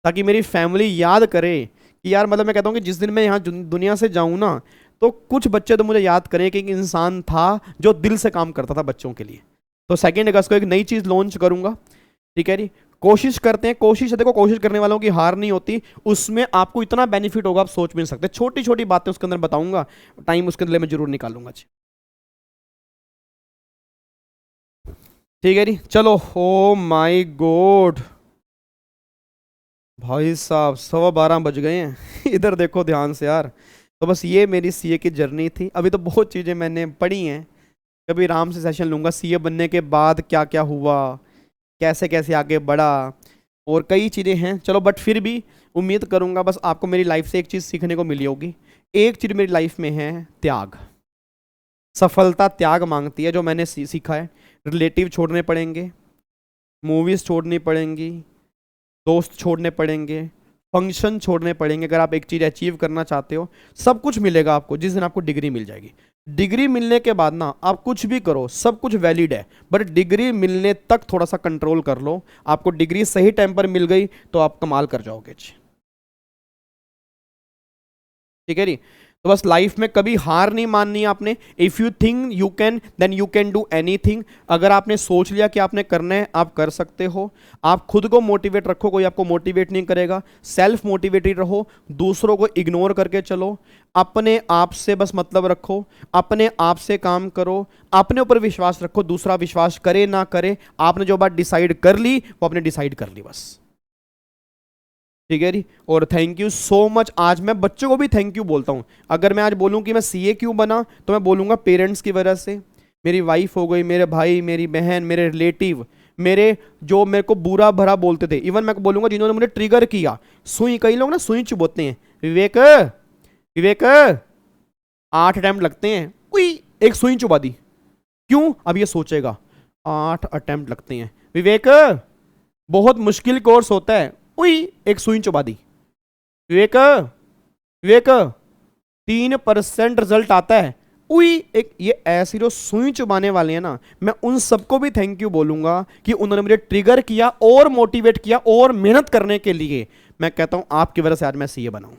ताकि मेरी फैमिली याद करे कि यार, मतलब मैं कहता हूँ कि जिस दिन मैं यहाँ दुनिया से जाऊँ ना, तो कुछ बच्चे तो मुझे याद करें कि एक इंसान था जो दिल से काम करता था बच्चों के लिए। तो 2 अगस्त को एक नई चीज़ लॉन्च करूँगा, ठीक है जी। कोशिश करते हैं, कोशिश देखो, कोशिश करने वालों की हार नहीं होती, उसमें आपको इतना बेनिफिट होगा आप सोच भी नहीं सकते। छोटी छोटी बातें उसके अंदर बताऊंगा, टाइम उसके लिए मैं जरूर निकालूंगा जी। ठीक है जी, चलो। ओ माय गॉड भाई साहब, 12:15 बज गए हैं इधर देखो ध्यान से यार। तो बस ये मेरी सीए की जर्नी थी। अभी तो बहुत चीज़ें मैंने पढ़ी हैं, कभी आराम से सेशन लूँगा सीए बनने के बाद क्या क्या हुआ, कैसे कैसे आगे बढ़ा, और कई चीज़ें हैं। चलो, बट फिर भी उम्मीद करूँगा बस आपको मेरी लाइफ से एक चीज़ सीखने को मिली होगी। एक चीज़ मेरी लाइफ में है, त्याग। सफलता त्याग मांगती है, जो मैंने सीखा है। रिलेटिव छोड़ने पड़ेंगे, मूवीज़ छोड़नी पड़ेंगी, दोस्त छोड़ने पड़ेंगे, फंक्शन छोड़ने पड़ेंगे। अगर आप एक चीज़ अचीव करना चाहते हो, सब कुछ मिलेगा आपको जिस दिन आपको डिग्री मिल जाएगी। डिग्री मिलने के बाद ना आप कुछ भी करो, सब कुछ वैलिड है, बट डिग्री मिलने तक थोड़ा सा कंट्रोल कर लो। आपको डिग्री सही टाइम पर मिल गई तो आप कमाल कर जाओगे जी। ठीक है जी। तो बस लाइफ में कभी हार नहीं माननी है आपने। If you think you can then you can do anything. अगर आपने सोच लिया कि आपने करना है, आप कर सकते हो। आप खुद को मोटिवेट रखो, कोई आपको मोटिवेट नहीं करेगा। सेल्फ मोटिवेटेड रहो, दूसरों को इग्नोर करके चलो, अपने आप से बस मतलब रखो, अपने आप से काम करो, अपने ऊपर विश्वास रखो। दूसरा विश्वास करे ना करे, आपने जो बात डिसाइड कर ली वो आपने डिसाइड कर ली बस, ठीक है जी। और थैंक यू सो मच। आज मैं बच्चों को भी थैंक यू बोलता हूँ। अगर मैं आज बोलूँ कि मैं सीए क्यों बना, तो मैं बोलूँगा पेरेंट्स की वजह से। मेरी वाइफ हो गई, मेरे भाई, मेरी बहन, मेरे रिलेटिव, मेरे जो मेरे को बुरा भरा बोलते थे, इवन मैं बोलूँगा जिन्होंने मुझे ट्रिगर किया। सुई, कई लोग ना सुई चुभोते हैं। विवेक, विवेक 8 अटेम्प्ट लगते हैं, उई एक सुई चुभा दी। क्यों? अब ये सोचेगा 8 अटेम्प्ट लगते हैं, विवेक बहुत मुश्किल कोर्स होता है, उई एक सुई चुबा दी। विवेक, विवेक 3% रिजल्ट आता है, उई एक। ये ऐसी जो सुई चुबाने वाले हैं ना, मैं उन सबको भी थैंक यू बोलूंगा कि उन्होंने मुझे ट्रिगर किया और मोटिवेट किया और मेहनत करने के लिए। मैं कहता हूं आपकी वजह से आज मैं सीए बना हूं,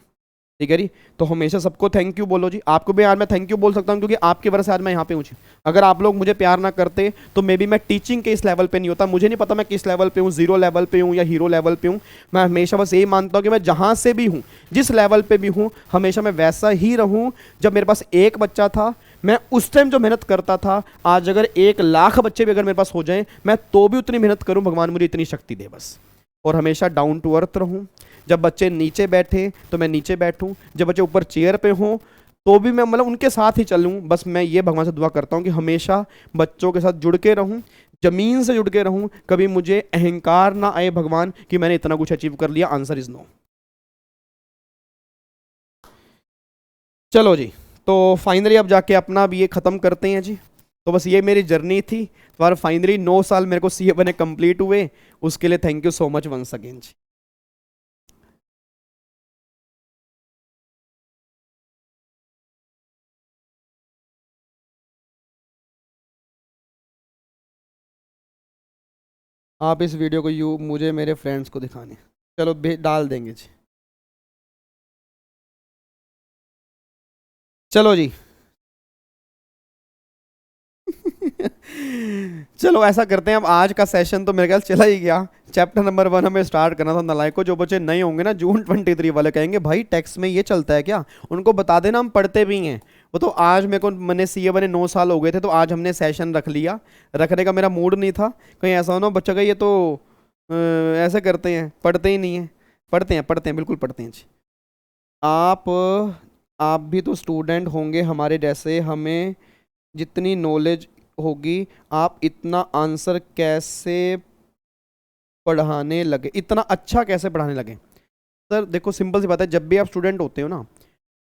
ठीक है जी। तो हमेशा सबको थैंक यू बोलो जी। आपको भी आज मैं थैंक यू बोल सकता हूं क्योंकि आपकी वजह से आज मैं यहाँ पे हूँ। अगर आप लोग मुझे प्यार ना करते तो मे बी मैं टीचिंग के इस लेवल पे नहीं होता। मुझे नहीं पता मैं किस लेवल पे हूँ, 0 लेवल पे हूँ या हीरो लेवल पे हूँ। मैं हमेशा बस यही मानता हूँ कि मैं जहाँ से भी हूँ, जिस लेवल पे भी हूँ, हमेशा मैं वैसा ही रहूँ। जब मेरे पास एक बच्चा था, मैं उस टाइम जो मेहनत करता था, आज अगर 1 लाख बच्चे भी अगर मेरे पास हो जाएं, मैं तो भी उतनी मेहनत करूँ। भगवान मुझे इतनी शक्ति दे बस। और हमेशा डाउन टू अर्थ रहूँ। जब बच्चे नीचे बैठे तो मैं नीचे बैठूं, जब बच्चे ऊपर चेयर पे हों तो भी मैं मतलब उनके साथ ही चलूं। बस मैं ये भगवान से दुआ करता हूं कि हमेशा बच्चों के साथ जुड़ के रहूं, जमीन से जुड़ के रहूं। कभी मुझे अहंकार ना आए भगवान कि मैंने इतना कुछ अचीव कर लिया। Answer is no. चलो जी, तो फाइनली अब जाके अपना भी ये ख़त्म करते हैं जी। तो बस ये मेरी जर्नी थी और फाइनली 9 साल मेरे को सीए बने कंप्लीट हुए। उसके लिए thank you so much once again ji. आप इस वीडियो को मुझे मेरे फ्रेंड्स को दिखाने, चलो डाल देंगे जी। चलो जी चलो ऐसा करते हैं, अब आज का सेशन तो मेरे ख्याल चला ही गया। चैप्टर नंबर 1 हमें स्टार्ट करना था। नालायकों, जो बच्चे नए होंगे ना, जून 23 वाले कहेंगे भाई टेक्स्ट में ये चलता है क्या, उनको बता देना हम पढ़ते भी हैं। वो तो आज मेरे को, मैंने सीए बने 9 साल हो गए थे, तो आज हमने सेशन रख लिया। रखने का मेरा मूड नहीं था, कहीं ऐसा हो ना बच्चा का ये तो ऐसे करते हैं, पढ़ते ही नहीं है। पढ़ते हैं बिल्कुल पढ़ते हैं जी। आप भी तो स्टूडेंट होंगे हमारे जैसे, हमें जितनी नॉलेज होगी आप इतना आंसर कैसे पढ़ाने लगे, इतना अच्छा कैसे पढ़ाने लगे। सर देखो सिंपल सी बात है, जब भी आप स्टूडेंट होते हो ना,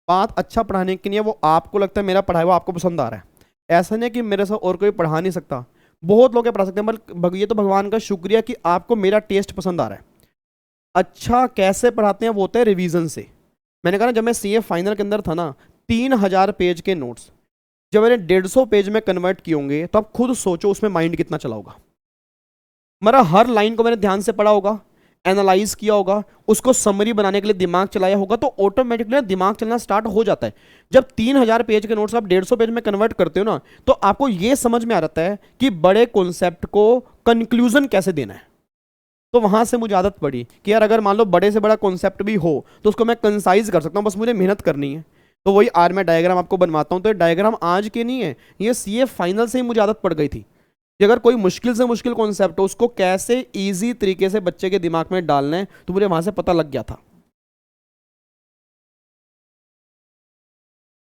बात अच्छा पढ़ाने की नहीं है। वो आपको लगता है मेरा पढ़ाया हुआ आपको पसंद आ रहा है, ऐसा नहीं कि मेरे से और कोई पढ़ा नहीं सकता। बहुत लोग पढ़ा सकते हैं, बल्कि ये तो भगवान का शुक्रिया कि आपको मेरा टेस्ट पसंद आ रहा है। अच्छा कैसे पढ़ाते हैं वो होता है रिवीजन से। मैंने कहा ना, जब मैं सीए फाइनल के अंदर था ना, 3000 पेज के नोट्स जब मैंने 150 पेज में कन्वर्ट किए होंगे, तो आप खुद सोचो उसमें माइंड कितना चला होगा। मेरा हर लाइन को मैंने ध्यान से पढ़ा होगा, एनालाइज किया होगा, उसको समरी बनाने के लिए दिमाग चलाया होगा, तो ऑटोमेटिकली दिमाग चलना स्टार्ट हो जाता है। जब 3000 पेज के नोट्स आप 150 पेज में कन्वर्ट करते हो ना, तो आपको यह समझ में आ जाता है कि बड़े कॉन्सेप्ट को कंक्लूजन कैसे देना है। तो वहां से मुझे आदत पड़ी कि यार अगर मान लो बड़े से बड़ा कॉन्सेप्ट भी हो तो उसको मैं कंसाइज कर सकता हूं, बस मुझे मेहनत करनी है। तो वही आज मैं डायग्राम आपको बनवाता हूं। तो ये डायग्राम आज के नहीं है, ये सीए फाइनल से ही मुझे आदत पड़ गई थी कि अगर कोई मुश्किल से मुश्किल कॉन्सेप्ट हो उसको कैसे इजी तरीके से बच्चे के दिमाग में डालना है, तो मुझे वहां से पता लग गया था।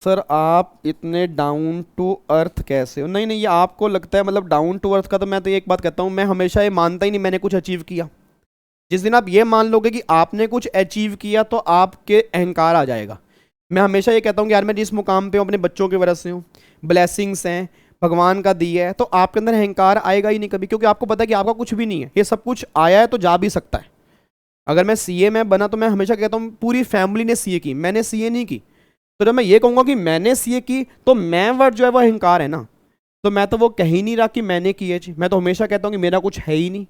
सर आप इतने डाउन टू अर्थ कैसे हो? नहीं नहीं, ये आपको लगता है मतलब डाउन टू अर्थ का। तो मैं तो एक बात कहता हूँ, मैं हमेशा ये मानता ही नहीं मैंने कुछ अचीव किया। जिस दिन आप ये मान लोगे कि आपने कुछ अचीव किया तो आपके अहंकार आ जाएगा। मैं हमेशा ये कहता हूँ कि यार मैं जिस मुकाम पे हूँ अपने बच्चों की वजह से हूँ, ब्लेसिंग्स हैं, भगवान का दिया है, तो आपके अंदर अहंकार आएगा ही नहीं कभी, क्योंकि आपको पता है कि आपका कुछ भी नहीं है। ये सब कुछ आया है तो जा भी सकता है। अगर मैं सीए में बना तो मैं हमेशा कहता हूँ पूरी फैमिली ने सीए की, मैंने सीए नहीं की। तो जब मैं ये कहूँगा कि मैंने सीए की, तो मैं वर्ड जो है वो अहंकार है ना, तो मैं तो वो कह ही नहीं रहा कि मैंने की है। मैं तो हमेशा कहता हूँ कि मेरा कुछ है ही नहीं।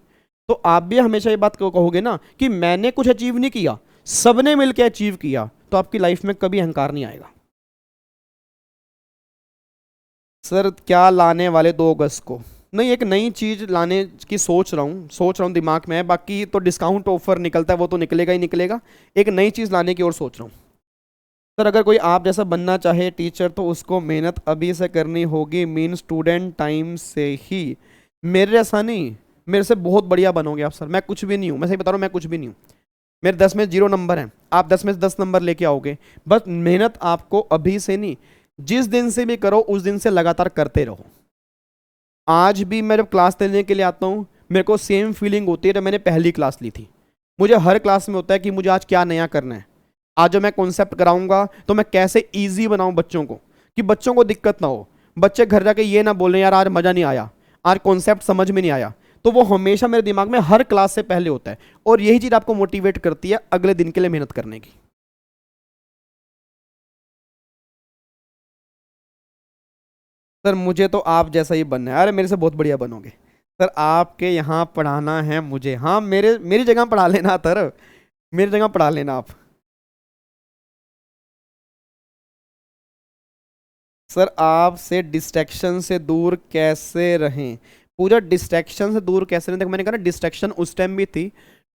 तो आप भी हमेशा ये बात कहोगे ना कि मैंने कुछ अचीव नहीं किया, सबने मिलकर अचीव किया, तो आपकी लाइफ में कभी अहंकार नहीं आएगा। सर क्या लाने वाले 2 अगस्त को? नहीं, एक नई चीज़ लाने की सोच रहा हूँ, दिमाग में है। बाकी तो डिस्काउंट ऑफर निकलता है वो तो निकलेगा ही निकलेगा। एक नई चीज़ लाने की और सोच रहा हूँ। सर अगर कोई आप जैसा बनना चाहे टीचर तो उसको मेहनत अभी से करनी होगी, मीन स्टूडेंट टाइम से ही। मेरे जैसा नहीं, मेरे से बहुत बढ़िया बनोगे आप सर। मैं कुछ भी नहीं हूँ, मैं सही बता रहा हूँ, मैं कुछ भी नहीं हूँ। मेरे 10 में 0 नंबर हैं, आप 10 में से 10 नंबर लेके आओगे। बस मेहनत आपको अभी से नहीं, जिस दिन से भी करो उस दिन से लगातार करते रहो। आज भी मैं जब क्लास लेने के लिए आता हूँ मेरे को सेम फीलिंग होती है जब मैंने पहली क्लास ली थी। मुझे हर क्लास में होता है कि मुझे आज क्या नया करना है। आज जो मैं कॉन्सेप्ट कराऊंगा तो मैं कैसे इजी बनाऊं बच्चों को, कि बच्चों को दिक्कत ना हो। बच्चे घर जाके ये ना बोलें यार आज मज़ा नहीं आया, आज कॉन्सेप्ट समझ में नहीं आया। तो वो हमेशा मेरे दिमाग में हर क्लास से पहले होता है, और यही चीज़ आपको मोटिवेट करती है अगले दिन के लिए मेहनत करने की। सर मुझे तो आप जैसा ही बनना है। अरे मेरे से बहुत बढ़िया बनोगे सर, आपके यहाँ पढ़ाना है मुझे। हाँ मेरी जगह पढ़ा लेना सर, मेरी जगह पढ़ा लेना आप। सर आपसे डिस्ट्रैक्शन से दूर कैसे रहें? पूरा डिस्ट्रैक्शन से दूर कैसे रहें? देखो मैंने कहा ना, डिस्ट्रैक्शन उस टाइम भी थी,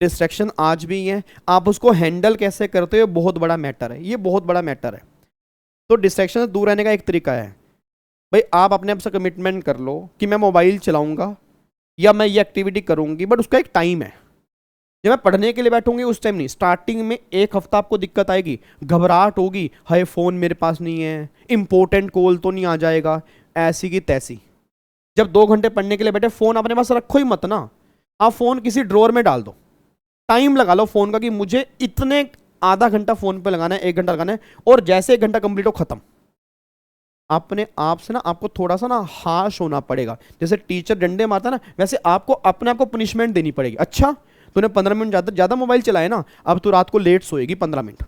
डिस्ट्रैक्शन आज भी है। आप उसको हैंडल कैसे करते हो ये बहुत बड़ा मैटर है, ये बहुत बड़ा मैटर है। तो डिस्ट्रैक्शन से दूर रहने का एक तरीका है, भाई आप अपने आप से कमिटमेंट कर लो कि मैं मोबाइल चलाऊंगा या मैं ये एक्टिविटी करूंगी, बट उसका एक टाइम है। जब मैं पढ़ने के लिए बैठूंगी उस टाइम नहीं। स्टार्टिंग में 1 हफ्ता आपको दिक्कत आएगी, घबराहट होगी, हाय फ़ोन मेरे पास नहीं है, इंपॉर्टेंट कॉल तो नहीं आ जाएगा, ऐसी की तैसी। जब 2 घंटे पढ़ने के लिए बैठे फ़ोन अपने पास रखो ही मत ना, आप फ़ोन किसी ड्रॉर में डाल दो। टाइम लगा लो फ़ोन का कि मुझे इतने आधा घंटा फ़ोन पे लगाना है, 1 घंटा लगाना है, और जैसे 1 घंटा कंप्लीट हो खत्म। अपने आप से ना आपको थोड़ा सा ना हाश होना पड़ेगा। जैसे टीचर डंडे मारता ना, वैसे आपको अपने आप को पनिशमेंट देनी पड़ेगी। अच्छा तूने 15 मिनट ज़्यादा मोबाइल चलाया ना, अब तो रात को लेट सोएगी 15 मिनट,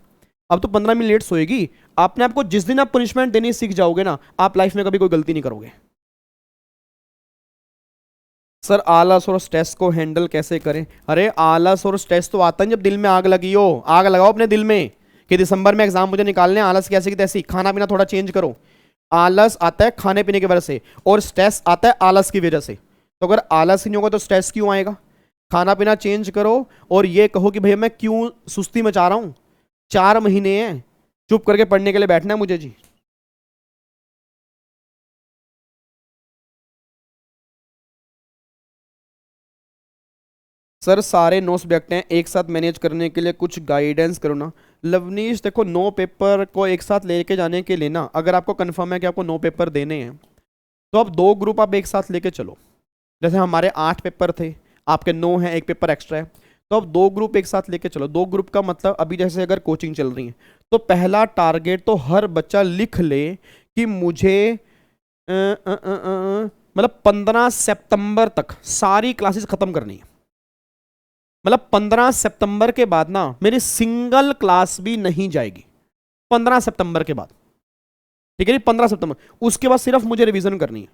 अब तो 15 मिनट लेट सोएगी। अपने आप को जिस दिन आप पनिशमेंट देनी सीख जाओगे ना, आप लाइफ में कभी कोई गलती नहीं करोगे। सर आलस और स्ट्रेस को हैंडल कैसे करें? अरे आलस और स्ट्रेस तो आता है जब दिल में आग लगी हो। आग लगाओ अपने दिल में कि दिसंबर में एग्जाम मुझे निकालने, आलस कैसे की तैसी, खाना पीना थोड़ा चेंज करो। आलस आता है खाने पीने की वजह से, और स्ट्रेस आता है आलस की वजह से। तो अगर आलस ही नहीं होगा तो स्ट्रेस क्यों आएगा? खाना पीना चेंज करो और ये कहो कि भैया मैं क्यों सुस्ती मचा रहा हूं, 4 महीने हैं, चुप करके पढ़ने के लिए बैठना है मुझे जी। सर सारे 9 सब्जेक्ट हैं एक साथ मैनेज करने के लिए कुछ गाइडेंस करो ना। लवनीश देखो, 9 पेपर को एक साथ लेके जाने के लिए ना, अगर आपको कंफर्म है कि आपको 9 पेपर देने हैं तो आप 2 ग्रुप आप एक साथ लेके चलो। जैसे हमारे 8 पेपर थे, आपके 9 हैं, 1 पेपर एक्स्ट्रा है, तो अब 2 ग्रुप एक साथ लेके चलो। 2 ग्रुप का मतलब अभी जैसे अगर कोचिंग चल रही है तो पहला टारगेट तो हर बच्चा लिख ले कि मुझे मतलब 15 सितंबर तक सारी क्लासेस खत्म करनी है। मतलब 15 सितंबर के बाद ना मेरी सिंगल क्लास भी नहीं जाएगी, 15 सितंबर के बाद। ठीक है जी, 15 सितंबर, उसके बाद सिर्फ मुझे रिवीजन करनी है।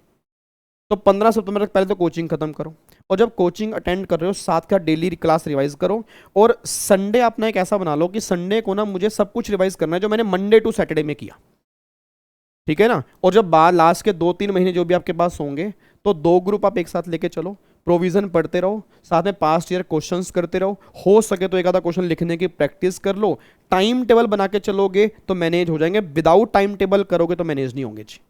तो 15 सितंबर तक पहले तो कोचिंग खत्म करो, और जब कोचिंग अटेंड कर रहे हो साथ का डेली क्लास रिवाइज करो। और संडे अपना एक ऐसा बना लो कि संडे को ना मुझे सब कुछ रिवाइज करना है जो मैंने मंडे टू सैटरडे में किया। ठीक है ना? और जब बाद लास्ट के 2-3 महीने जो भी आपके पास होंगे तो 2 ग्रुप आप एक साथ लेके चलो, प्रोविजन पढ़ते रहो, साथ में पास्ट ईयर क्वेश्चंस करते रहो, हो सके तो एक आधा क्वेश्चन लिखने की प्रैक्टिस कर लो। टाइम टेबल बना के चलोगे तो मैनेज हो जाएंगे, विदाउट टाइम टेबल करोगे तो मैनेज नहीं होंगे जी।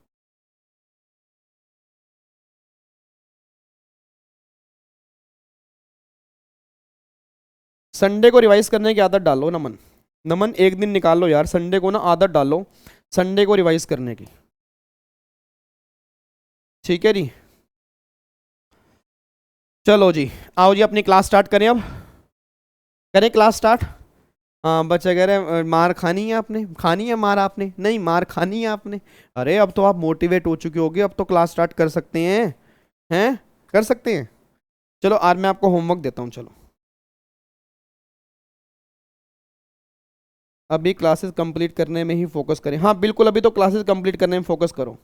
संडे को रिवाइज करने की आदत डालो नमन, नमन एक दिन निकाल लो यार, संडे को ना आदत डालो संडे को रिवाइज करने की। ठीक है जी, चलो जी आओ जी अपनी क्लास स्टार्ट करें। अब करें क्लास स्टार्ट। हाँ बच्चे कह रहे हैं मार खानी है आपने, खानी है मार आपने? नहीं, मार खानी है आपने। अरे अब तो आप मोटिवेट हो चुके होगे, अब तो क्लास स्टार्ट कर सकते हैं कर सकते हैं। चलो आज मैं आपको होमवर्क देता हूँ। चलो अभी क्लासेस कंप्लीट करने में ही फोकस करें। हाँ बिल्कुल, अभी तो क्लासेस कंप्लीट करने में फोकस करो।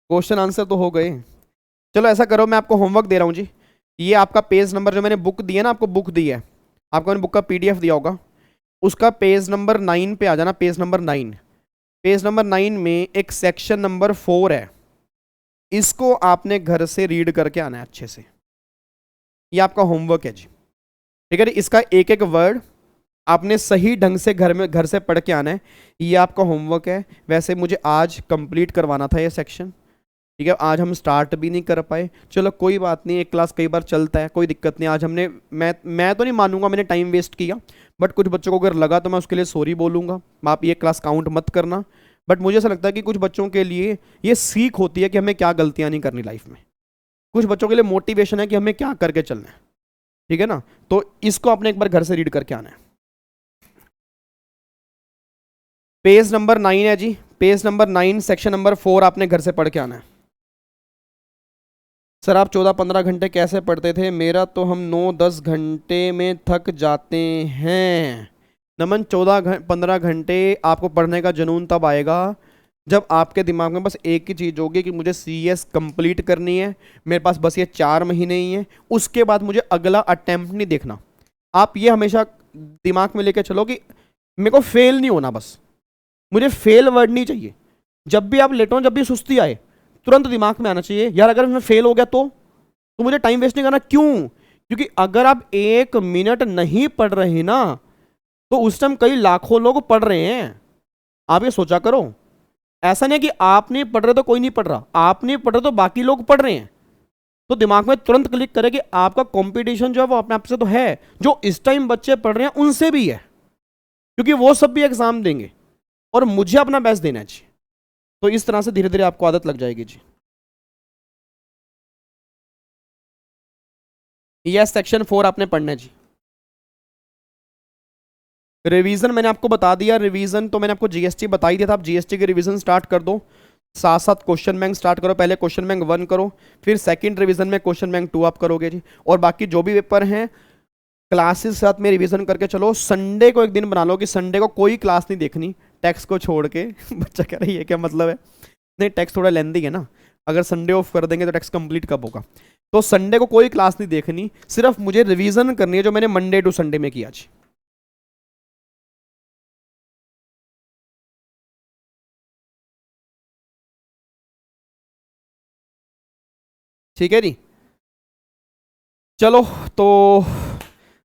क्वेश्चन आंसर तो हो गए। चलो ऐसा करो, मैं आपको होमवर्क दे रहा हूँ जी। ये आपका पेज नंबर जो मैंने बुक दी है ना, आपको बुक दी है, आपको मैंने बुक का PDF दिया होगा, उसका पेज नंबर 9 पे आ जाना, पेज नंबर 9। पेज नंबर 9 में एक सेक्शन नंबर 4 है, इसको आपने घर से रीड करके आना है अच्छे से। ये आपका होमवर्क है जी, ठीक है। इसका एक एक वर्ड आपने सही ढंग से घर से पढ़ के आना है। ये आपका होमवर्क है। वैसे मुझे आज कंप्लीट करवाना था ये सेक्शन, ठीक है। आज हम स्टार्ट भी नहीं कर पाए, चलो कोई बात नहीं, एक क्लास कई बार चलता है, कोई दिक्कत नहीं। आज हमने मैं तो नहीं मानूंगा मैंने टाइम वेस्ट किया, बट कुछ बच्चों को अगर लगा तो मैं उसके लिए सॉरी बोलूँगा। आप ये क्लास काउंट मत करना। बट मुझे ऐसा लगता है कि कुछ बच्चों के लिए ये सीख होती है कि हमें क्या गलतियाँ नहीं करनी लाइफ में। कुछ बच्चों के लिए मोटिवेशन है कि हमें क्या करके चलना है, ठीक है ना। तो इसको आपने एक बार घर से रीड करके आना है। पेज नंबर 9 है जी, पेज नंबर 9 सेक्शन नंबर 4 आपने घर से पढ़ के आना है। सर आप 14-15 घंटे कैसे पढ़ते थे? मेरा तो हम 9-10 घंटे में थक जाते हैं। नमन, 14-15 घंटे आपको पढ़ने का जुनून तब आएगा जब आपके दिमाग में बस एक ही चीज़ होगी कि मुझे CS कंप्लीट करनी है, मेरे पास बस ये 4 महीने ही हैं, उसके बाद मुझे अगला अटेम्प्ट नहीं देखना। आप ये हमेशा दिमाग में लेके चलो कि मेरे को फेल नहीं होना, बस मुझे फेल वर्ड नहीं चाहिए। जब भी आप लेटो, जब भी सुस्ती आए, तुरंत दिमाग में आना चाहिए यार अगर मैं फेल हो गया तो मुझे टाइम वेस्ट नहीं करना। क्यों? क्योंकि अगर आप 1 मिनट नहीं पढ़ रहे ना तो उस टाइम कई लाखों लोग पढ़ रहे हैं। आप ये सोचा करो, ऐसा नहीं कि आप नहीं पढ़ रहे तो कोई नहीं पढ़ रहा, आप नहीं पढ़ रहे तो बाकी लोग पढ़ रहे हैं। तो दिमाग में तुरंत क्लिक करे कि आपका कंपटीशन जो है वो अपने आप से तो है, जो इस टाइम बच्चे पढ़ रहे हैं उनसे भी है, क्योंकि वो सब भी एग्जाम देंगे और मुझे अपना बेस्ट देना चाहिए। तो इस तरह से धीरे धीरे आपको आदत लग जाएगी जी। यह सेक्शन 4 आपने पढ़ना है जी। रिवीजन मैंने आपको बता दिया, रिवीजन तो मैंने आपको GST बता ही दिया था। आप GST के रिवीजन स्टार्ट कर दो, साथ साथ क्वेश्चन बैंक स्टार्ट करो। पहले क्वेश्चन बैंक 1 करो, फिर सेकंड रिवीजन में क्वेश्चन बैंक 2 आप करोगे जी। और बाकी जो भी पेपर हैं क्लासेस साथ में रिवीजन करके चलो। संडे को एक दिन बना लो कि संडे को कोई क्लास नहीं देखनी, टेक्स्ट को छोड़ के। बच्चा कह रही है क्या मतलब है? नहीं, टेक्स्ट थोड़ा लेंदी है ना, अगर संडे ऑफ कर देंगे तो टेक्स्ट कंप्लीट कब होगा। तो संडे को कोई क्लास नहीं देखनी, सिर्फ मुझे रिवीजन करनी है जो मैंने मंडे टू संडे में किया जी। ठीक है जी, चलो तो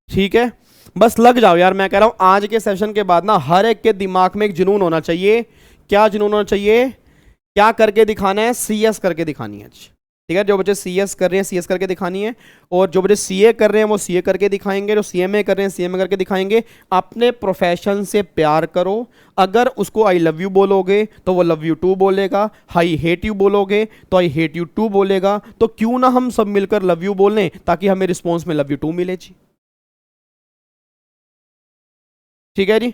ठीक है, बस लग जाओ यार। मैं कह रहा हूं आज के सेशन के बाद ना हर एक के दिमाग में एक जुनून होना चाहिए। क्या जुनून होना चाहिए? क्या करके दिखाना है? CS करके दिखानी है, ठीक है। जो बच्चे CS कर रहे हैं CS करके दिखानी है, और जो बच्चे CA कर रहे हैं वो CA करके दिखाएंगे, जो CMA कर रहे हैं CMA करके दिखाएंगे। अपने प्रोफेशन से प्यार करो। अगर उसको आई लव यू बोलोगे तो वो लव यू टू बोलेगा, आई हेट यू बोलोगे तो आई हेट यू टू बोलेगा। तो क्यों ना हम सब मिलकर लव यू बोलें ताकि हमें रिस्पॉन्स में लव यू टू मिले जी। ठीक है जी,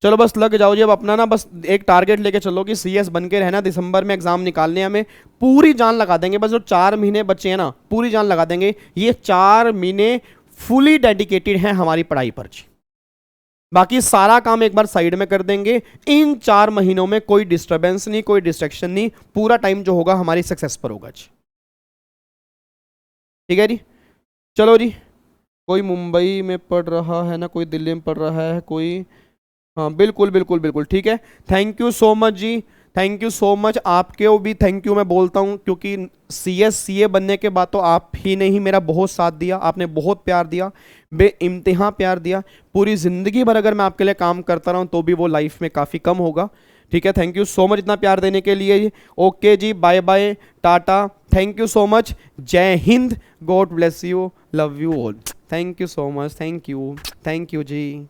चलो बस लग जाओ जी। अब अपना ना बस एक टारगेट लेके चलो कि CS बन के रहना। दिसंबर में एग्जाम निकालने हमें, पूरी जान लगा देंगे। बस जो 4 महीने बचे हैं ना, पूरी जान लगा देंगे। ये 4 महीने फुली डेडिकेटेड हैं हमारी पढ़ाई पर जी। बाकी सारा काम एक बार साइड में कर देंगे। इन 4 महीनों में कोई डिस्टर्बेंस नहीं, कोई डिस्ट्रैक्शन नहीं। पूरा टाइम जो होगा हमारी सक्सेस पर होगा जी। ठीक है जी, चलो जी। कोई मुंबई में पढ़ रहा है ना, कोई दिल्ली में पढ़ रहा है, कोई, हाँ बिल्कुल बिल्कुल बिल्कुल ठीक है। थैंक यू सो मच जी, थैंक यू सो मच। आपके भी थैंक यू मैं बोलता हूँ, क्योंकि CA बनने के बाद तो आप ही ने ही मेरा बहुत साथ दिया, आपने बहुत प्यार दिया, बेइंतहा प्यार दिया। पूरी ज़िंदगी भर अगर मैं आपके लिए काम करता रहूँ तो भी वो लाइफ में काफ़ी कम होगा। ठीक है, थैंक यू सो मच इतना प्यार देने के लिए। Okay ji, bye bye, tata, thank you so much, जय हिंद, god bless you, love you all. Thank you so much, thank you ji.